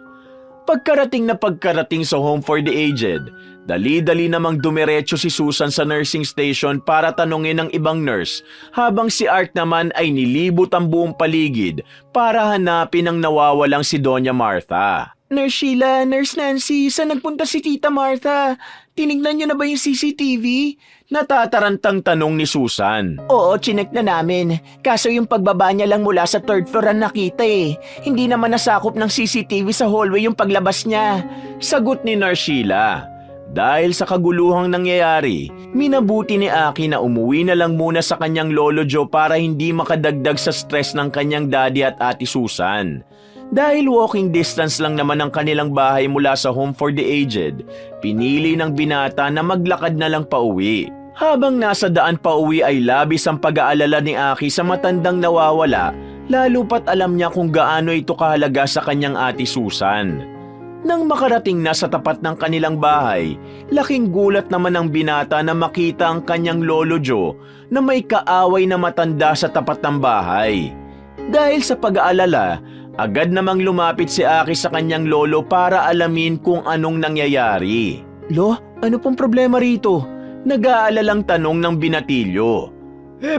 Pagkarating sa Home for the Aged, dali-dali namang dumiretso si Susan sa nursing station para tanungin ang ibang nurse habang si Ark naman ay nilibot ang buong paligid para hanapin ang nawawalang si Doña Martha. Nurse Sheila, Nurse Nancy, saan nagpunta si Tita Martha? Tinignan niyo na ba yung CCTV? Natatarantang tanong ni Susan. Oo, chinek na namin. Kaso yung pagbaba niya lang mula sa third floor ang nakita eh. Hindi naman nasakop ng CCTV sa hallway yung paglabas niya. Sagot ni Nurse Sheila. Dahil sa kaguluhang nangyayari, minabuti ni Aki na umuwi na lang muna sa kanyang lolo Joe para hindi makadagdag sa stress ng kanyang daddy at ate Susan. Dahil walking distance lang naman ang kanilang bahay mula sa Home for the Aged, pinili ng binata na maglakad na lang pauwi. Habang nasa daan pauwi ay labis ang pag-aalala ni Aki sa matandang nawawala, lalo pat alam niya kung gaano ito kahalaga sa kanyang ate Susan. Nang makarating na sa tapat ng kanilang bahay, laking gulat naman ang binata na makita ang kanyang lolo Joe na may kaaway na matanda sa tapat ng bahay. Dahil sa pag-aalala, agad namang lumapit si Aki sa kanyang lolo para alamin kung anong nangyayari. Lo, ano pong problema rito? Nag-aalalang tanong ng binatilyo.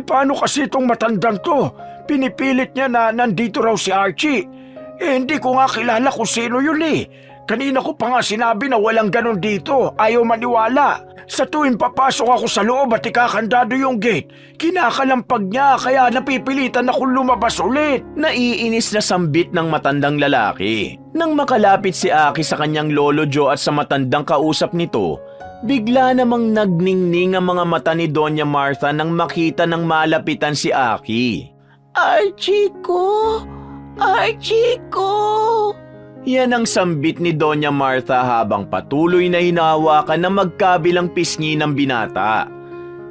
Paano kasi itong matandang to? Pinipilit niya na nandito raw si Archie. Hindi ko nga kilala kung sino yun eh. Kanina ko pa nga sinabi na walang ganon dito. Ayaw maniwala. Sa tuwing papasok ako sa loob at ikakandado yung gate, kinakalampag niya kaya napipilitan akong lumabas ulit. Naiinis na sambit ng matandang lalaki. Nang makalapit si Aki sa kanyang lolo Joe at sa matandang kausap nito, bigla namang nagningning ang mga mata ni Doña Martha nang makita ng malapitan si Aki. Archie ko! Archie ko! Yan ang sambit ni Doña Martha habang patuloy na hinahawakan ng magkabilang pisngi ng binata.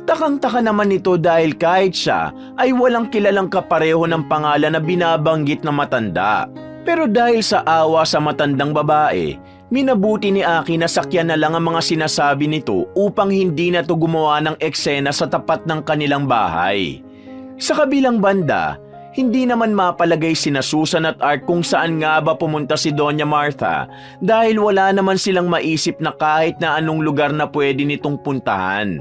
Takang-taka naman ito dahil kahit siya ay walang kilalang kapareho ng pangalan na binabanggit na matanda. Pero dahil sa awa sa matandang babae, Minabuti ni Aki na sakyan na lang ang mga sinasabi nito upang hindi na to gumawa ng eksena sa tapat ng kanilang bahay. Sa kabilang banda, hindi naman mapalagay sina Susan at Art kung saan nga ba pumunta si Doña Martha dahil wala naman silang maisip na kahit na anong lugar na pwede nitong puntahan.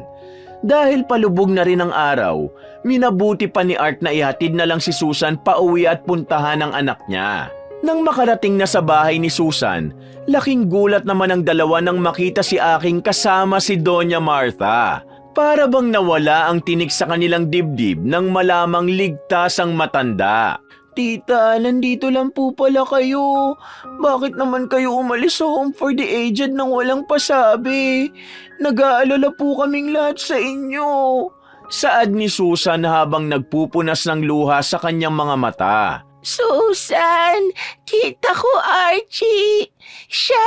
Dahil palubog na rin ang araw, minabuti pa ni Art na ihatid na lang si Susan pauwi at puntahan ang anak niya. Nang makarating na sa bahay ni Susan, laking gulat naman ang dalawa nang makita si Aking kasama si Doña Martha. Para bang nawala ang tinik sa kanilang dibdib nang malamang ligtas ang matanda. Tita, nandito lang po pala kayo. Bakit naman kayo umalis sa home for the aged nang walang pasabi? Nag-aalala po kaming lahat sa inyo. Saad ni Susan habang nagpupunas ng luha sa kanyang mga mata. Susan, tita ko Archie. Siya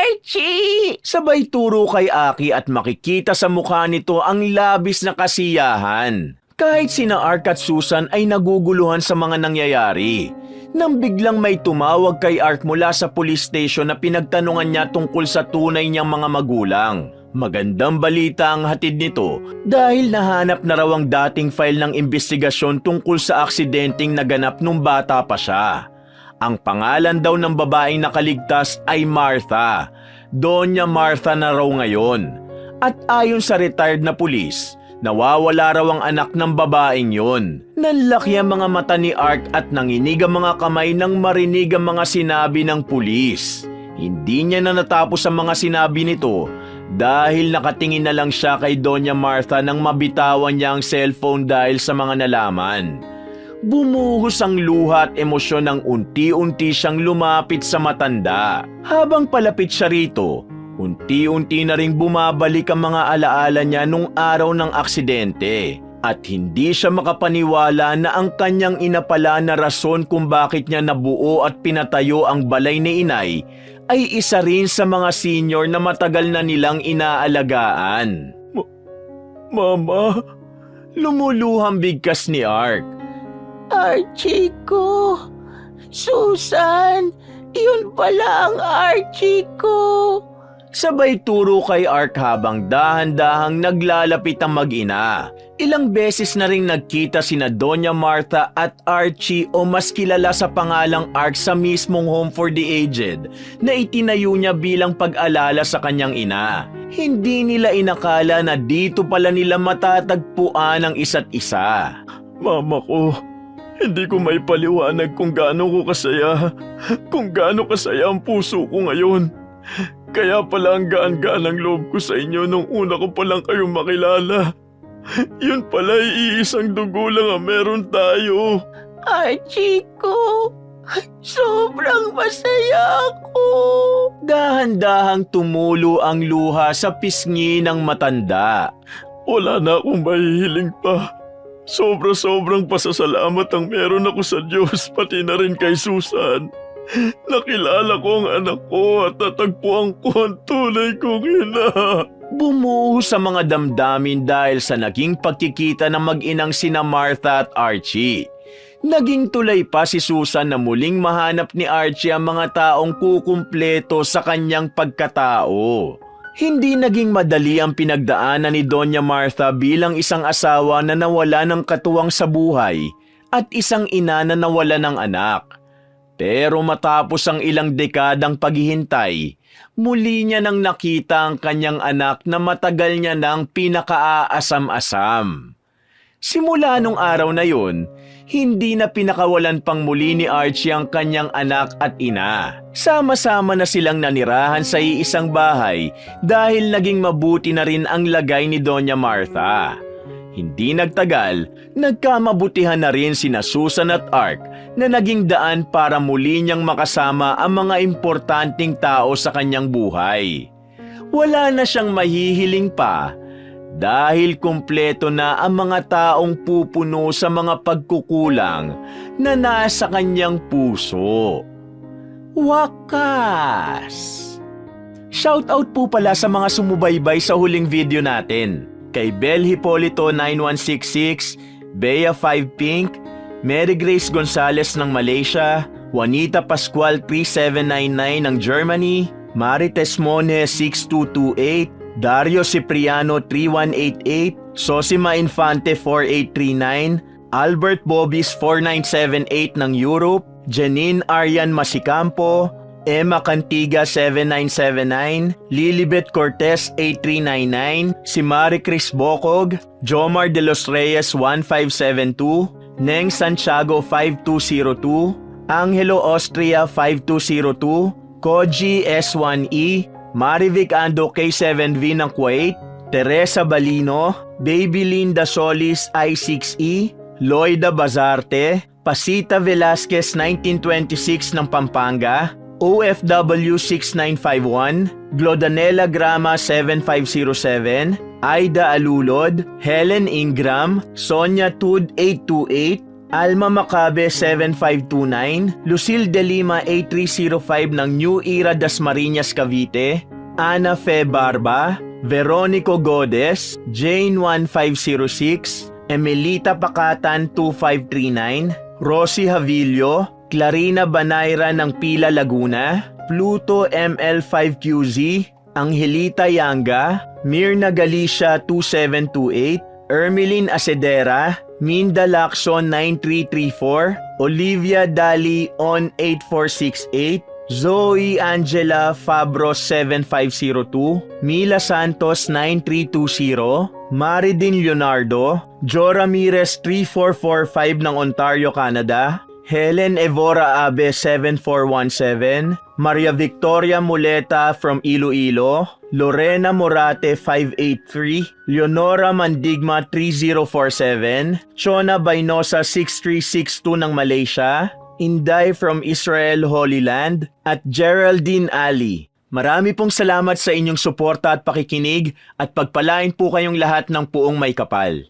Archie. Sabay turo kay Aki at makikita sa mukha nito ang labis na kasiyahan. Kahit sina Ark at Susan ay naguguluhan sa mga nangyayari. Nang biglang may tumawag kay Ark mula sa police station na pinagtanungan niya tungkol sa tunay niyang mga magulang. Magandang balita ang hatid nito dahil nahanap na raw ang dating file ng investigasyon tungkol sa aksidenteng naganap nung bata pa siya. Ang pangalan daw ng babaeng nakaligtas ay Martha. Doña Martha na raw ngayon. At ayon sa retired na pulis, nawawala raw ang anak ng babaeng yon. Nanlaki ang mga mata ni Art at nanginig ang mga kamay nang marinig ang mga sinabi ng pulis. Hindi niya na natapos ang mga sinabi nito dahil nakatingin na lang siya kay Doña Martha nang mabitawan niya ang cellphone dahil sa mga nalaman. Bumuhos ang luha at emosyon nang unti-unti siyang lumapit sa matanda. Habang palapit siya rito, unti-unti na ring bumabalik ang mga alaala niya nung araw ng aksidente. At hindi siya makapaniwala na ang kanyang ina pala na rason kung bakit niya nabuo at pinatayo ang balay ni inay ay isa rin sa mga senior na matagal na nilang inaalagaan. Mama, lumuluhang bigkas ni Ark. Archie ko, Susan, iyon pala ang Archie ko. Sabay turo kay Ark habang dahan-dahang naglalapit ang mag-ina. Ilang beses na ring nagkita sina Doña Martha at Archie o mas kilala sa pangalang Ark sa mismong home for the aged na itinayo niya bilang pag-alala sa kanyang ina. Hindi nila inakala na dito pala nila matatagpuan ang isa't isa. Mama ko, hindi ko may paliwanag kung gaano kasaya ang puso ko ngayon. Kaya pala ang gaan-gaan ang loob ko sa inyo nung una ko palang kayong makilala. Yun pala ay iisang dugo lang ang meron tayo. Archie ko, sobrang masaya ako. Dahan-dahang tumulo ang luha sa pisngi ng matanda. Wala na akong mahihiling pa. Sobra-sobrang pasasalamat ang meron ako sa Diyos pati na rin kay Susan. Nakilala ko ang anak ko at natagpuan ko ang tunay kong ina. Bumuho sa mga damdamin dahil sa naging pagkikita ng mag-inang sina Martha at Archie. Naging tulay pa si Susan na muling mahanap ni Archie ang mga taong kukumpleto sa kanyang pagkatao. Hindi naging madali ang pinagdaanan ni Doña Martha bilang isang asawa na nawala ng katuwang sa buhay at isang ina na nawala ng anak. Pero matapos ang ilang dekadang paghihintay, muli niya nang nakita ang kanyang anak na matagal niya nang pinakaasam-asam. Simula nung araw na yun, hindi na pinakawalan pang muli ni Archie ang kanyang anak at ina. Sama-sama na silang nanirahan sa iisang bahay dahil naging mabuti na rin ang lagay ni Doña Martha. Hindi nagtagal, nagkamabutihan na rin sina Susan at Ark na naging daan para muli niyang makasama ang mga importanteng tao sa kanyang buhay. Wala na siyang mahihiling pa dahil kumpleto na ang mga taong pupuno sa mga pagkukulang na nasa kanyang puso. Wakas! Shoutout po pala sa mga sumubaybay sa huling video natin. Kay Bel Hipolito 9166, Bea 5 Pink, Mary Grace Gonzalez ng Malaysia, Juanita Pascual 3799 ng Germany, Marites Mone 6228, Dario Cipriano 3188, Sosima Infante 4839, Albert Bobis 4978 ng Europe, Janine Arian Masicampo, Emma Cantiga 7979, Lilibet Cortez 8399, si Marie Cris Bocog, Jomar de los Reyes 1572, Neng Santiago 5202, Angelo Austria 5202, Koji S1E, Marivic Ando K7V ng Kuwait, Teresa Balino, Baby Linda Solis I6E, Loida Bazarte, Pasita Velasquez 1926 ng Pampanga, OFW 6951, Glodanela Grama 7507, Aida Alulod, Helen Ingram, Sonia Tud 828, Alma Macabe 7529, Lucille De Lima 8305 ng New Era Dasmariñas Cavite, Ana Fe Barba, Veronico Godes, Jane 1506, Emelita Pakatan 2539, Rosie Havillo, Clarina Banayra ng Pila Laguna, Pluto ML5QZ, Angelita Yanga, Mirna Galicia 2728, Ermeline Acedera, Minda Lacson 9334, Olivia Dali on 8468, Zoe Angela Fabros 7502, Mila Santos 9320, Maridin Leonardo, Jo Ramirez 3445 ng Ontario, Canada, Helen Evora Abe 7417, Maria Victoria Muleta from Iloilo, Lorena Morate 583, Leonora Mandigma 3047, Chona Bainosa 6362 ng Malaysia, Inday from Israel Holy Land, at Geraldine Ali. Marami pong salamat sa inyong suporta at pakikinig at pagpalain po kayong lahat ng puong may kapal.